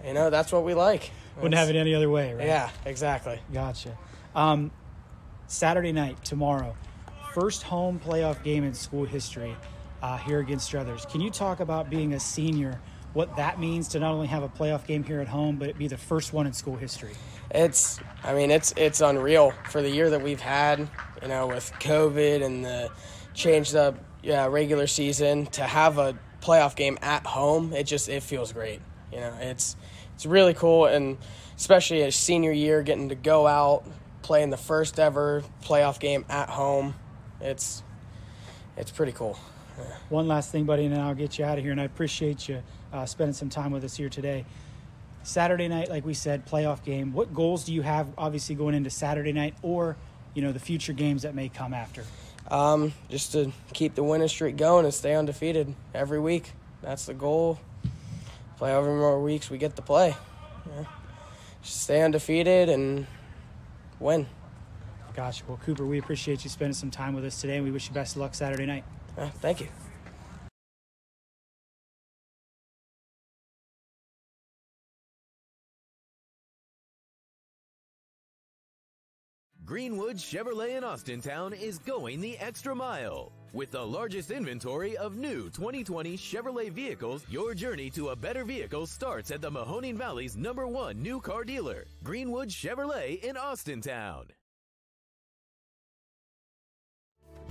that's what we like. Wouldn't have it any other way, right? Yeah, exactly. Gotcha. Saturday night, tomorrow, first home playoff game in school history here against Struthers. Can you talk about being a senior, what that means to not only have a playoff game here at home, but it be the first one in school history? It's unreal for the year that we've had, with COVID and the changed up regular season, to have a playoff game at home. It feels great. It's really cool, and especially a senior year, getting to go out, playing the first ever playoff game at home. It's pretty cool. Yeah. One last thing, buddy, and then I'll get you out of here, and I appreciate you spending some time with us here today. Saturday night, like we said, playoff game. What goals do you have, obviously, going into Saturday night or, the future games that may come after? Just to keep the winning streak going and stay undefeated every week. That's the goal. Play however more weeks we get to play. Just stay undefeated and win. Gotcha. Well, Cooper, we appreciate you spending some time with us today, and we wish you best of luck Saturday night. Thank you. Greenwood Chevrolet in Austintown is going the extra mile. With the largest inventory of new 2020 Chevrolet vehicles, your journey to a better vehicle starts at the Mahoning Valley's #1 new car dealer, Greenwood Chevrolet in Austintown.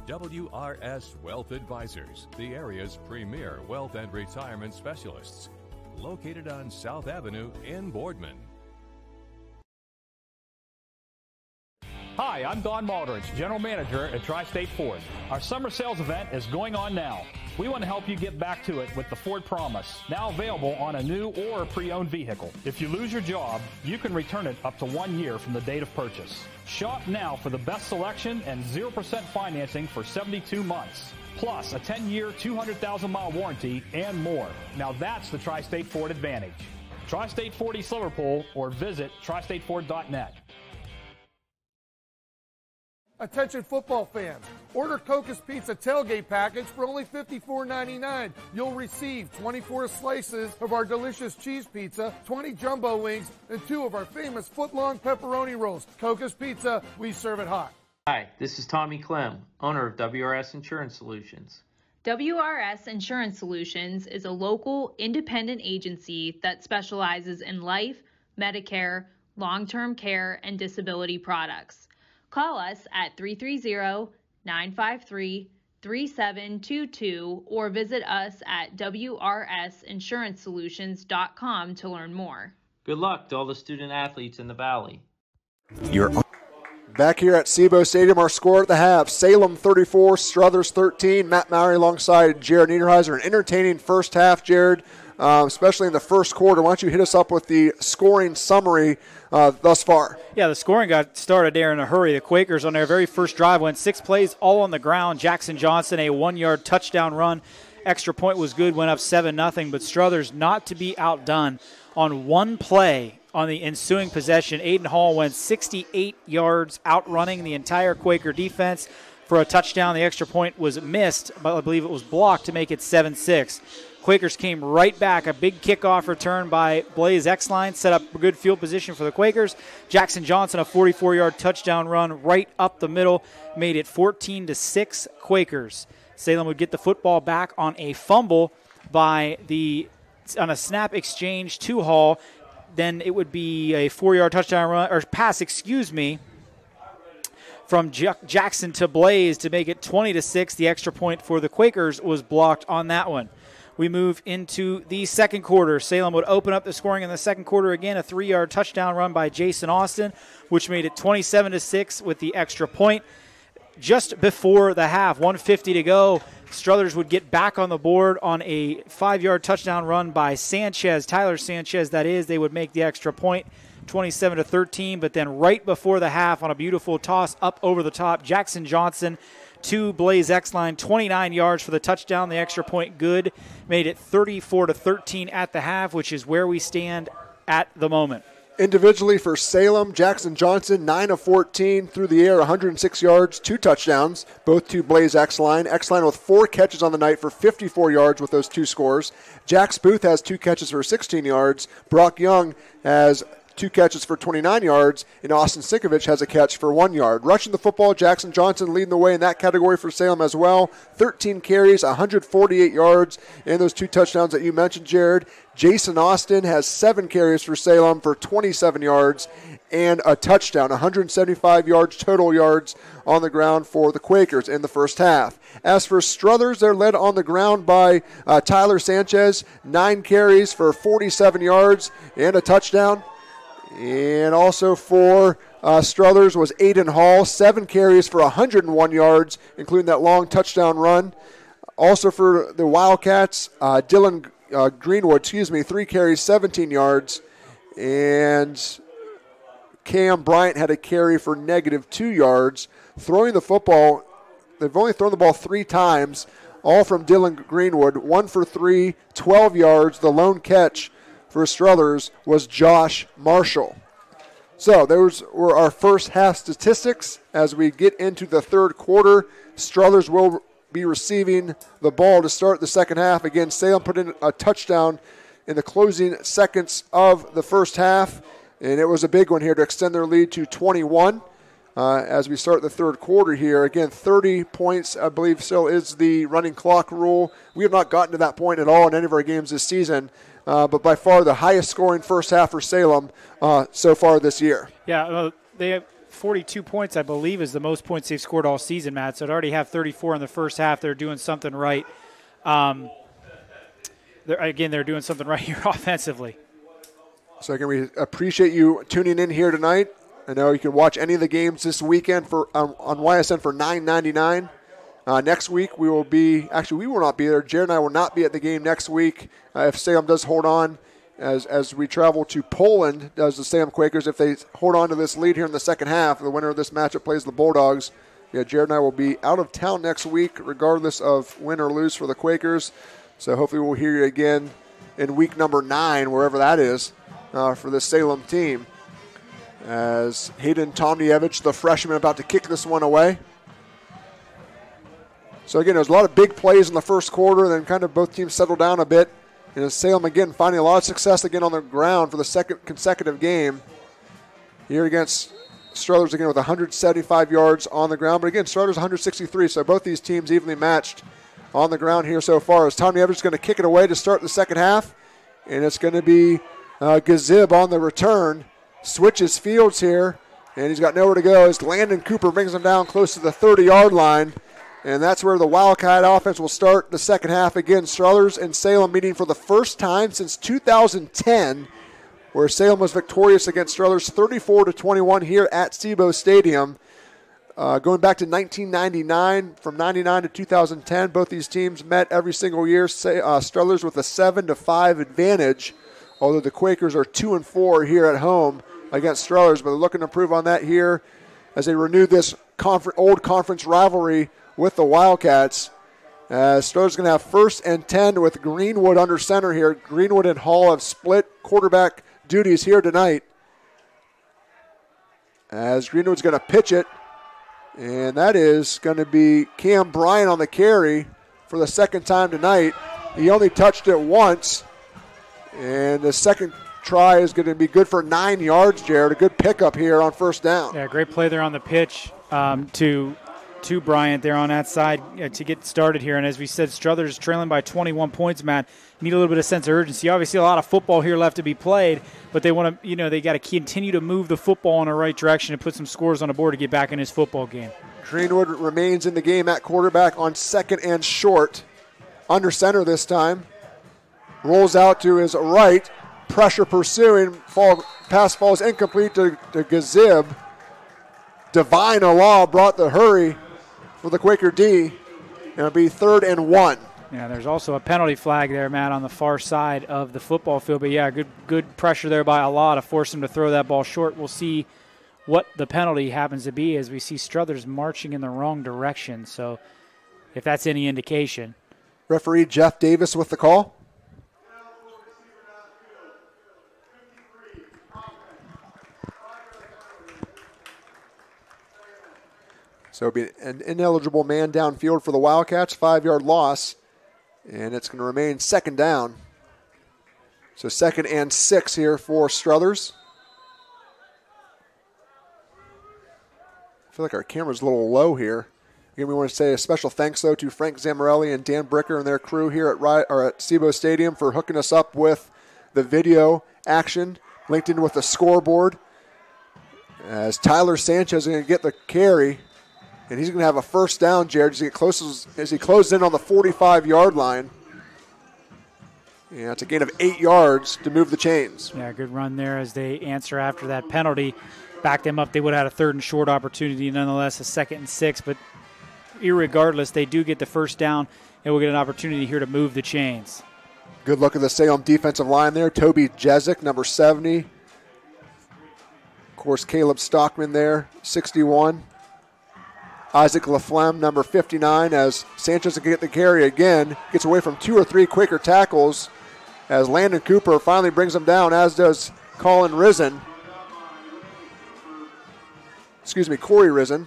WRS Wealth Advisors, the area's premier wealth and retirement specialists. Located on South Avenue in Boardman. Hi, I'm Don Maldridge, General Manager at Tri-State Ford. Our summer sales event is going on now. We want to help you get back to it with the Ford Promise, now available on a new or pre-owned vehicle. If you lose your job, you can return it up to 1 year from the date of purchase. Shop now for the best selection and 0% financing for 72 months. Plus a 10-year, 200,000-mile warranty and more. Now that's the Tri-State Ford advantage. Tri-State Ford East Liverpool or visit tristateford.net. Attention football fans, order Coca's Pizza tailgate package for only $54.99. You'll receive 24 slices of our delicious cheese pizza, 20 jumbo wings, and 2 of our famous foot-long pepperoni rolls. Coca's Pizza, we serve it hot. Hi, this is Tommy Clem, owner of WRS Insurance Solutions. WRS Insurance Solutions is a local independent agency that specializes in life, Medicare, long-term care, and disability products. Call us at 330-953-3722 or visit us at wrsinsuranceSolutions.com to learn more. Good luck to all the student athletes in the Valley. Back here at SIBO Stadium, our score at the half, Salem 34, Struthers 13. Matt Mowry alongside Jared Niederheiser. An entertaining first half, Jared, especially in the first quarter. Why don't you hit us up with the scoring summary thus far? Yeah, the scoring got started there in a hurry. The Quakers on their very first drive went 6 plays, all on the ground. Jackson Johnson, a 1-yard touchdown run. Extra point was good, went up 7-0, but Struthers not to be outdone on one play. On the ensuing possession, Aiden Hall went 68 yards, outrunning the entire Quaker defense for a touchdown. The extra point was missed, but I believe it was blocked to make it 7-6. Quakers came right back. A big kickoff return by Blaze Exline set up a good field position for the Quakers. Jackson Johnson, a 44-yard touchdown run right up the middle, made it 14-6 Quakers. Salem would get the football back on a fumble on a snap exchange to Hall. Then it would be a 4-yard touchdown run, or pass, from Jackson to Blaze to make it 20-6. The extra point for the Quakers was blocked on that one. We move into the second quarter. Salem would open up the scoring in the second quarter again. A 3-yard touchdown run by Jason Austin, which made it 27-6 with the extra point. Just before the half, 1:50 to go, Struthers would get back on the board on a 5-yard touchdown run by Sanchez, Tyler Sanchez, that is. They would make the extra point, 27-13. But then right before the half, on a beautiful toss up over the top, Jackson Johnson to Blaze Exline, 29 yards for the touchdown. The extra point good, made it 34-13 at the half, which is where we stand at the moment. Individually for Salem, Jackson Johnson, 9 of 14 through the air, 106 yards, 2 touchdowns, both to Blaze Exline. Exline with 4 catches on the night for 54 yards with those 2 scores. Jax Booth has 2 catches for 16 yards. Brock Young has 2 catches for 29 yards, and Austin Sinkovich has a catch for 1 yard. Rushing the football, Jackson Johnson leading the way in that category for Salem as well. 13 carries, 148 yards, and those 2 touchdowns that you mentioned, Jared. Jason Austin has 7 carries for Salem for 27 yards and a touchdown, 175 yards total yards on the ground for the Quakers in the first half. As for Struthers, they're led on the ground by Tyler Sanchez, 9 carries for 47 yards and a touchdown. And also for Struthers was Aiden Hall, 7 carries for 101 yards, including that long touchdown run. Also for the Wildcats, Dylan Greenwood, 3 carries, 17 yards. And Cam Bryant had a carry for -2 yards. Throwing the football, they've only thrown the ball 3 times, all from Dylan Greenwood, 1 for 3, 12 yards. The lone catch for Struthers was Josh Marshall. So those were our first half statistics. As we get into the third quarter, Struthers will be receiving the ball to start the second half. Again, Salem put in a touchdown in the closing seconds of the first half, and it was a big one here to extend their lead to 21 as we start the third quarter here. Again, 30 points, I believe, still is the running clock rule. We have not gotten to that point at all in any of our games this season. But by far the highest scoring first half for Salem so far this year. Yeah, they have 42 points, I believe, is the most points they've scored all season, Matt. So they already have 34 in the first half. They're doing something right. They're doing something right here offensively. So again, we appreciate you tuning in here tonight. I know you can watch any of the games this weekend on YSN for $9.99. Next week we will not be there. Jared and I will not be at the game next week if Salem does hold on as we travel to Poland, does the Salem Quakers. If they hold on to this lead here in the second half, the winner of this matchup plays the Bulldogs. Yeah, Jared and I will be out of town next week regardless of win or lose for the Quakers. So hopefully we'll hear you again in week number 9, wherever that is, for the Salem team. As Hayden Tomnievich, the freshman, about to kick this one away. So, again, there was a lot of big plays in the first quarter, then kind of both teams settled down a bit. And Salem, again, finding a lot of success again on the ground for the second consecutive game here against Struthers again with 175 yards on the ground. But again, Struthers 163, so both these teams evenly matched on the ground here so far. As Tommy Evers is going to kick it away to start the second half. And it's going to be Gazib on the return. Switches fields here, and he's got nowhere to go as Landon Cooper brings him down close to the 30-yard line. And that's where the Wildcat offense will start the second half. Again, Struthers and Salem meeting for the first time since 2010, where Salem was victorious against Struthers 34-21 here at SIBO Stadium. Going back to 1999, from 99 to 2010, both these teams met every single year. Struthers with a 7-5 advantage, although the Quakers are 2-4 here at home against Struthers, but they're looking to improve on that here as they renew this old conference rivalry with the Wildcats. Struthers going to have 1st and 10 with Greenwood under center here. Greenwood and Hall have split quarterback duties here tonight. As Greenwood's going to pitch it, and that is going to be Cam Bryant on the carry for the second time tonight. He only touched it once, and the second try is going to be good for 9 yards, Jared. A good pickup here on first down. Yeah, great play there on the pitch to Bryant there on that side to get started here. And as we said, Struthers trailing by 21 points, Matt. Need a little bit of sense of urgency. Obviously, a lot of football here left to be played, but they want to, they got to continue to move the football in the right direction and put some scores on the board to get back in this football game. Greenwood remains in the game at quarterback on 2nd and short. Under center this time. Rolls out to his right. Pressure pursuing. Pass falls incomplete to Gazib. Divine Allah brought the hurry for the Quaker D. It'll be 3rd and 1. Yeah, there's also a penalty flag there, Matt, on the far side of the football field. But, yeah, good pressure there by Allah to force him to throw that ball short. We'll see what the penalty happens to be as we see Struthers marching in the wrong direction. So if that's any indication. Referee Jeff Davis with the call. So it'll be an ineligible man downfield for the Wildcats, 5-yard loss, and it's going to remain 2nd down. So 2nd and 6 here for Struthers. I feel like our camera's a little low here. Again, we want to say a special thanks, though, to Frank Zamorelli and Dan Bricker and their crew here at SIBO Stadium for hooking us up with the video action linked in with the scoreboard. As Tyler Sanchez is going to get the carry. And he's going to have a first down, Jared, as he closes in on the 45-yard line. Yeah, it's a gain of 8 yards to move the chains. Yeah, good run there as they answer after that penalty. Back them up. They would have had a 3rd and short opportunity, nonetheless, a 2nd and 6. But irregardless, they do get the first down, and we'll get an opportunity here to move the chains. Good look at the Salem defensive line there. Toby Jezik, number 70. Of course, Caleb Stockman there, 61. Isaac Laflemme, number 59, as Sanchez can get the carry again. Gets away from 2 or 3 Quaker tackles as Landon Cooper finally brings him down, as does Corey Risen. I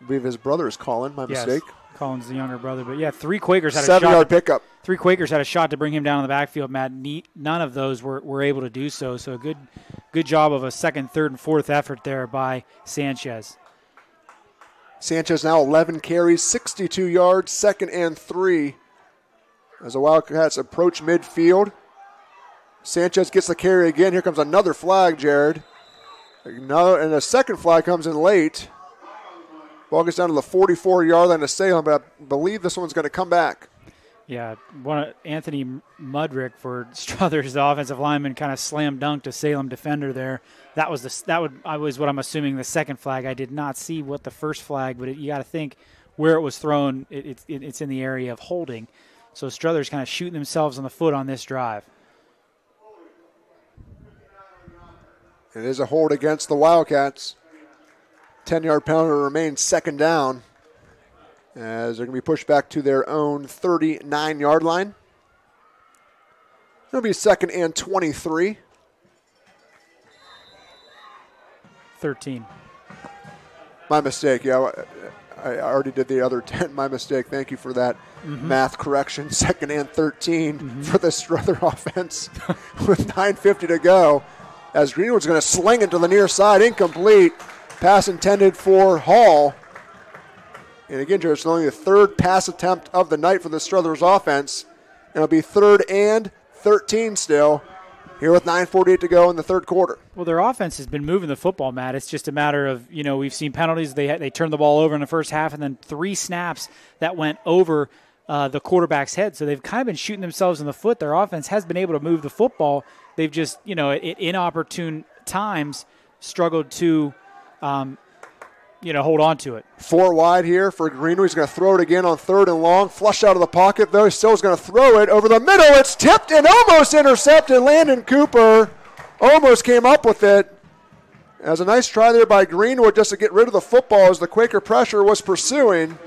believe his brother is Colin, my mistake. Colin's the younger brother. But, yeah, 3 Quakers had a 7-yard pickup. 3 Quakers had a shot to bring him down in the backfield, Matt. None of those were able to do so. So a good job of a 2nd, 3rd, and 4th effort there by Sanchez. Sanchez now 11 carries, 62 yards, 2nd and 3 as the Wildcats approach midfield. Sanchez gets the carry again. Here comes another flag, Jared. And a second flag comes in late. Ball gets down to the 44-yard line of Salem, but I believe this one's going to come back. Yeah, Anthony Mudrick for Struthers, the offensive lineman, kind of slam dunked a Salem defender there. That was what I'm assuming the second flag. I did not see what the first flag, but you got to think where it was thrown. It's in the area of holding. So Struthers kind of shooting themselves on the foot on this drive. It is a hold against the Wildcats. 10-yard penalty remains 2nd down, as they're going to be pushed back to their own 39-yard line. It'll be 2nd and 23. 13. My mistake. Yeah, I already did the other 10. My mistake. Thank you for that math correction. 2nd and 13 for the Struther offense with 9:50 to go. As Greenwood's going to sling it to the near side. Incomplete. Pass intended for Hall. And again, Jared, it's only the third pass attempt of the night for the Struthers offense. And it'll be 3rd and 13 still, here with 9:48 to go in the third quarter. Well, their offense has been moving the football, Matt. It's just a matter of, we've seen penalties. They turned the ball over in the first half, and then 3 snaps that went over the quarterback's head. So they've kind of been shooting themselves in the foot. Their offense has been able to move the football. They've just, at inopportune times struggled to, hold on to it. 4 wide here for Greenwood. He's going to throw it again on 3rd and long. Flush out of the pocket, though. He still is going to throw it over the middle. It's tipped and almost intercepted. Landon Cooper almost came up with it. As a nice try there by Greenwood just to get rid of the football as the Quaker pressure was pursuing.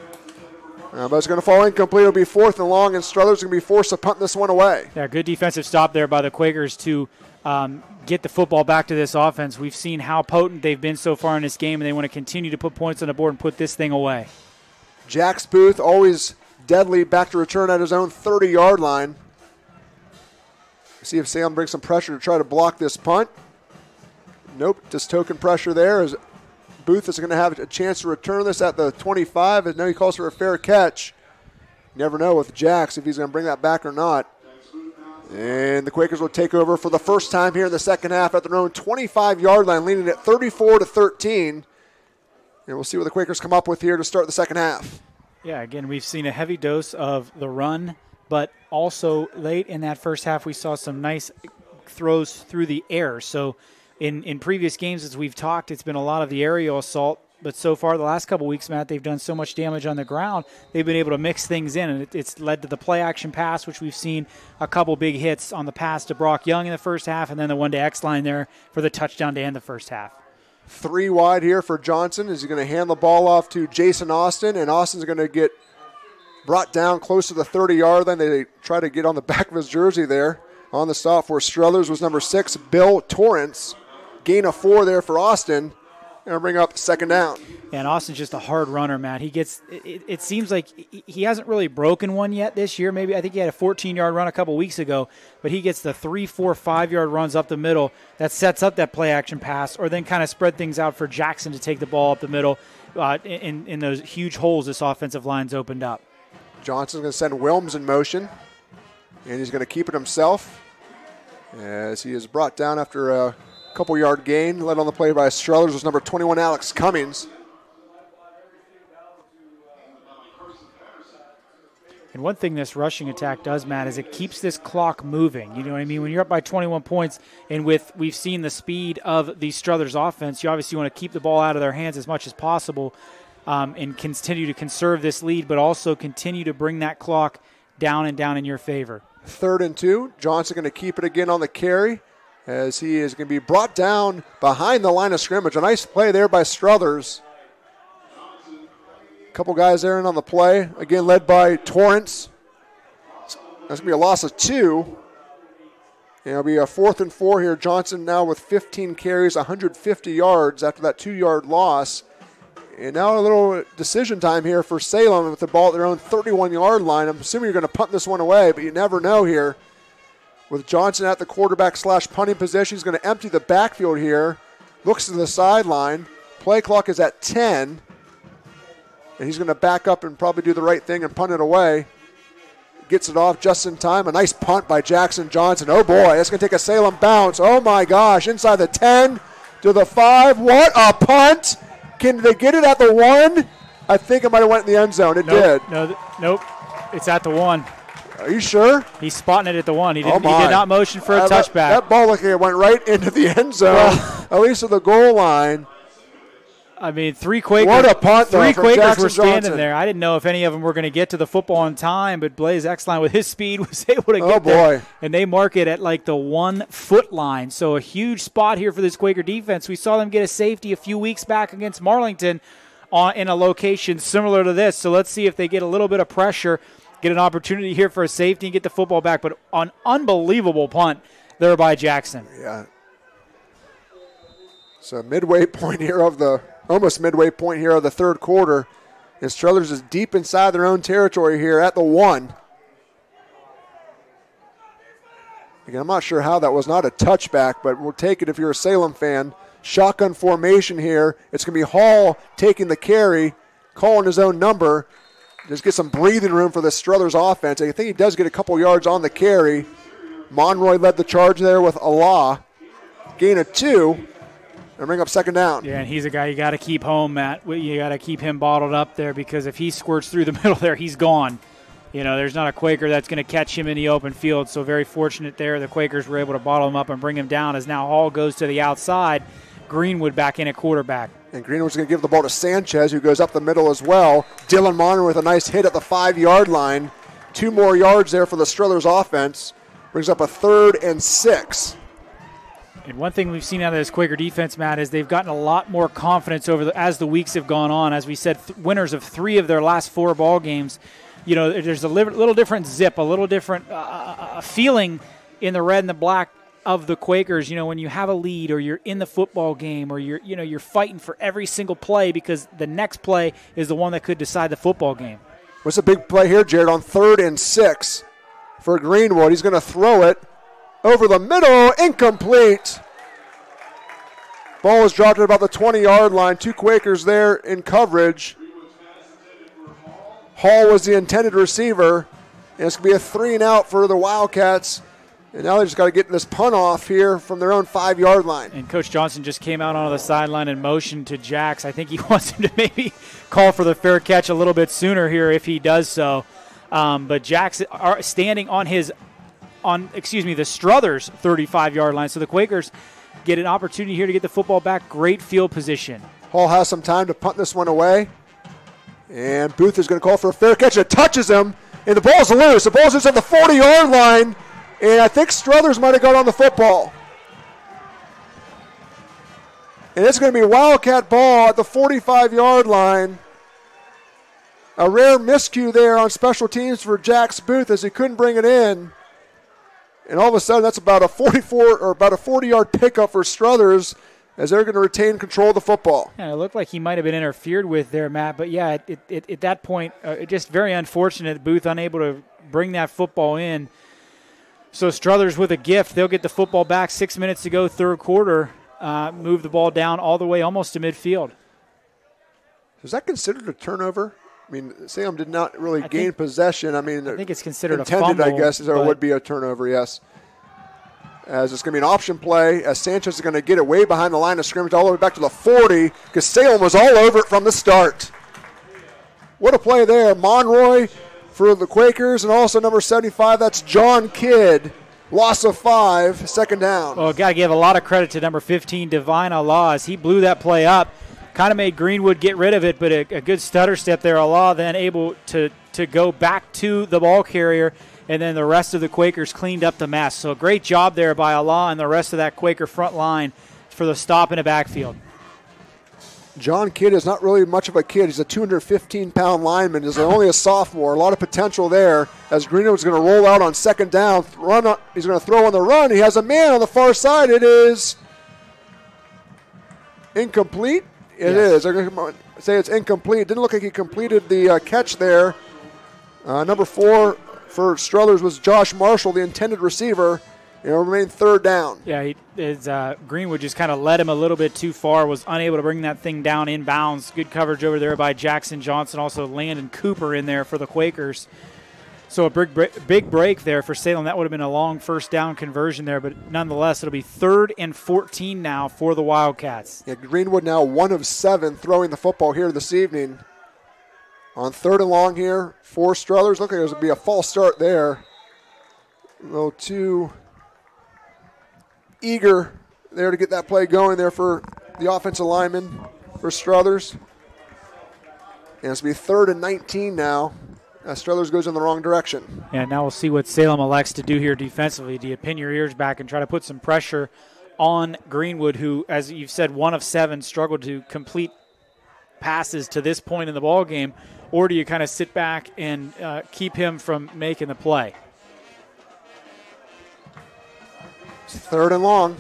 But it's going to fall incomplete. It'll be 4th and long, and Struthers going to be forced to punt this one away. Yeah, good defensive stop there by the Quakers to get the football back to this offense. We've seen how potent they've been so far in this game, and they want to continue to put points on the board and put this thing away. Jax Booth, always deadly, back to return at his own 30-yard line. See if Salem brings some pressure to try to block this punt. Nope, just token pressure there as Booth is going to have a chance to return this at the 25. And now he calls for a fair catch. You never know with Jax if he's going to bring that back or not. And the Quakers will take over for the first time here in the second half at their own 25-yard line, leading at 34-13. And we'll see what the Quakers come up with here to start the second half. Yeah, again, we've seen a heavy dose of the run, but also late in that first half we saw some nice throws through the air. So in previous games, as we've talked, it's been a lot of the aerial assault. But so far, the last couple weeks, Matt, they've done so much damage on the ground, they've been able to mix things in, and it's led to the play-action pass, which we've seen a couple big hits on the pass to Brock Young in the first half, and then the one to X-line there for the touchdown to end the first half. 3 wide here for Johnson. Is he going to hand the ball off to Jason Austin, and Austin's going to get brought down close to the 30-yard line. They try to get on the back of his jersey there. On the stop for Struthers was number 6, Bill Torrance. Gain of 4 there for Austin. And bring up second down. And Austin's just a hard runner, Matt. He gets. It seems like he hasn't really broken one yet this year. Maybe I think he had a 14-yard run a couple weeks ago, but he gets the 3, 4, 5-yard runs up the middle that sets up that play-action pass, or then kind of spread things out for Jackson to take the ball up the middle in those huge holes this offensive line's opened up. Johnson's going to send Wilms in motion, and he's going to keep it himself as he is brought down after a couple-yard gain. Led on the play by Struthers was number 21, Alex Cummings. And one thing this rushing attack does, Matt, is it keeps this clock moving. You know what I mean? When you're up by 21 points, and we've seen the speed of the Struthers offense, you obviously want to keep the ball out of their hands as much as possible and continue to conserve this lead, but also continue to bring that clock down and down in your favor. 3rd and 2. Johnson going to keep it again on the carry, as he is going to be brought down behind the line of scrimmage. A nice play there by Struthers. A couple guys there in on the play. Again, led by Torrance. That's going to be a loss of 2. And it'll be a 4th and 4 here. Johnson now with 15 carries, 150 yards after that 2-yard loss. And now a little decision time here for Salem with the ball at their own 31-yard line. I'm assuming you're going to punt this one away, but you never know here. With Johnson at the quarterback / punting position, he's going to empty the backfield here. Looks to the sideline. Play clock is at 10. And he's going to back up and probably do the right thing and punt it away. Gets it off just in time. A nice punt by Jackson Johnson. Oh, boy, that's going to take a Salem bounce. Oh, my gosh, inside the 10 to the 5. What a punt. Can they get it at the 1? I think it might have went in the end zone. It did. Nope. It's at the 1. Are you sure? He's spotting it at the 1. He did not motion for a touchback. That ball looked like it went right into the end zone, at least at the goal line. I mean, 3 Quakers. What a punt, though, 3 from Quakers Jackson were standing Johnson. there. I didn't know if any of them were going to get to the football on time, but Blaze X-Line with his speed was able to get there. And they mark it at like the 1-foot line. So a huge spot here for this Quaker defense. We saw them get a safety a few weeks back against Marlington in a location similar to this. So let's see if they get a little bit of pressure, get an opportunity here for a safety and get the football back. But an unbelievable punt there by Jackson. Yeah. So midway point here of the third quarter. And Struthers is deep inside their own territory here at the 1. Again, I'm not sure how that was not a touchback, but we'll take it if you're a Salem fan. shotgun formation here. It's going to be Hall taking the carry, calling his own number. Just get some breathing room for the Struthers offense. I think he does get a couple yards on the carry. Monroy led the charge there with Allah. Gain of 2. And bring up second down. Yeah, and he's a guy you got to keep home, Matt. You got to keep him bottled up there because if he squirts through the middle there, he's gone. You know, there's not a Quaker that's going to catch him in the open field. So very fortunate there. The Quakers were able to bottle him up and bring him down as now Hall goes to the outside. Greenwood back in at quarterback. And Greenwood's going to give the ball to Sanchez, who goes up the middle as well. Dylan Monroe with a nice hit at the 5-yard line. 2 more yards there for the Struthers offense. Brings up a 3rd and 6. And one thing we've seen out of this Quaker defense, Matt, is they've gotten a lot more confidence as the weeks have gone on. As we said, winners of 3 of their last 4 ball games. You know, there's a little different zip, a little different feeling in the red and the black of the Quakers. You know, when you have a lead or you're in the football game or you're fighting for every single play because the next play is the one that could decide the football game. What's a big play here, Jared, on 3rd and 6 for Greenwood. He's going to throw it over the middle, incomplete. Ball was dropped at about the 20-yard line. 2 Quakers there in coverage. Hall was the intended receiver, and it's going to be a 3-and-out for the Wildcats. And now they just got to get this punt off here from their own 5-yard line. And Coach Johnson just came out onto the sideline and motioned to Jax. I think he wants him to maybe call for the fair catch a little bit sooner here if he does so. But Jax are standing on the Struthers 35-yard line. So the Quakers get an opportunity here to get the football back. Great field position. Hall has some time to punt this one away. And Booth is going to call for a fair catch. It touches him, and the ball's loose. The ball's just at the 40-yard line, and I think Struthers might have got on the football. And it's going to be Wildcat ball at the 45-yard line. A rare miscue there on special teams for Jax Booth as he couldn't bring it in. And all of a sudden, that's about a 40-yard pickup for Struthers as they're going to retain control of the football. Yeah, it looked like he might have been interfered with there, Matt. But, yeah, at that point, just very unfortunate. Booth unable to bring that football in. So Struthers with a gift. They'll get the football back. 6 minutes to go, third quarter. Move the ball down all the way almost to midfield. Is that considered a turnover? I mean, Salem did not really gain possession. I think it's considered intended, a fumble. I guess, or it would be a turnover, yes. As it's going to be an option play, as Sanchez is going to get it way behind the line of scrimmage all the way back to the 40, because Salem was all over it from the start. What a play there. Monroy for the Quakers, and also number 75, that's John Kidd. Loss of 5, second down. Well, got to give a lot of credit to number 15, Divine Allah, as he blew that play up. Kind of made Greenwood get rid of it, but a good stutter step there. Allah then able to go back to the ball carrier, and then the rest of the Quakers cleaned up the mess. So a great job there by Allah and the rest of that Quaker front line for the stop in the backfield. John Kidd is not really much of a kid. He's a 215-pound lineman. He's only a sophomore. A lot of potential there as Greenwood's going to roll out on second down. He's going to throw on the run. He has a man on the far side. It is incomplete. It is. They're going to say it's incomplete. Didn't look like he completed the catch there. Number 4 for Struthers was Josh Marshall, the intended receiver. It'll remain third down. Yeah, Greenwood just kind of led him a little bit too far, was unable to bring that thing down inbounds. Good coverage over there by Jackson Johnson, also Landon Cooper in there for the Quakers. So a big break there for Salem. That would have been a long first down conversion there, but nonetheless, it'll be 3rd and 14 now for the Wildcats. Yeah, Greenwood now 1 of 7 throwing the football here this evening. On 3rd and long here for Struthers. Look like there's going to be a false start there. A little too eager there to get that play going there for the offensive lineman for Struthers. And it's going to be 3rd and 19 now. Struthers goes in the wrong direction. Yeah, now we'll see what Salem elects to do here defensively. Do you pin your ears back and try to put some pressure on Greenwood, who, as you've said, 1 of 7, struggled to complete passes to this point in the ball game, or do you kind of sit back and keep him from making the play? It's 3rd and long.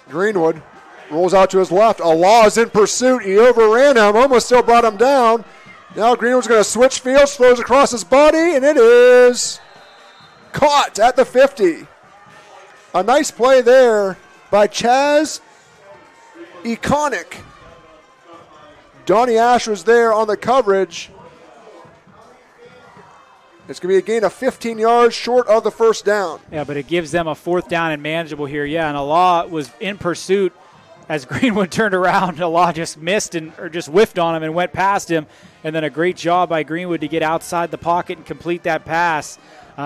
Greenwood rolls out to his left. Allah is in pursuit. He overran him, almost still brought him down. Now Greenwood's going to switch fields, throws across his body, and it is caught at the 50. A nice play there by Chaz Iconic. Donnie Ash was there on the coverage. It's going to be a gain of 15 yards short of the first down. Yeah, but it gives them a 4th down and manageable here. Yeah, and Allah was in pursuit as Greenwood turned around. Allah just missed or just whiffed on him and went past him. And then a great job by Greenwood to get outside the pocket and complete that pass.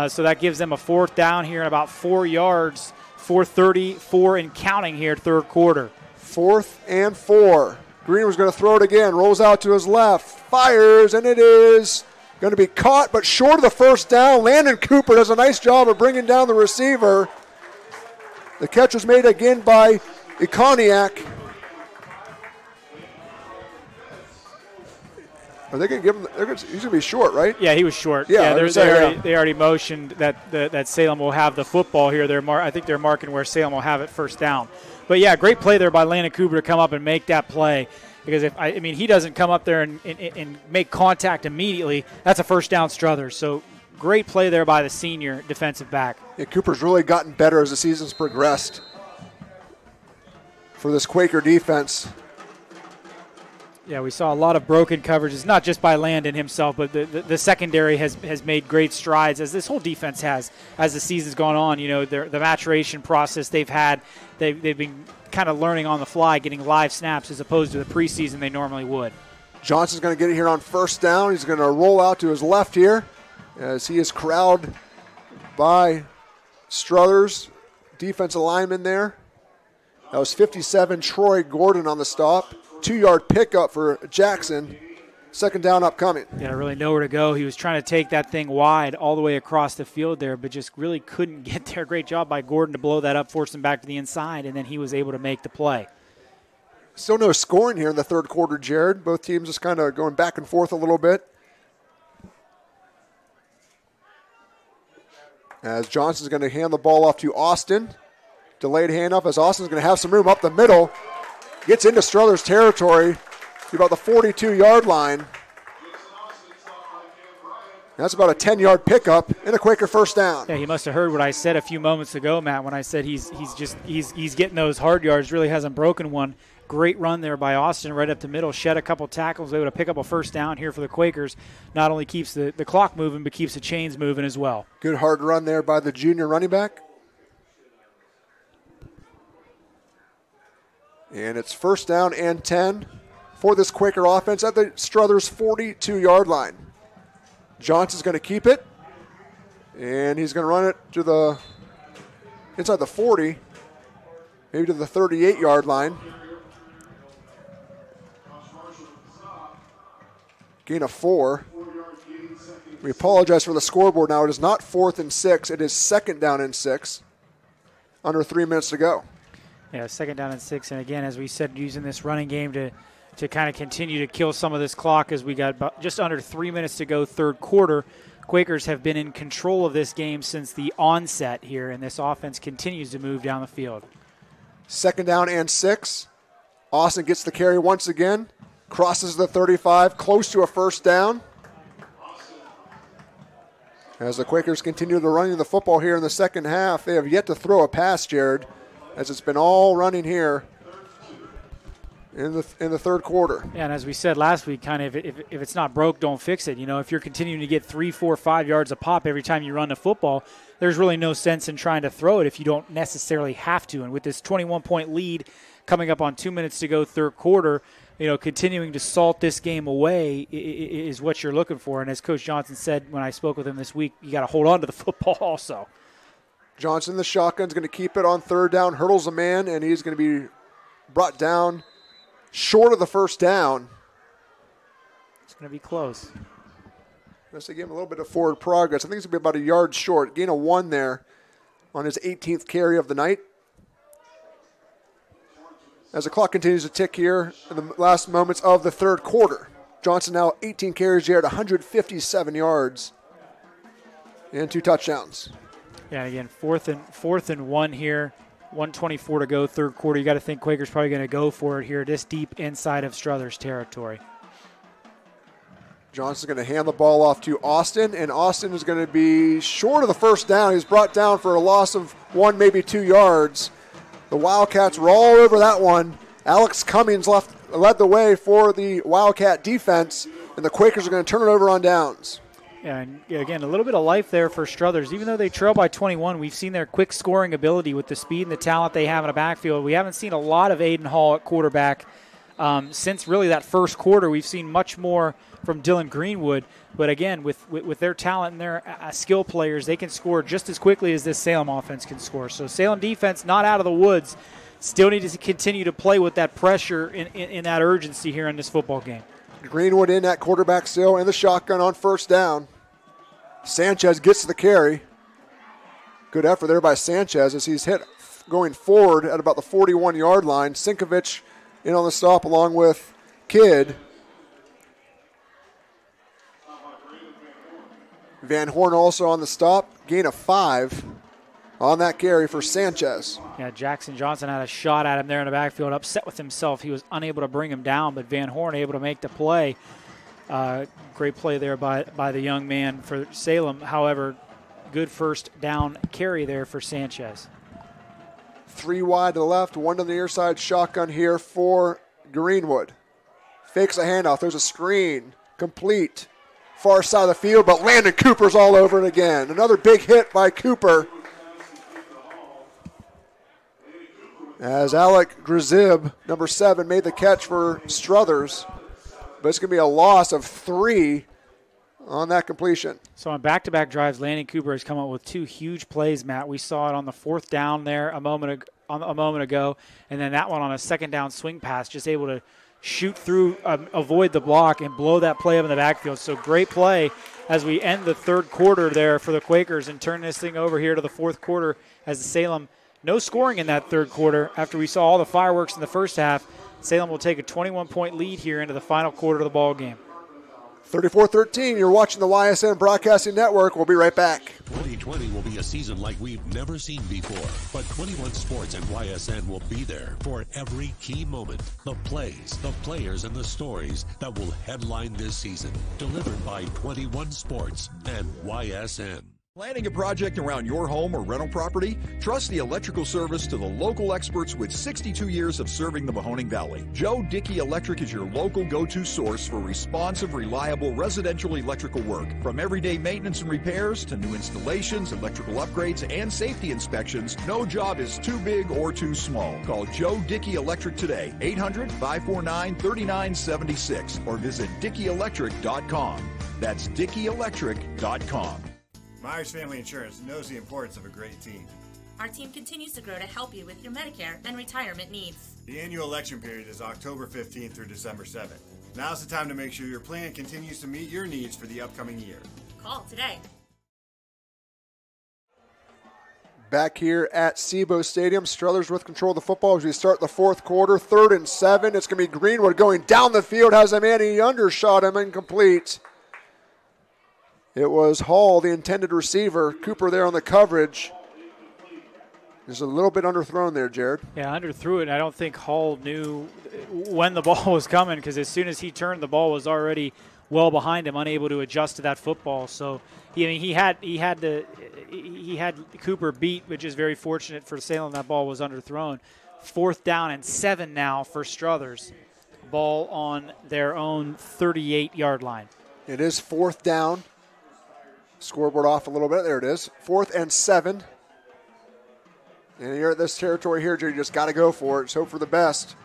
So that gives them a 4th down here and about 4 yards, 4:34 and counting here, third quarter. 4th and 4. Greenwood's going to throw it again. Rolls out to his left. Fires, and it is going to be caught, but short of the first down. Landon Cooper does a nice job of bringing down the receiver. The catch was made again by Iconiak. Are they going to give him? He's going to be short, right? Yeah, he was short. Yeah, they already motioned that Salem will have the football here. I think they're marking where Salem will have it first down. But yeah, great play there by Landon Cooper to come up and make that play. Because he doesn't come up there and make contact immediately, that's a first down Struthers. So great play there by the senior defensive back. Yeah, Cooper's really gotten better as the season's progressed for this Quaker defense. Yeah, we saw a lot of broken coverages, not just by Landon himself, but the secondary has made great strides, as this whole defense has, as the season's gone on. You know, the maturation process they've had, they've been kind of learning on the fly, getting live snaps as opposed to the preseason they normally would. Johnson's going to get it here on first down. He's going to roll out to his left here as he is corralled by Struthers, defensive lineman there. That was 57, Troy Gordon on the stop. 2-yard pickup for Jackson. Second down upcoming. Yeah, really nowhere to go. He was trying to take that thing wide all the way across the field there, but just really couldn't get there. Great job by Gordon to blow that up, force him back to the inside, and then he was able to make the play. Still no scoring here in the third quarter, Jared. Both teams just kind of going back and forth a little bit. As Johnson's going to hand the ball off to Austin. Delayed handoff as Austin's going to have some room up the middle. Gets into Struthers territory to about the 42-yard line. That's about a 10-yard pickup and a Quaker first down. Yeah, he must have heard what I said a few moments ago, Matt, when I said he's getting those hard yards, really hasn't broken one. Great run there by Austin right up the middle. Shed a couple tackles, able to pick up a first down here for the Quakers. Not only keeps the clock moving, but keeps the chains moving as well. Good hard run there by the junior running back. And it's first down and 10 for this Quaker offense at the Struthers 42-yard line. Johnson's going to keep it, and he's going to run it to the inside the 40, maybe to the 38-yard line. Gain of 4. We apologize for the scoreboard now. It is not 4th and 6. It is second down and 6. Under 3 minutes to go. Yeah, second down and 6. And again, as we said, using this running game to kind of continue to kill some of this clock as we got about just under 3 minutes to go third quarter. Quakers have been in control of this game since the onset here, and this offense continues to move down the field. Second down and 6. Austin gets the carry once again. Crosses the 35, close to a first down. As the Quakers continue to run the football here in the second half, they have yet to throw a pass, Jared, as it's been all running here in the third quarter. Yeah, and as we said last week, kind of if it's not broke, don't fix it. You know, if you're continuing to get 3, 4, 5 yards a pop every time you run the football, there's really no sense in trying to throw it if you don't necessarily have to. And with this 21-point lead coming up on 2 minutes to go third quarter, you know, continuing to salt this game away is what you're looking for. And as Coach Johnson said when I spoke with him this week, you got to hold on to the football also. Johnson, the shotgun's going to keep it on third down, hurdles a man, and he's going to be brought down short of the first down. It's going to be close. Let's give him a little bit of forward progress. I think it's going to be about a yard short. Gain of 1 there on his 18th carry of the night. As the clock continues to tick here in the last moments of the third quarter. Johnson now 18 carries here at 157 yards and 2 touchdowns. Yeah, again, fourth and 1 here. 1:24 to go, third quarter. You got to think Quakers probably going to go for it here, this deep inside of Struthers territory. Johnson's going to hand the ball off to Austin, and Austin is going to be short of the first down. He's brought down for a loss of 1, maybe 2 yards. The Wildcats were all over that one Alex Cummings led the way for the Wildcat defense, and the Quakers are going to turn it over on downs. Yeah, and again, a little bit of life there for Struthers. Even though they trail by 21, we've seen their quick scoring ability with the speed and the talent they have in a backfield. We haven't seen a lot of Aiden Hall at quarterback since really that first quarter. We've seen much more from Dylan Greenwood. But again, with their talent and their skill players, they can score just as quickly as this Salem offense can score. So Salem defense not out of the woods. Still need to continue to play with that pressure in that urgency here in this football game. Greenwood in at quarterback still in the shotgun on first down. Sanchez gets to the carry. Good effort there by Sanchez as he's hit going forward at about the 41-yard line. Sinkovich in on the stop along with Kidd. Van Horn also on the stop. Gain of 5 on that carry for Sanchez. Yeah, Jackson Johnson had a shot at him there in the backfield, upset with himself. He was unable to bring him down, but Van Horn able to make the play. Great play there by the young man for Salem. However, good first down carry there for Sanchez. 3 wide to the left, 1 to the near side. Shotgun here for Greenwood. Fakes a handoff. There's a screen. Complete. Far side of the field, but Landon Cooper's all over it again. Another big hit by Cooper. As Alec Grzib, number 7, made the catch for Struthers. But it's going to be a loss of 3 on that completion. So on back-to-back drives, Landon Cooper has come up with 2 huge plays, Matt. We saw it on the 4th down there a moment ago, and then that one on a 2nd down swing pass, just able to shoot through, avoid the block, and blow that play up in the backfield. So great play as we end the 3rd quarter there for the Quakers and turn this thing over here to the 4th quarter as the Salem, no scoring in that 3rd quarter after we saw all the fireworks in the first half. Salem will take a 21-point lead here into the final quarter of the ball game. 34-13, you're watching the YSN Broadcasting Network. We'll be right back. 2020 will be a season like we've never seen before, but 21 Sports and YSN will be there for every key moment. The plays, the players, and the stories that will headline this season. Delivered by 21 Sports and YSN. Planning a project around your home or rental property? Trust the electrical service to the local experts with 62 years of serving the Mahoning Valley. Joe Dickey Electric is your local go-to source for responsive, reliable residential electrical work. From everyday maintenance and repairs to new installations, electrical upgrades, and safety inspections, no job is too big or too small. Call Joe Dickey Electric today, 800-549-3976, or visit DickeyElectric.com. That's DickeyElectric.com. Myers Family Insurance knows the importance of a great team. Our team continues to grow to help you with your Medicare and retirement needs. The annual election period is October 15th through December 7th. Now's the time to make sure your plan continues to meet your needs for the upcoming year. Call today. Back here at SIBO Stadium, Struthers with control of the football as we start the 4th quarter. 3rd and 7. It's going to be Greenwood going down the field. Has a man, he undershot him, incomplete. It was Hall, the intended receiver. Cooper there on the coverage. There's a little bit underthrown there, Jared. Yeah, underthrew it. I don't think Hall knew when the ball was coming because as soon as he turned, the ball was already well behind him, unable to adjust to that football. So he had Cooper beat, which is very fortunate for Salem. That ball was underthrown. 4th down and 7 now for Struthers. Ball on their own 38-yard line. It is 4th down. Scoreboard off a little bit. There it is. 4th and 7. And you're at this territory here, Jerry. You just got to go for it. Just hope for the best.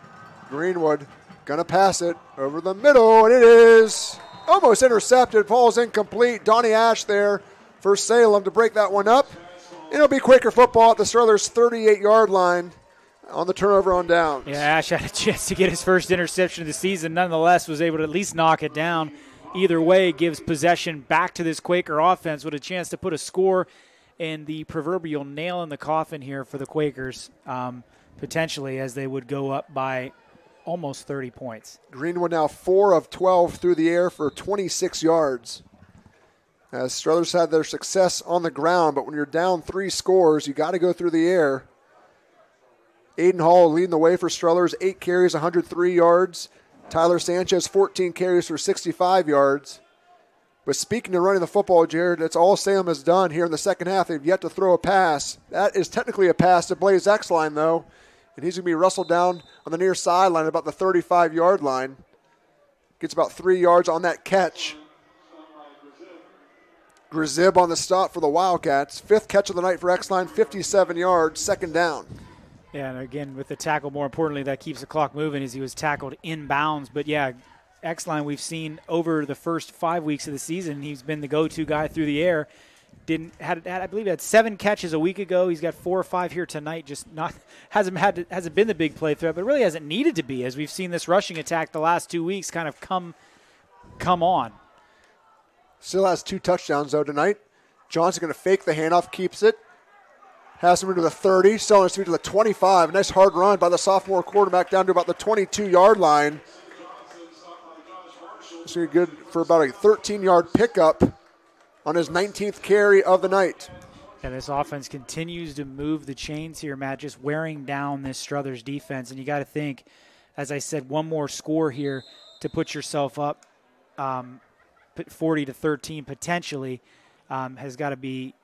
Greenwood going to pass it over the middle, and it is almost intercepted. Falls incomplete. Donnie Ash there for Salem to break that one up. It'll be Quaker football at the Struthers 38-yard line on the turnover on downs. Yeah, Ash had a chance to get his first interception of the season. Nonetheless, was able to at least knock it down. Either way, gives possession back to this Quaker offense with a chance to put a score and the proverbial nail in the coffin here for the Quakers, potentially, as they would go up by almost 30 points. Greenwood now 4 of 12 through the air for 26 yards. As Struthers had their success on the ground, but when you're down 3 scores, you got to go through the air. Aiden Hall leading the way for Struthers, 8 carries, 103 yards. Tyler Sanchez, 14 carries for 65 yards. But speaking of running the football, Jared, that's all Salem has done here in the second half. They've yet to throw a pass. That is technically a pass to Blaze X-Line, though. And he's going to be wrestled down on the near sideline about the 35-yard line. Gets about 3 yards on that catch. Grzib on the stop for the Wildcats. 5th catch of the night for X-Line, 57 yards, 2nd down. Yeah, and again, with the tackle, more importantly, that keeps the clock moving as he was tackled inbounds. But, yeah, X-Line we've seen over the first 5 weeks of the season. He's been the go-to guy through the air. I believe he had 7 catches a week ago. He's got 4 or 5 here tonight. Just hasn't been the big play threat, but really hasn't needed to be as we've seen this rushing attack the last 2 weeks kind of come on. Still has 2 touchdowns, though, tonight. Johnson going to fake the handoff, keeps it. Has him into the 30, selling his to the 25. Nice hard run by the sophomore quarterback down to about the 22-yard line. It's going to be good for about a 13-yard pickup on his 19th carry of the night. And this offense continues to move the chains here, Matt, just wearing down this Struthers defense. And you got to think, as I said, one more score here to put yourself up 40-13 potentially has got to be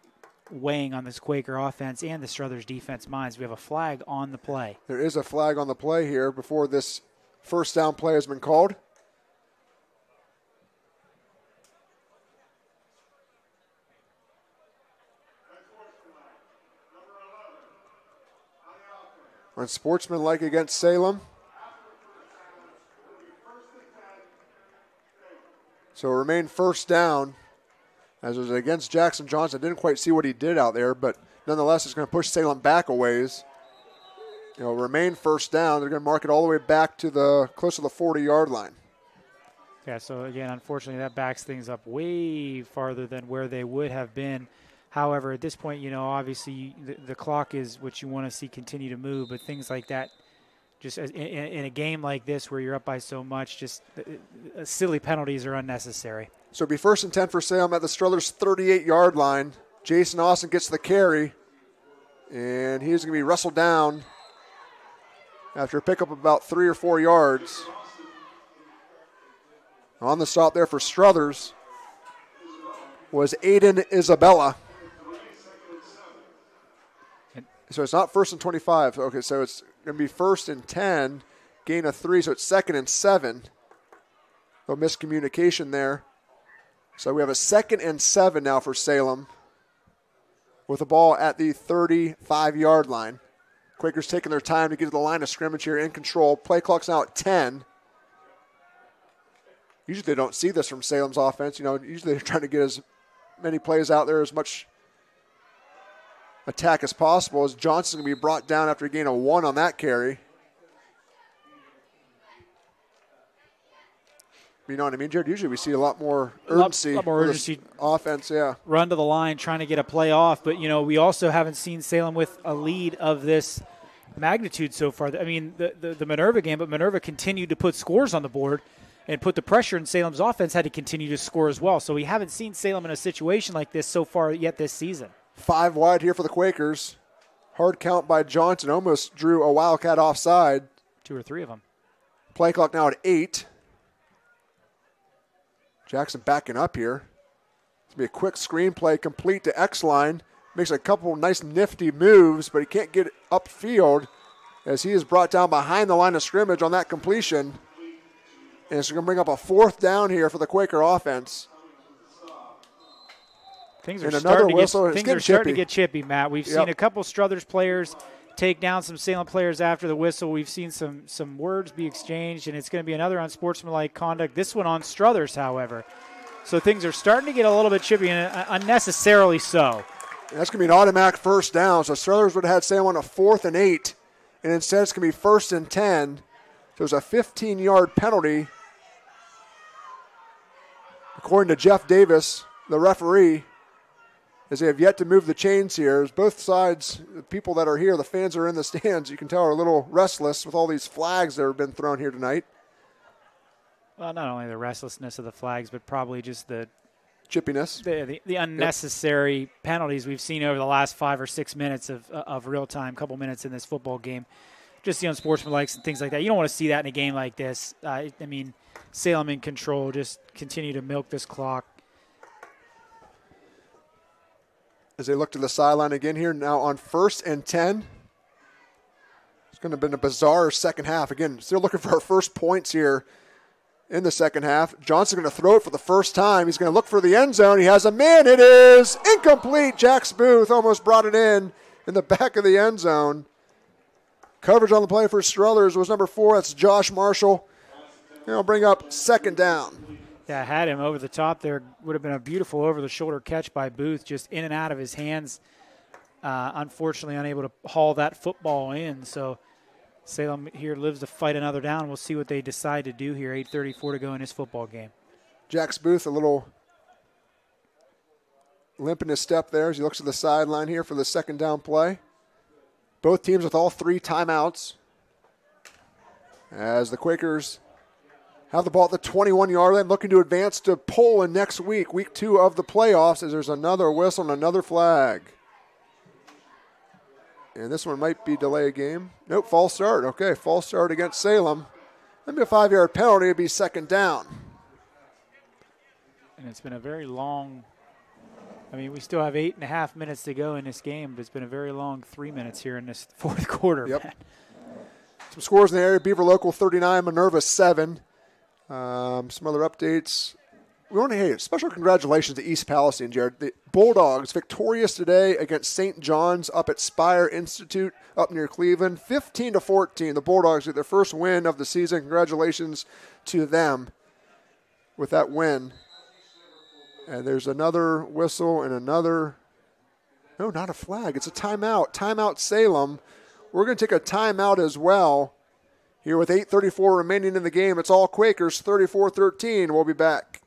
weighing on this Quaker offense and the Struthers defense minds. We have a flag on the play. There is a flag on the play here before this first down play has been called. Unsportsmanlike against Salem. So remain first down. As it was against Jackson Johnson. Didn't quite see what he did out there, but nonetheless, it's going to push Salem back a ways. Remain first down. They're going to mark it all the way back to close to the 40-yard line. Yeah, so again, unfortunately, that backs things up way farther than where they would have been. However, at this point, obviously the clock is what you want to see continue to move, but things like that, just in a game like this where you're up by so much, just silly penalties are unnecessary. So it'll be 1st and 10 for Salem at the Struthers 38-yard line. Jason Austin gets the carry, and he's going to be wrestled down after a pickup of about 3 or 4 yards. On the stop there for Struthers was Aiden Isabella. So it's not 1st and 25. Okay, so it's going to be 1st and 10, gain of 3, so it's 2nd and 7. No miscommunication there. So we have a 2nd and 7 now for Salem with the ball at the 35-yard line. Quakers taking their time to get to the line of scrimmage here in control. Play clock's now at 10. Usually they don't see this from Salem's offense. Usually they're trying to get as many plays out there, as much attack as possible, as Johnson's going to be brought down after a gain of 1 on that carry. You know what I mean, Jared? Usually we see a lot more urgency. A lot more urgency. Offense, yeah. Run to the line, trying to get a play off. But, we also haven't seen Salem with a lead of this magnitude so far. I mean, the Minerva game, but Minerva continued to put scores on the board and put the pressure, and Salem's offense had to continue to score as well. So we haven't seen Salem in a situation like this so far yet this season. 5 wide here for the Quakers. Hard count by Johnson. Almost drew a Wildcat offside. 2 or 3 of them. Play clock now at 8. Jackson backing up here. It's going to be a quick screen play complete to X-line. Makes a couple nice nifty moves, but he can't get upfield as he is brought down behind the line of scrimmage on that completion. And it's going to bring up a 4th down here for the Quaker offense. Things are starting to get chippy, Matt. We've seen a couple Struthers players take down some Salem players after the whistle. We've seen some words be exchanged, and it's going to be another unsportsmanlike conduct. This one on Struthers, however. So things are starting to get a little bit chippy, and unnecessarily so. That's going to be an automatic first down. So Struthers would have had Salem on a 4th and 8, and instead it's going to be 1st and 10. So it's a 15-yard penalty. According to Jeff Davis, the referee, as they have yet to move the chains here. As both sides, the people that are here, the fans that are in the stands, you can tell are a little restless with all these flags that have been thrown here tonight. Well, not only the restlessness of the flags, but probably just the chippiness, the unnecessary penalties we've seen over the last 5 or 6 minutes of real time, couple minutes in this football game. Just the unsportsmanlike and things like that. You don't want to see that in a game like this. I mean, Salem in control, just continue to milk this clock. As they look to the sideline again here, now on 1st and 10. It's going to have been a bizarre second half. Again, still looking for our first points here in the second half. Johnson's going to throw it for the first time. He's going to look for the end zone. He has a man. It is incomplete. Jax Booth almost brought it in the back of the end zone. Coverage on the play for Struthers was number 4. That's Josh Marshall. He'll bring up second down. Yeah, I had him over the top there. Would have been a beautiful over-the-shoulder catch by Booth, just in and out of his hands. Unfortunately, unable to haul that football in. So Salem here lives to fight another down. We'll see what they decide to do here. 8:34 to go in this football game. Jax Booth a little limp in his step there as he looks at the sideline here for the second down play. Both teams with all 3 timeouts. As the Quakers have the ball at the 21-yard line, looking to advance to Poland next week, week 2 of the playoffs, as there's another whistle and another flag. And this one might be delay a game. Nope, false start. Okay, false start against Salem. That'd be a 5-yard penalty. It'd be second down. And it's been a very long, I mean, we still have 8.5 minutes to go in this game, but it's been a very long 3 minutes here in this fourth quarter. Yep. Man. Some scores in the area. Beaver Local 39, Minerva 7. Some other updates. We want to hey, special congratulations to East Palestine, Jared. The Bulldogs victorious today against St. John's up at Spire Institute up near Cleveland, 15-14. The Bulldogs get their first win of the season. Congratulations to them with that win. And there's another whistle and another. No, not a flag. It's a timeout. Timeout Salem. We're going to take a timeout as well. Here with 8:34 remaining in the game. It's all Quakers, 34-13. We'll be back.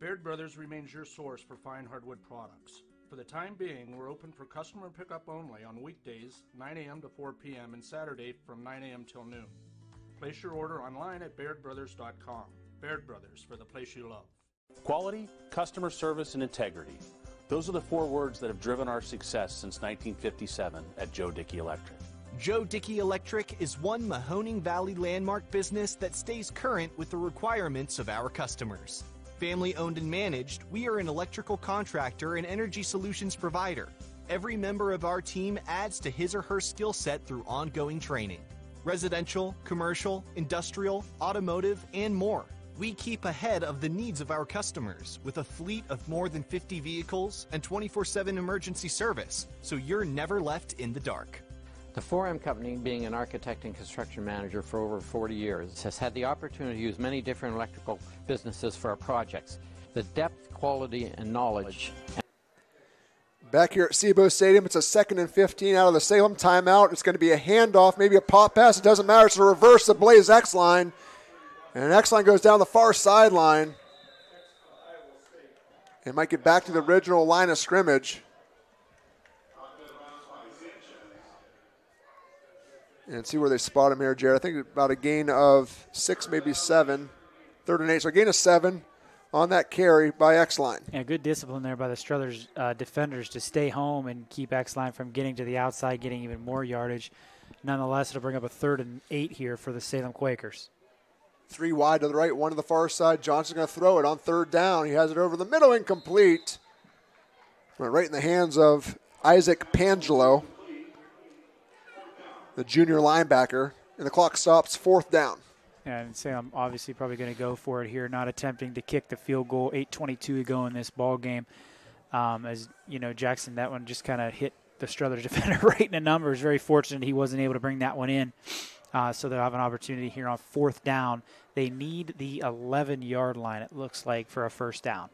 Baird Brothers remains your source for fine hardwood products. For the time being, we're open for customer pickup only on weekdays, 9 a.m. to 4 p.m. and Saturday from 9 a.m. till noon. Place your order online at bairdbrothers.com. Baird Brothers, for the place you love. Quality, customer service, and integrity. Those are the 4 words that have driven our success since 1957 at Joe Dickey Electric. Joe Dickey Electric is one Mahoning Valley landmark business that stays current with the requirements of our customers. Family owned and managed, we are an electrical contractor and energy solutions provider. Every member of our team adds to his or her skill set through ongoing training. Residential, commercial, industrial, automotive, and more. We keep ahead of the needs of our customers with a fleet of more than 50 vehicles and 24/7 emergency service, so you're never left in the dark. The 4M Company, being an architect and construction manager for over 40 years, has had the opportunity to use many different electrical businesses for our projects. The depth, quality, and knowledge. Back here at Sebo Stadium, it's a 2nd and 15 out of the Salem timeout. It's going to be a handoff, maybe a pop pass. It doesn't matter. It's a reverse the Blaze X-line. And X-line goes down the far sideline. It might get back to the original line of scrimmage. And see where they spot him here, Jared. I think about a gain of 6, maybe 7. 3rd and 8. So a gain of 7 on that carry by X-line. Yeah, good discipline there by the Struthers defenders to stay home and keep X-line from getting to the outside, getting even more yardage. Nonetheless, it'll bring up a 3rd and 8 here for the Salem Quakers. 3 wide to the right, 1 to the far side. Johnson's going to throw it on 3rd down. He has it over the middle, incomplete. Went right in the hands of Isaac Pangelo, the junior linebacker, and the clock stops, 4th down. Yeah, and Salem obviously probably going to go for it here, not attempting to kick the field goal. 8:22 to go in this ball game. As you know, Jackson, that one just kind of hit the Struthers defender right in the numbers. Very fortunate he wasn't able to bring that one in. So they'll have an opportunity here on 4th down. They need the 11-yard line, it looks like, for a first down.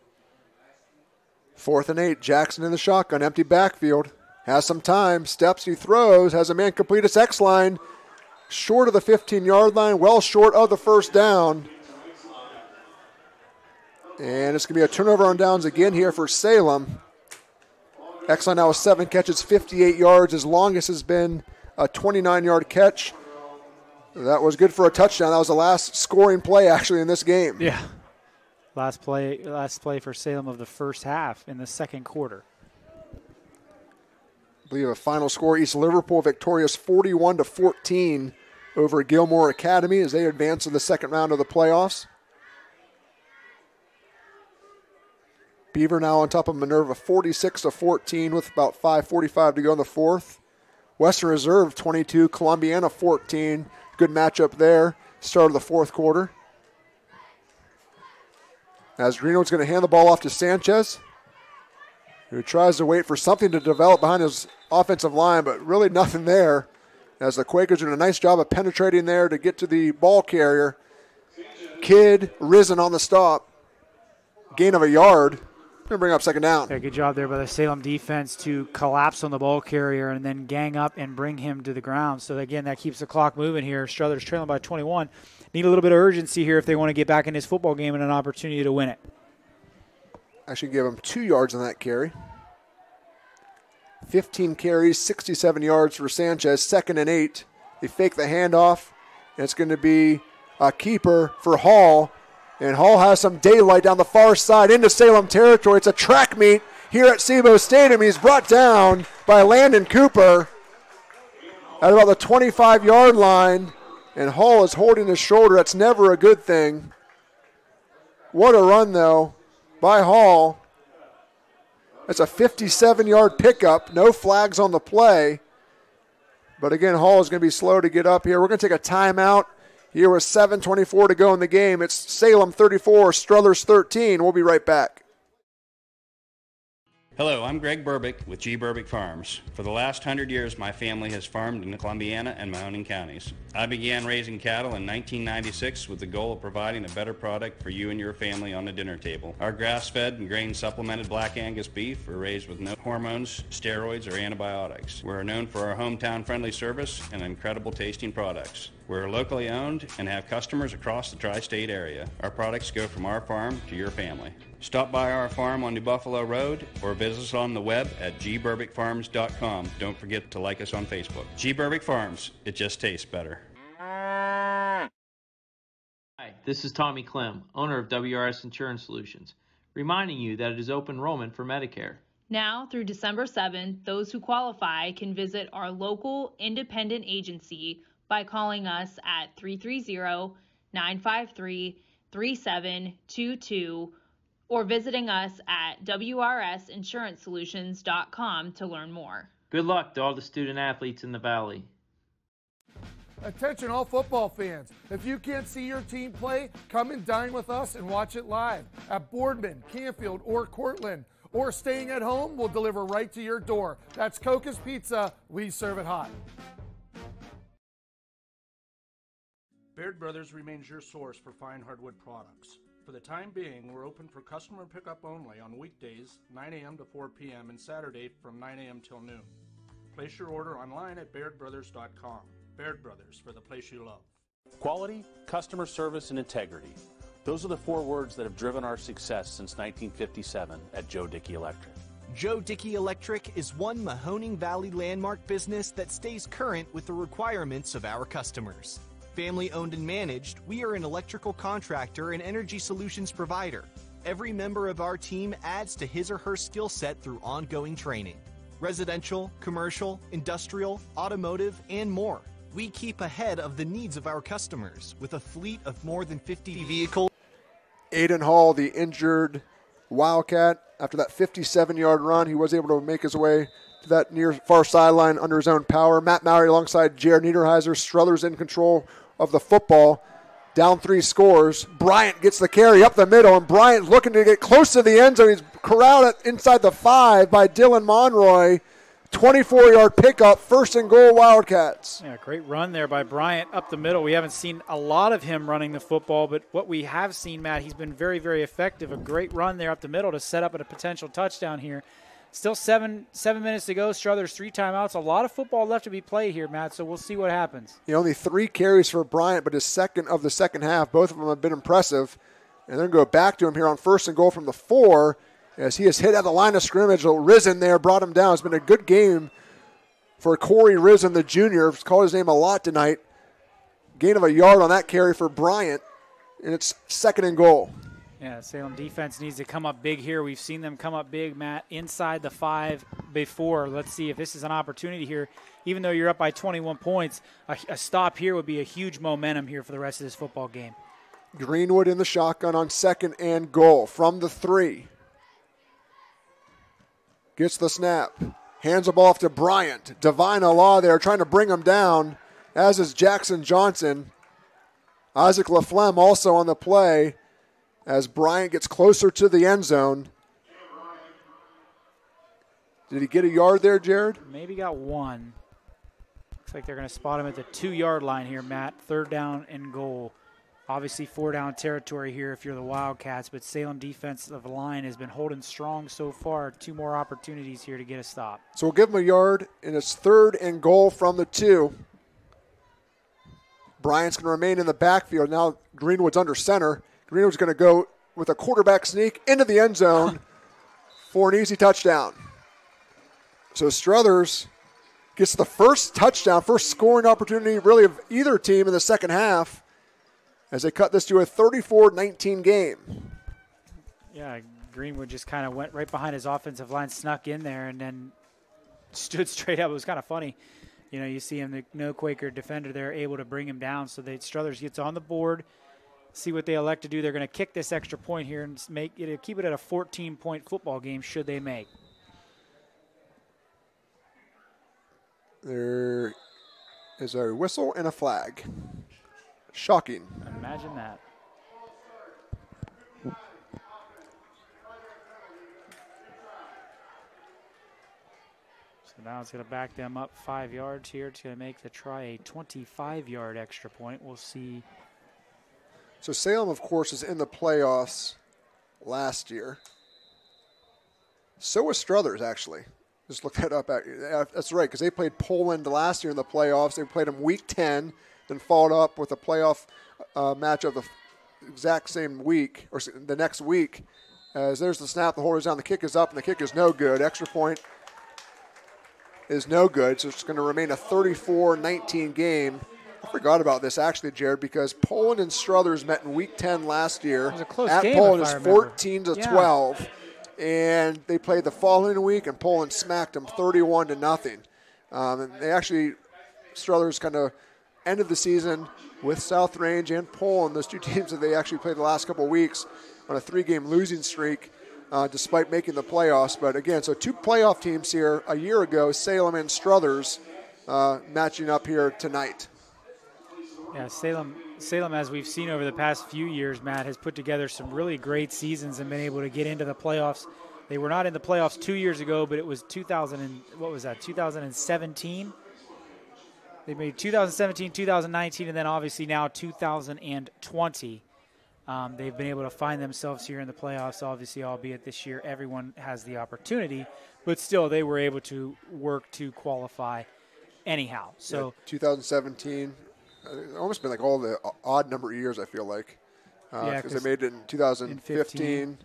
4th and 8, Jackson in the shotgun, empty backfield. Has some time, steps, he throws, has a man complete his X-line. Short of the 15-yard line, well short of the first down. And it's going to be a turnover on downs again here for Salem. X-line now with 7 catches, 58 yards. His longest has been a 29-yard catch. That was good for a touchdown. That was the last scoring play, actually, in this game. Yeah. Last play for Salem of the first half in the second quarter. I believe a final score, East Liverpool victorious 41-14 over Gilmore Academy as they advance to the second round of the playoffs. Beaver now on top of Minerva 46-14 with about 5:45 to go in the 4th. Western Reserve 22, Columbiana 14. Good matchup there. Start of the fourth quarter. As Greenwood's going to hand the ball off to Sanchez, who tries to wait for something to develop behind his offensive line, but really nothing there. As the Quakers are doing a nice job of penetrating there to get to the ball carrier. Kidd, Risen on the stop. Gain of a yard. Going to bring up second down. Yeah, good job there by the Salem defense to collapse on the ball carrier and then gang up and bring him to the ground. So, again, that keeps the clock moving here. Struthers trailing by 21. Need a little bit of urgency here if they want to get back in this football game and an opportunity to win it. Actually give him 2 yards on that carry. 15 carries, 67 yards for Sanchez, 2nd and 8. They fake the handoff, and it's going to be a keeper for Hall. And Hall has some daylight down the far side into Salem territory. It's a track meet here at Sebo Stadium. He's brought down by Landon Cooper at about the 25-yard line. And Hall is holding his shoulder. That's never a good thing. What a run, though, by Hall. That's a 57-yard pickup. No flags on the play. But again, Hall is going to be slow to get up here. We're going to take a timeout. Here with 7:24 to go in the game. It's Salem 34, Struthers 13. We'll be right back. Hello, I'm Greg Burbick with G. Burbick Farms. For the last 100 years, my family has farmed in Columbiana and Mahoning counties. I began raising cattle in 1996 with the goal of providing a better product for you and your family on the dinner table. Our grass-fed and grain-supplemented Black Angus beef are raised with no hormones, steroids, or antibiotics. We're known for our hometown-friendly service and incredible tasting products. We're locally owned and have customers across the tri-state area. Our products go from our farm to your family. Stop by our farm on New Buffalo Road or visit us on the web at gburbickfarms.com. Don't forget to like us on Facebook. G. Burbick Farms, it just tastes better. Hi, this is Tommy Clem, owner of WRS Insurance Solutions, reminding you that it is open enrollment for Medicare. Now through December 7th, those who qualify can visit our local independent agency by calling us at 330-953-3722 or visiting us at wrsinsurancesolutions.com to learn more. Good luck to all the student athletes in the Valley. Attention all football fans. If you can't see your team play, come and dine with us and watch it live at Boardman, Canfield, or Cortland. Or staying at home, we'll deliver right to your door. That's Coca's Pizza. We serve it hot. Baird Brothers remains your source for fine hardwood products. For the time being, we're open for customer pickup only on weekdays, 9 a.m. to 4 p.m. and Saturday from 9 a.m. till noon. Place your order online at bairdbrothers.com. Baird Brothers, for the place you love. Quality, customer service, and integrity. Those are the 4 words that have driven our success since 1957 at Joe Dickey Electric. Joe Dickey Electric is one Mahoning Valley landmark business that stays current with the requirements of our customers. Family owned and managed, we are an electrical contractor and energy solutions provider. Every member of our team adds to his or her skill set through ongoing training. Residential, commercial, industrial, automotive, and more. We keep ahead of the needs of our customers with a fleet of more than 50 vehicles. Aiden Hall, the injured Wildcat, after that 57-yard run, he was able to make his way to that near far sideline under his own power. Matt Mowry alongside Jared Niederheiser. Struthers in control of the football. Down 3 scores. Bryant gets the carry up the middle, and Bryant looking to get close to the end zone. He's corralled inside the 5 by Dylan Monroy. 24-yard pickup, 1st and goal Wildcats. Yeah, great run there by Bryant up the middle. We haven't seen a lot of him running the football, but what we have seen, Matt, he's been very, very effective. A great run there up the middle to set up a potential touchdown here. Still 7 minutes to go. Struthers 3 timeouts. A lot of football left to be played here, Matt, so we'll see what happens. Only 3 carries for Bryant, but his second of the second half. Both of them have been impressive. And then go back to him here on 1st and goal from the 4 as he is hit at the line of scrimmage. Risen there brought him down. It's been a good game for Corey Risen, the junior. He's called his name a lot tonight. Gain of a yard on that carry for Bryant, and it's 2nd and goal. Yeah, Salem defense needs to come up big here. We've seen them come up big, Matt, inside the 5 before. Let's see if this is an opportunity here. Even though you're up by 21 points, a stop here would be a huge momentum here for the rest of this football game. Greenwood in the shotgun on 2nd and goal from the 3. Gets the snap. Hands the ball off to Bryant. Divine Allah there trying to bring him down, as is Jackson Johnson. Isaac Laflemme also on the play as Bryant gets closer to the end zone. Did he get a yard there, Jared? Maybe got one. Looks like they're going to spot him at the 2-yard line here, Matt. 3rd down and goal. Obviously 4-down territory here if you're the Wildcats, but Salem defensive line has been holding strong so far. 2 more opportunities here to get a stop. So we'll give him a yard, and it's 3rd and goal from the 2. Bryant's going to remain in the backfield. Now Greenwood's under center. Greenwood's going to go with a quarterback sneak into the end zone for an easy touchdown. So Struthers gets the first touchdown, first scoring opportunity really of either team in the second half as they cut this to a 34-19 game. Yeah, Greenwood just kind of went right behind his offensive line, snuck in there, and then stood straight up. It was kind of funny. You know, you see him, the no Quaker defender there, able to bring him down. So Struthers gets on the board, see what they elect to do. They're going to kick this extra point here and keep it at a 14-point football game should they make. There is a whistle and a flag. Shocking. Imagine that. So now it's going to back them up 5 yards here. It's going to make the try a 25-yard extra point. We'll see. So Salem, of course, is in the playoffs last year. So was Struthers, actually. Just look that up. That's right, because they played Poland last year in the playoffs. They played them week 10, then followed up with a playoff match of the exact same week, or the next week. As there's the snap, the holder's down, the kick is up, and the kick is no good. Extra point is no good, so it's going to remain a 34-19 game. I forgot about this, actually, Jared, because Poland and Struthers met in week 10 last year. It was a close at game, Poland. if I It's remember. 14-12. And they played the following week, and Poland smacked them 31-0. And they actually, Struthers kind of ended the season with South Range and Poland, those 2 teams that they actually played the last couple of weeks, on a 3-game losing streak, despite making the playoffs. But again, so 2 playoff teams here a year ago, Salem and Struthers, matching up here tonight. Yeah, Salem, as we've seen over the past few years, Matt, has put together some really great seasons and been able to get into the playoffs. They were not in the playoffs 2 years ago, but it was 2017? They made 2017, 2019, and then obviously now 2020. They've been able to find themselves here in the playoffs, obviously, albeit this year everyone has the opportunity. But still, they were able to work to qualify anyhow. So yeah, 2017, it's almost been like all the odd number of years, I feel like. Because they made it in 2015.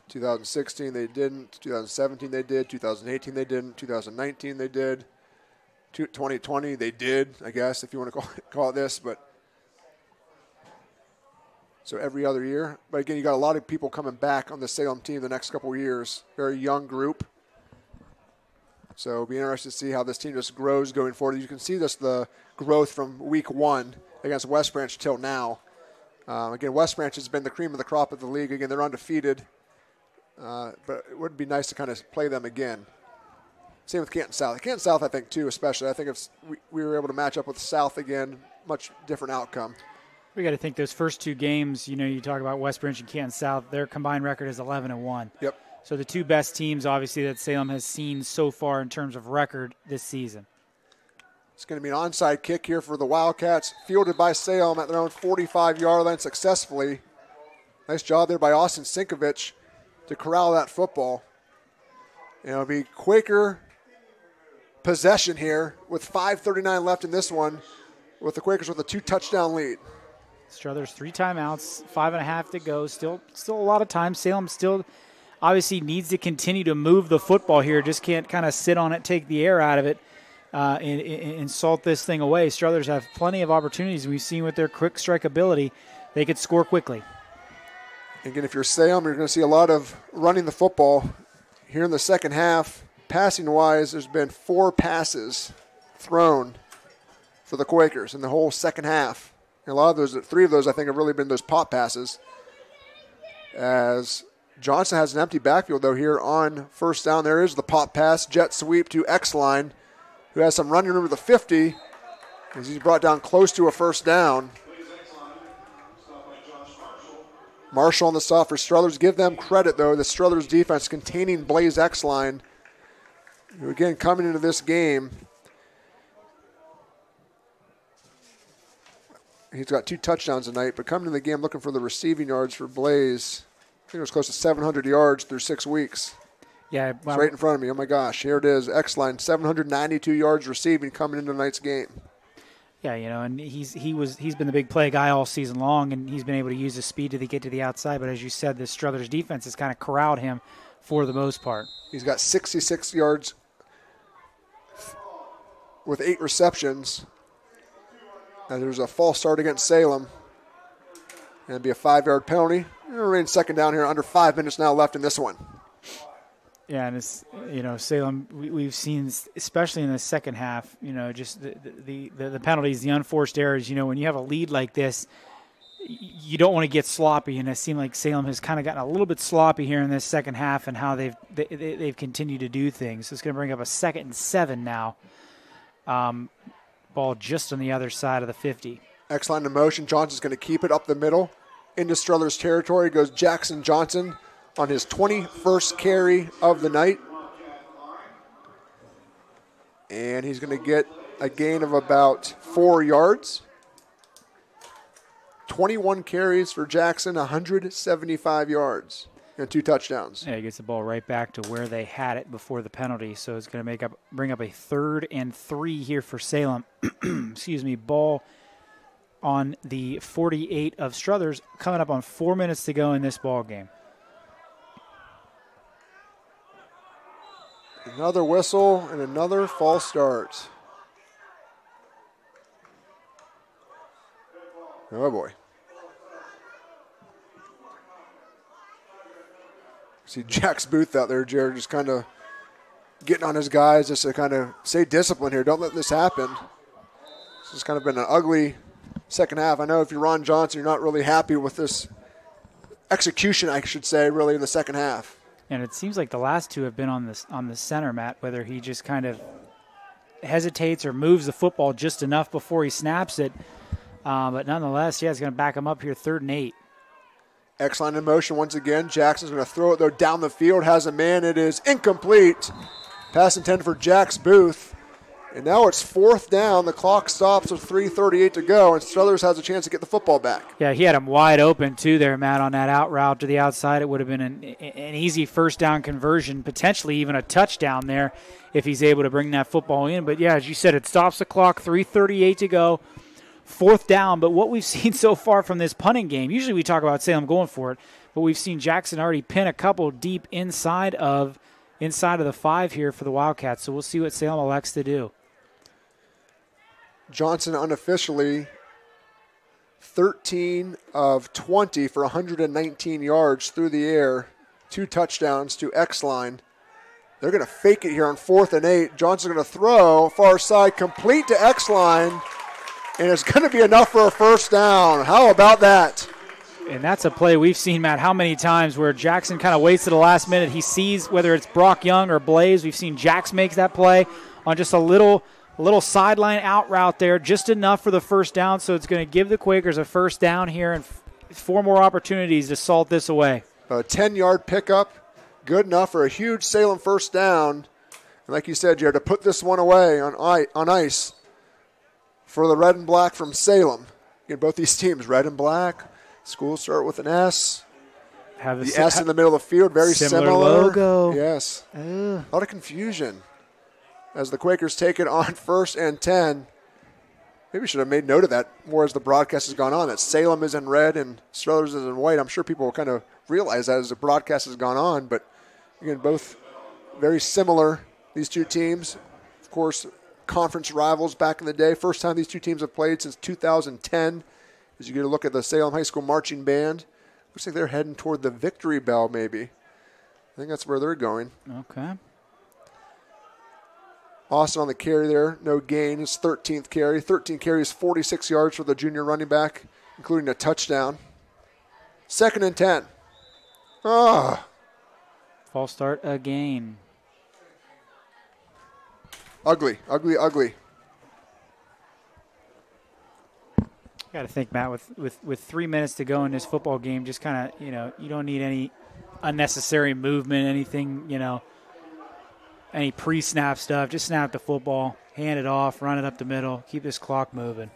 2016 they didn't. 2017 they did. 2018 they didn't. 2019 they did. 2020 they did, I guess, if you want to call it this. But so every other year. But again, you got a lot of people coming back on the Salem team the next couple of years. Very young group. So it'll be interesting to see how this team just grows going forward. You can see just the growth from week 1 against West Branch till now. Again, West Branch has been the cream of the crop of the league. Again, they're undefeated. But it would be nice to kind of play them again. Same with Canton South. Canton South, I think, too, especially. I think if we were able to match up with South again, much different outcome. We got to think those first 2 games, you talk about West Branch and Canton South, their combined record is 11-1. Yep. So the 2 best teams, obviously, that Salem has seen so far in terms of record this season. It's going to be an onside kick here for the Wildcats, fielded by Salem at their own 45-yard line successfully. Nice job there by Austin Sinkovich to corral that football. And it'll be Quaker possession here with 5:39 left in this one, with the Quakers with a 2-touchdown lead. Struthers 3 timeouts, 5.5 to go. Still a lot of time. Salem still obviously needs to continue to move the football here. Just can't kind of sit on it, take the air out of it, and salt this thing away. Struthers have plenty of opportunities. We've seen with their quick strike ability, they could score quickly. Again, if you're Salem, you're going to see a lot of running the football here in the second half. Passing-wise, there's been 4 passes thrown for the Quakers in the whole second half. And a lot of those, 3 of those, I think, have really been those pop passes. As Johnson has an empty backfield, though, here on first down. There is the pop pass, jet sweep to X-Line, who has some running room to the 50 as he's brought down close to a first down. Marshall on the stop for Struthers. Give them credit, though. The Struthers defense containing Blaze X-Line, who, again, coming into this game, he's got 2 touchdowns tonight, but coming into the game looking for the receiving yards for Blaze. I think it was close to 700 yards through 6 weeks. Yeah, it's right in front of me. Oh, my gosh. Here it is. X-Line, 792 yards receiving coming into tonight's game. Yeah, and he's been the big play guy all season long, and he's been able to use his speed to get to the outside. But as you said, the Struthers defense has kind of corralled him for the most part. He's got 66 yards with 8 receptions. And there's a false start against Salem. And it'll be a 5-yard penalty. It'll remain second down here. Under 5 minutes now left in this one. Yeah, and it's, Salem, we've seen, especially in the second half, just the penalties, the unforced errors. When you have a lead like this, you don't want to get sloppy, and it seemed like Salem has kind of gotten a little bit sloppy here in this second half and how they've continued to do things. So it's going to bring up a 2nd and 7 now. Ball just on the other side of the 50. X-line in motion. Johnson's going to keep it up the middle. Into Struthers territory goes Jackson Johnson on his 21st carry of the night. And he's going to get a gain of about 4 yards. 21 carries for Jackson, 175 yards, and 2 touchdowns. Yeah, he gets the ball right back to where they had it before the penalty. So it's going to bring up a 3rd and 3 here for Salem. Excuse me, ball on the 48 of Struthers, coming up on 4 minutes to go in this ball game. Another whistle and another false start. Oh, boy. See Jax Booth out there, Jared, just kind of getting on his guys just to kind of stay disciplined here. Don't let this happen. This has kind of been an ugly second half. I know if you're Ron Johnson, you're not really happy with this execution, I should say, really, in the second half. And it seems like the last 2 have been on the center, Matt, whether he just kind of hesitates or moves the football just enough before he snaps it. But nonetheless, yeah, it's going to back him up here, 3rd and 8. X-line in motion once again. Jackson's going to throw it, though, down the field. Has a man. It is incomplete. Pass intended for Jax Booth. And now it's 4th down. The clock stops with 3:38 to go, and Struthers has a chance to get the football back. Yeah, he had him wide open, too, there, Matt, on that out route to the outside. It would have been an easy first down conversion, potentially even a touchdown there if he's able to bring that football in. But, yeah, as you said, it stops the clock, 3:38 to go, 4th down. But what we've seen so far from this punting game, usually we talk about Salem going for it, but we've seen Jackson already pin a couple deep inside of the 5 here for the Wildcats. So we'll see what Salem elects to do. Johnson unofficially 13 of 20 for 119 yards through the air. 2 touchdowns to X-line. They're going to fake it here on 4th and 8. Johnson's going to throw far side, complete to X-line, and it's going to be enough for a first down. How about that? And that's a play we've seen, Matt, how many times where Jackson kind of waits to the last minute. He sees whether it's Brock Young or Blaze. We've seen Jax makes that play on just a little sideline out route there, just enough for the first down. So it's going to give the Quakers a first down here and 4 more opportunities to salt this away. A 10-yard pickup, good enough for a huge Salem first down. And like you said, Jared, to put this one away on ice for the red and black from Salem. Again, both these teams, red and black. Schools start with an S. Have the S in the middle of the field, very similar. Logo. Yes. A lot of confusion as the Quakers take it on 1st and 10. Maybe we should have made note of that more as the broadcast has gone on, that Salem is in red and Struthers is in white. I'm sure people will kind of realize that as the broadcast has gone on. But, again, both very similar, these 2 teams. Of course, conference rivals back in the day. First time these 2 teams have played since 2010. As you get a look at the Salem High School Marching Band, looks like they're heading toward the Victory Bell maybe. I think that's where they're going. Okay. Austin on the carry there, no gain. His 13th carry. 13 carries, 46 yards for the junior running back, including a touchdown. 2nd and 10. Ah. False start again. Ugly. Got to think, Matt, with 3 minutes to go in this football game, just kind of, you don't need any unnecessary movement, anything, any pre-snap stuff. Just snap the football, hand it off, run it up the middle, keep this clock moving.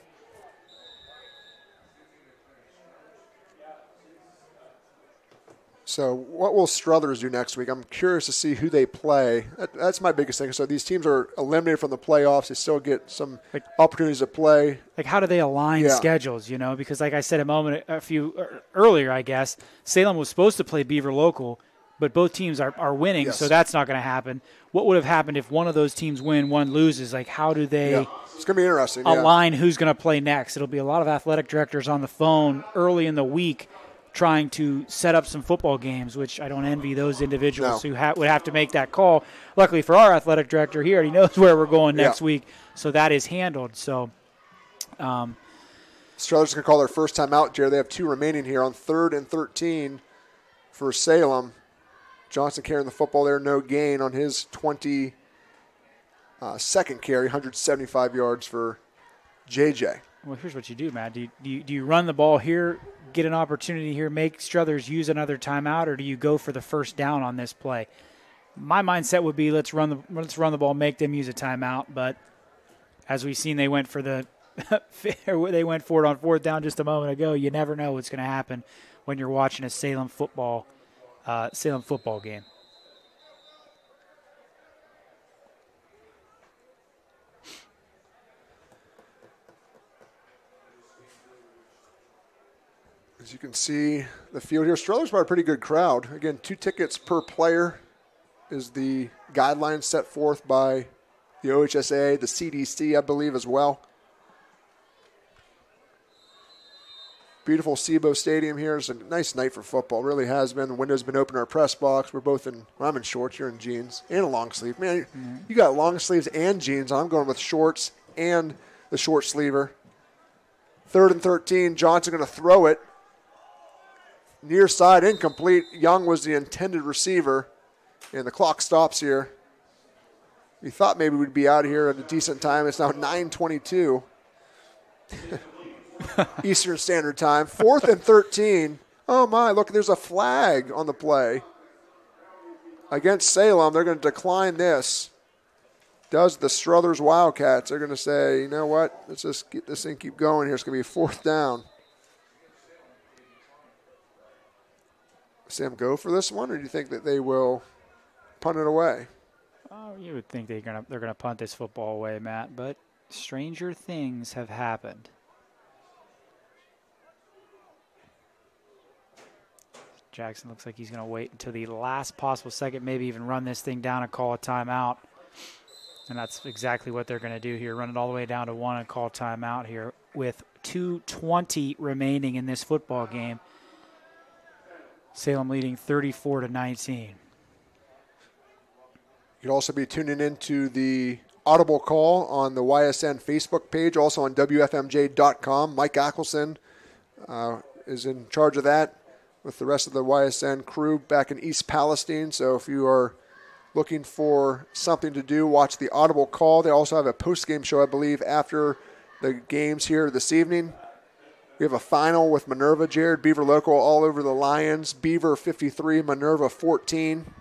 So what will Struthers do next week? I'm curious to see who they play. That's my biggest thing. So these teams are eliminated from the playoffs. They still get some opportunities to play. Like, how do they align schedules, Because like I said a few earlier, I guess, Salem was supposed to play Beaver Local, but both teams are winning, so that's not going to happen. What would have happened if one of those teams win, one loses? Like, how do they It's going to be interesting. align who's going to play next? It'll be a lot of athletic directors on the phone early in the week trying to set up some football games, which I don't envy those individuals who would have to make that call. Luckily for our athletic director, he already knows where we're going next week, so that is handled. So, Struthers can call their first time out, Jared. They have 2 remaining here on 3rd and 13 for Salem. Johnson carrying the football there, no gain on his 22nd carry, 175 yards for JJ. Well, here's what you do, Matt. Do you run the ball here, get an opportunity here, make Struthers use another timeout, or do you go for the first down on this play? My mindset would be let's run the ball, make them use a timeout. But as we've seen, they went for it on 4th down just a moment ago. You never know what's going to happen when you're watching a Salem football game. As you can see, the field here, Struthers brought a pretty good crowd. Again, 2 tickets per player is the guideline set forth by the OHSAA, the CDC, I believe, as well. Beautiful SIBO Stadium here. It's a nice night for football. It really has been. The window's been open in our press box. We're both I'm in shorts. You're in jeans and a long sleeve. Man, you got long sleeves and jeans. I'm going with shorts and the short sleever. 3rd and 13. Johnson going to throw it. Near side, incomplete. Young was the intended receiver, and the clock stops here. We thought maybe we'd be out of here at a decent time. It's now 9:22 Eastern Standard Time. 4th and 13. Oh, my, look, there's a flag on the play. Against Salem, they're going to decline this. Does the Struthers Wildcats. They're going to say, you know what, let's just get this thing keep going here. It's going to be 4th down. Sam, go for this one, or do you think that they will punt it away? Oh, you would think they're gonna punt this football away, Matt, but stranger things have happened. Jackson looks like he's going to wait until the last possible second, maybe even run this thing down and call a timeout. And that's exactly what they're going to do here, run it all the way down to 1 and call timeout here with 2:20 remaining in this football game. Salem leading 34-19. You could also be tuning into the audible call on the YSN Facebook page, also on WFMJ.com. Mike Ackelson is in charge of that with the rest of the YSN crew back in East Palestine. So if you are looking for something to do, watch the audible call. They also have a post-game show, I believe, after the games here this evening. We have a final with Minerva, Jared. Beaver Local all over the Lions. Beaver 53, Minerva 14.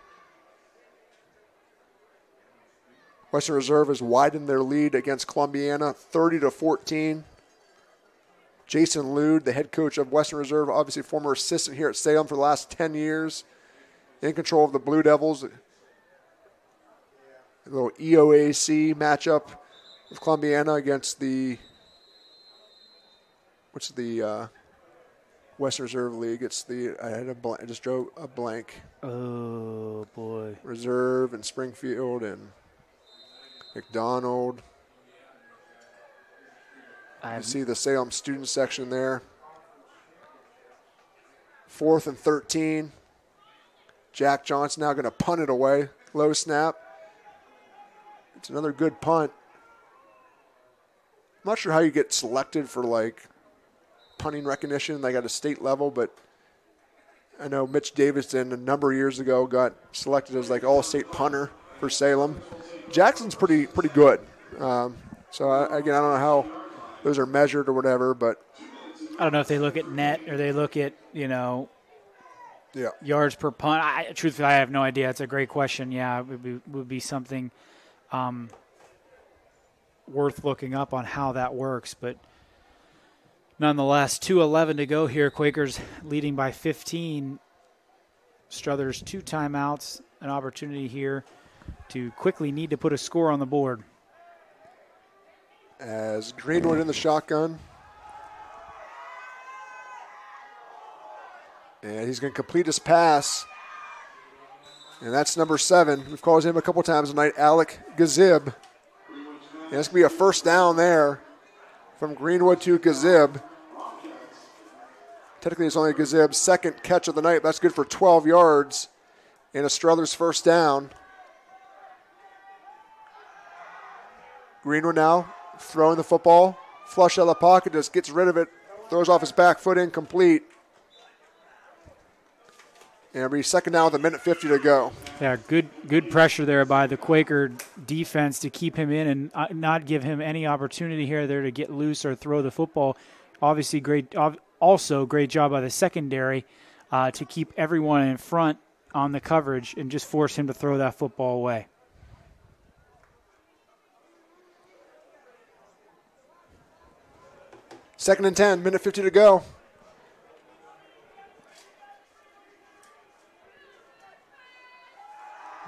Western Reserve has widened their lead against Columbiana, 30-14. Jason Lude, the head coach of Western Reserve, obviously former assistant here at Salem for the last 10 years, in control of the Blue Devils. A little EOAC matchup with Columbiana against the Western Reserve League. It's I just drew a blank. Oh, boy. Reserve and Springfield and McDonald. You see the Salem student section there. 4th and 13. Jack Johnson now going to punt it away. Low snap. It's another good punt. I'm not sure how you get selected for, like, punting recognition, like at a state level, but I know Mitch Davidson a number of years ago got selected as like all-state punter for Salem. Jackson's pretty good. So again, I don't know how those are measured or whatever, but I don't know if they look at net or they look at, yards per punt. Truthfully, I have no idea. It's a great question. Yeah, it would be something worth looking up on how that works. But nonetheless, 2:11 to go here. Quakers leading by 15. Struthers 2 timeouts, an opportunity here to quickly need to put a score on the board. As Greenwood in the shotgun. And he's going to complete his pass. And that's number 7. We've called him a couple times tonight, Alec Gazib. And it's going to be a first down there from Greenwood to Gazib. Technically, it's only Gazib's second catch of the night, but that's good for 12 yards. And a Struthers first down. Greenwood now throwing the football. Flush out of the pocket, just gets rid of it. Throws off his back foot, incomplete. And it'll be second down with 1:50 to go. Yeah, good pressure there by the Quaker defense to keep him in and not give him any opportunity here there to get loose or throw the football. Obviously, great job by the secondary to keep everyone in front on the coverage and just force him to throw that football away. Second and 10, 1:50 to go.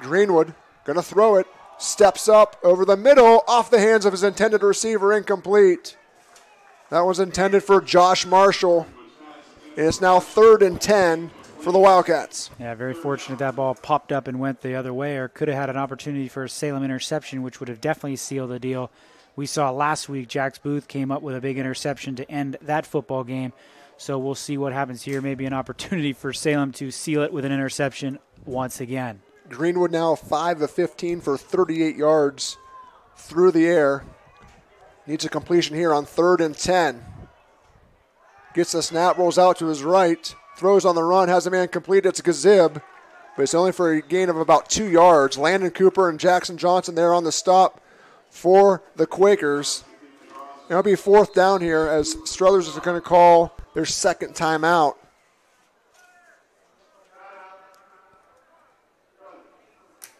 Greenwood going to throw it. Steps up over the middle, off the hands of his intended receiver, incomplete. That was intended for Josh Marshall. And it's now 3rd and 10 for the Wildcats. Yeah, very fortunate that ball popped up and went the other way, or could have had an opportunity for a Salem interception, which would have definitely sealed the deal. We saw last week Jax Booth came up with a big interception to end that football game. So we'll see what happens here. Maybe an opportunity for Salem to seal it with an interception once again. Greenwood now 5 of 15 for 38 yards through the air. Needs a completion here on 3rd and 10. Gets the snap, rolls out to his right. Throws on the run, has a man complete. It's Gazib, but it's only for a gain of about 2 yards. Landon Cooper and Jackson Johnson there on the stop for the Quakers. It'll be 4th down here as Struthers is going to call their second timeout.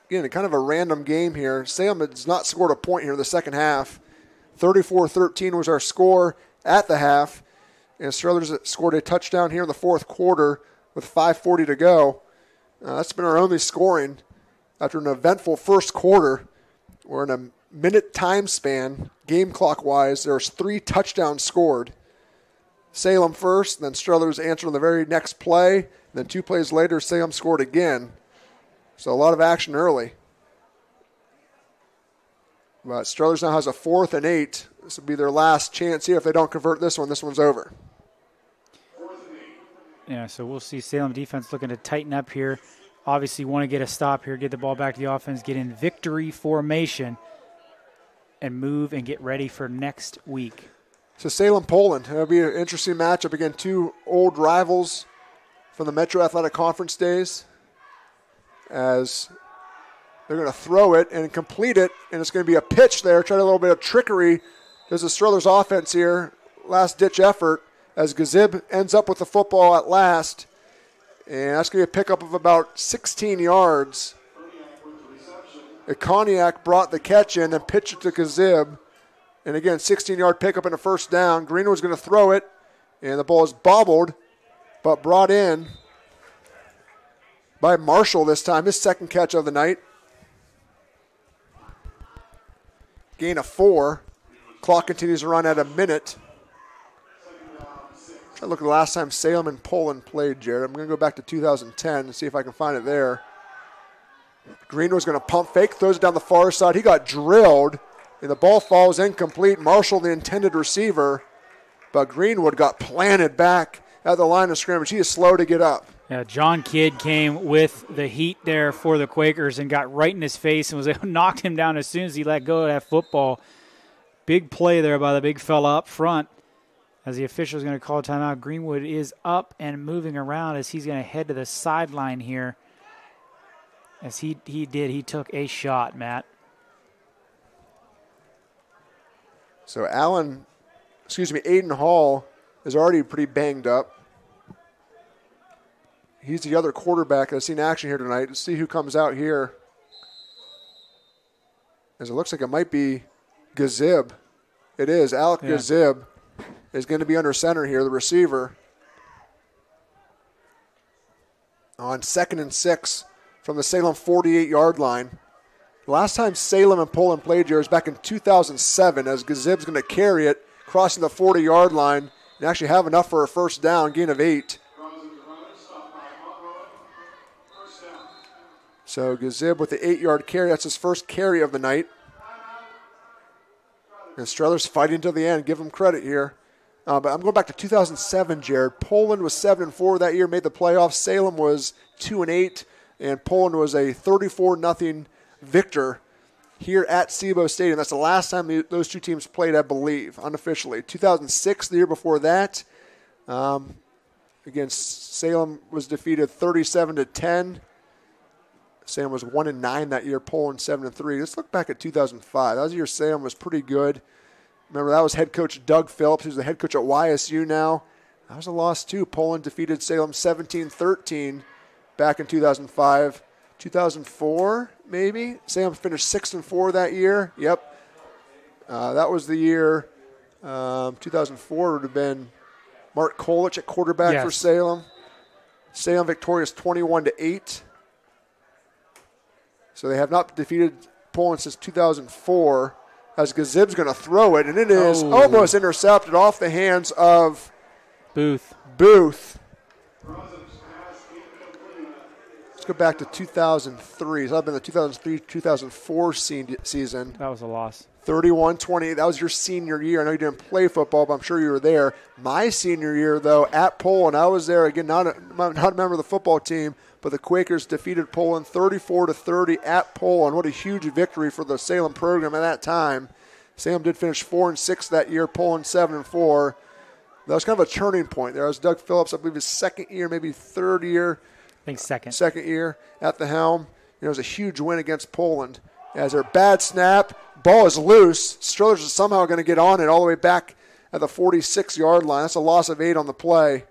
Again, kind of a random game here. Salem has not scored a point here in the second half. 34-13 was our score at the half. And Struthers scored a touchdown here in the fourth quarter with 5:40 to go. That's been our only scoring after an eventful first quarter. We're in a minute time span, game clock-wise. There's 3 touchdowns scored. Salem first, then Struthers answered on the very next play. And then 2 plays later, Salem scored again. So a lot of action early. But Struthers now has a 4th and 8. This will be their last chance here. If they don't convert this one's over. Yeah, so we'll see Salem defense looking to tighten up here. Obviously want to get a stop here, get the ball back to the offense, get in victory formation, and move and get ready for next week. So Salem-Poland, it'll be an interesting matchup. Again, 2 old rivals from the Metro Athletic Conference days. As they're going to throw it and complete it, and it's going to be a pitch there. Try a little bit of trickery. There's a Struthers offense here. Last-ditch effort as Gazib ends up with the football at last. And that's going to be a pickup of about 16 yards. Ikoniak brought the catch in and pitched it to Gazib. And again, 16-yard pickup and a first down. Greenwood's going to throw it, and the ball is bobbled, but brought in by Marshall this time, his second catch of the night. Gain of 4. Clock continues to run at a minute. Try to look at the last time Salem and Poland played, Jared. I'm going to go back to 2010 and see if I can find it there. Greenwood's going to pump fake, throws it down the far side. He got drilled, and the ball falls incomplete. Marshall, the intended receiver, but Greenwood got planted back at the line of scrimmage. He is slow to get up. Yeah, John Kidd came with the heat there for the Quakers and got right in his face and was able to knock him down as soon as he let go of that football. Big play there by the big fella up front. As the official is going to call a timeout, Greenwood is up and moving around as he's going to head to the sideline here. As he took a shot, Matt. So Aiden Hall is already pretty banged up. He's the other quarterback that's seen action here tonight. Let's see who comes out here. As it looks like it might be Gazib. It is. Alec Gazib is going to be under center here, the receiver. On 2nd and 6 from the Salem 48-yard line. The last time Salem and Poland played here was back in 2007 as Gazib's going to carry it, crossing the 40-yard line, and actually have enough for a first down, gain of 8. So Gazib with the 8-yard carry. That's his first carry of the night. And Struthers fighting to the end. Give him credit here. But I'm going back to 2007, Jared. Poland was 7-4 that year, made the playoffs. Salem was 2-8, and Poland was a 34-0 victor here at SIBO Stadium. That's the last time those two teams played, I believe, unofficially. 2006, the year before that. Again, Salem was defeated 37-10. Salem was 1-9 that year. Poland 7-3. Let's look back at 2005. That was the year Salem was pretty good. Remember, that was head coach Doug Phillips, who's the head coach at YSU now. That was a loss, too. Poland defeated Salem 17-13 back in 2005. 2004, maybe? Salem finished 6-4 that year. Yep. That was the year 2004 would have been Mark Kolich at quarterback for Salem. Salem victorious 21-8. So they have not defeated Poland since 2004. As Gazib's going to throw it, and it is almost intercepted off the hands of Booth. Let's go back to 2003. So that'd been the 2003-2004 season. That was a loss. 31-20. That was your senior year. I know you didn't play football, but I'm sure you were there. My senior year, though, at Poland, I was there. Again, not a member of the football team, but the Quakers defeated Poland 34-30 at Poland. What a huge victory for the Salem program at that time. Salem did finish 4-6 that year. Poland 7-4. That was kind of a turning point there. That was Doug Phillips, I believe, his second year, maybe third year. I think second. Second year at the helm. It was a huge win against Poland. As their bad snap, ball is loose. Struthers is somehow going to get on it all the way back at the 46-yard line. That's a loss of 8 on the play.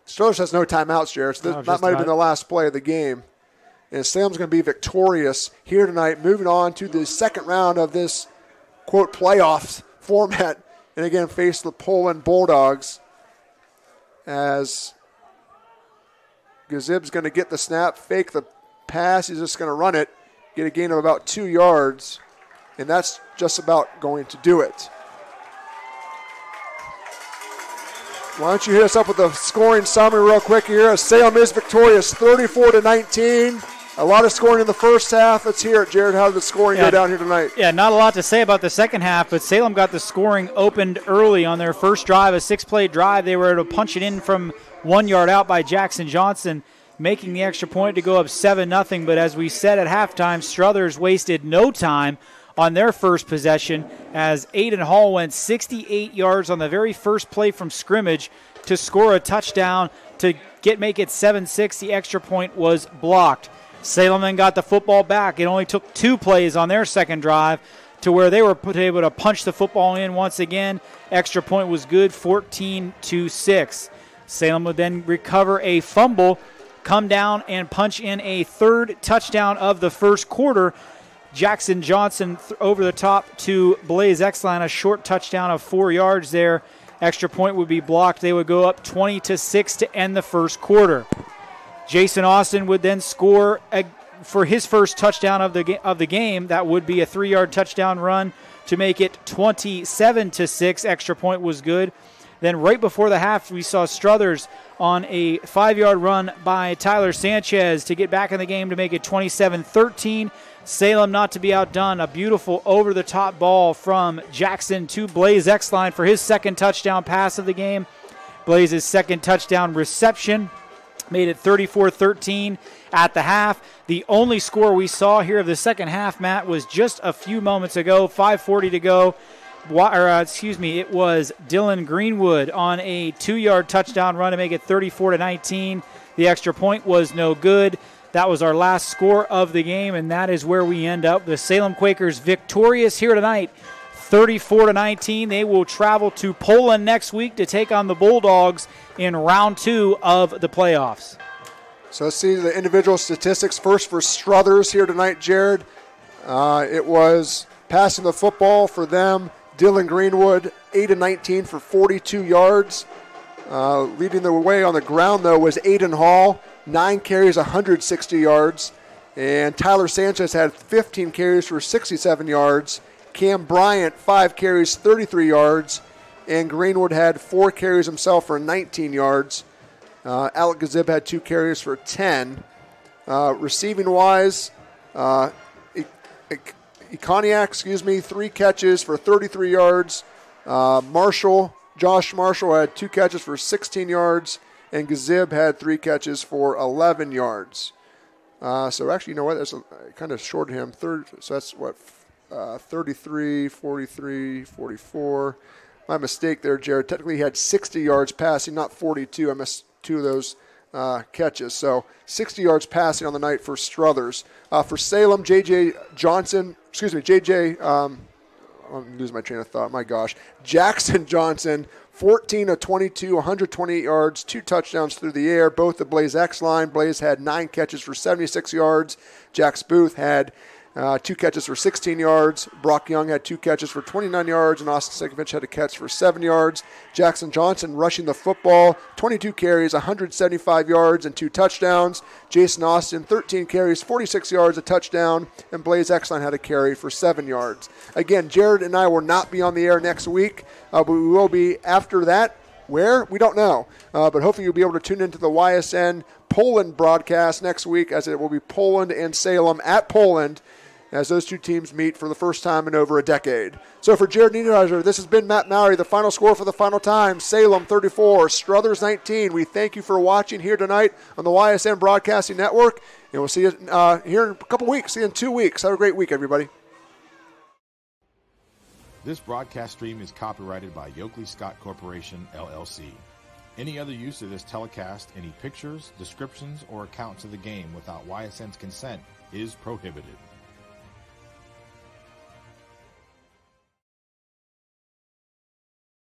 Struthers has no timeouts, Jared. So that might have been the last play of the game. And Salem's going to be victorious here tonight, moving on to the second round of this, quote, playoff format. And again, face the Poland Bulldogs as Gazib's going to get the snap, fake the pass. He's just going to run it, get a gain of about 2 yards, and that's just about going to do it. Why don't you hit us up with the scoring summary real quick here? As Salem is victorious 34-19. A lot of scoring in the first half. Let's hear it, Jared. How did the scoring go down here tonight? Yeah, not a lot to say about the second half, but Salem got the scoring opened early on their first drive, a 6-play drive. They were able to punch it in from 1 yard out by Jackson Johnson, making the extra point to go up 7-0. But as we said at halftime, Struthers wasted no time on their first possession as Aiden Hall went 68 yards on the very first play from scrimmage to score a touchdown to make it 7-6. The extra point was blocked. Salem then got the football back. It only took 2 plays on their second drive to where they were able to punch the football in once again. Extra point was good, 14-6. Salem would then recover a fumble, come down and punch in a third touchdown of the first quarter. Jackson Johnson over the top to Blaze Exline, a short touchdown of 4 yards there. Extra point would be blocked. They would go up 20-6 to end the first quarter. Jason Austin would then score for his first touchdown of the game. That would be a 3-yard touchdown run to make it 27-6. Extra point was good. Then right before the half, we saw Struthers on a 5-yard run by Tyler Sanchez to get back in the game to make it 27-13. Salem not to be outdone. A beautiful over-the-top ball from Jackson to Blaze Exline for his second touchdown pass of the game. Blaze's second touchdown reception made it 34-13 at the half. The only score we saw here of the second half, Matt, was just a few moments ago, 5:40 to go. it was Dylan Greenwood on a 2-yard touchdown run to make it 34-19. The extra point was no good. That was our last score of the game, and that is where we end up. The Salem Quakers victorious here tonight, 34-19. They will travel to Poland next week to take on the Bulldogs in round 2 of the playoffs. So let's see the individual statistics. First for Struthers here tonight, Jared. It was passing the football for them. Dylan Greenwood, 8-19 for 42 yards. Leading the way on the ground, though, was Aiden Hall, 9 carries, 160 yards. And Tyler Sanchez had 15 carries for 67 yards. Cam Bryant, 5 carries, 33 yards. And Greenwood had 4 carries himself for 19 yards. Alec Gazib had 2 carries for 10. Receiving-wise, Ikoniak, 3 catches for 33 yards. Josh Marshall had 2 catches for 16 yards, and Gazib had 3 catches for 11 yards. So actually, you know what? That's kind of short of him. So that's what, 33, 43, 44. My mistake there, Jared. Technically, he had 60 yards passing, not 42. I missed 2 of those catches. So 60 yards passing on the night for Struthers. For Salem, I'm losing my train of thought. My gosh. Jackson Johnson, 14 of 22, 128 yards, 2 touchdowns through the air, both the Blaze X line. Blaze had 9 catches for 76 yards. Jax Booth had 2 catches for 16 yards. Brock Young had 2 catches for 29 yards, and Austin Sekovich had a catch for 7 yards. Jackson Johnson rushing the football, 22 carries, 175 yards, and 2 touchdowns. Jason Austin, 13 carries, 46 yards, a touchdown, and Blaze Exline had a carry for 7 yards. Again, Jared and I will not be on the air next week, but we will be after that. Where? We don't know. But hopefully you'll be able to tune into the YSN Poland broadcast next week, as it will be Poland and Salem at Poland, as those 2 teams meet for the first time in over a decade. So for Jared Niederhauser, this has been Matt Mowry. The final score for the final time, Salem 34, Struthers 19. We thank you for watching here tonight on the YSN Broadcasting Network, and we'll see you here in a couple weeks. See you in 2 weeks. Have a great week, everybody. This broadcast stream is copyrighted by Yoakley Scott Corporation, LLC. Any other use of this telecast, any pictures, descriptions, or accounts of the game without YSN's consent is prohibited.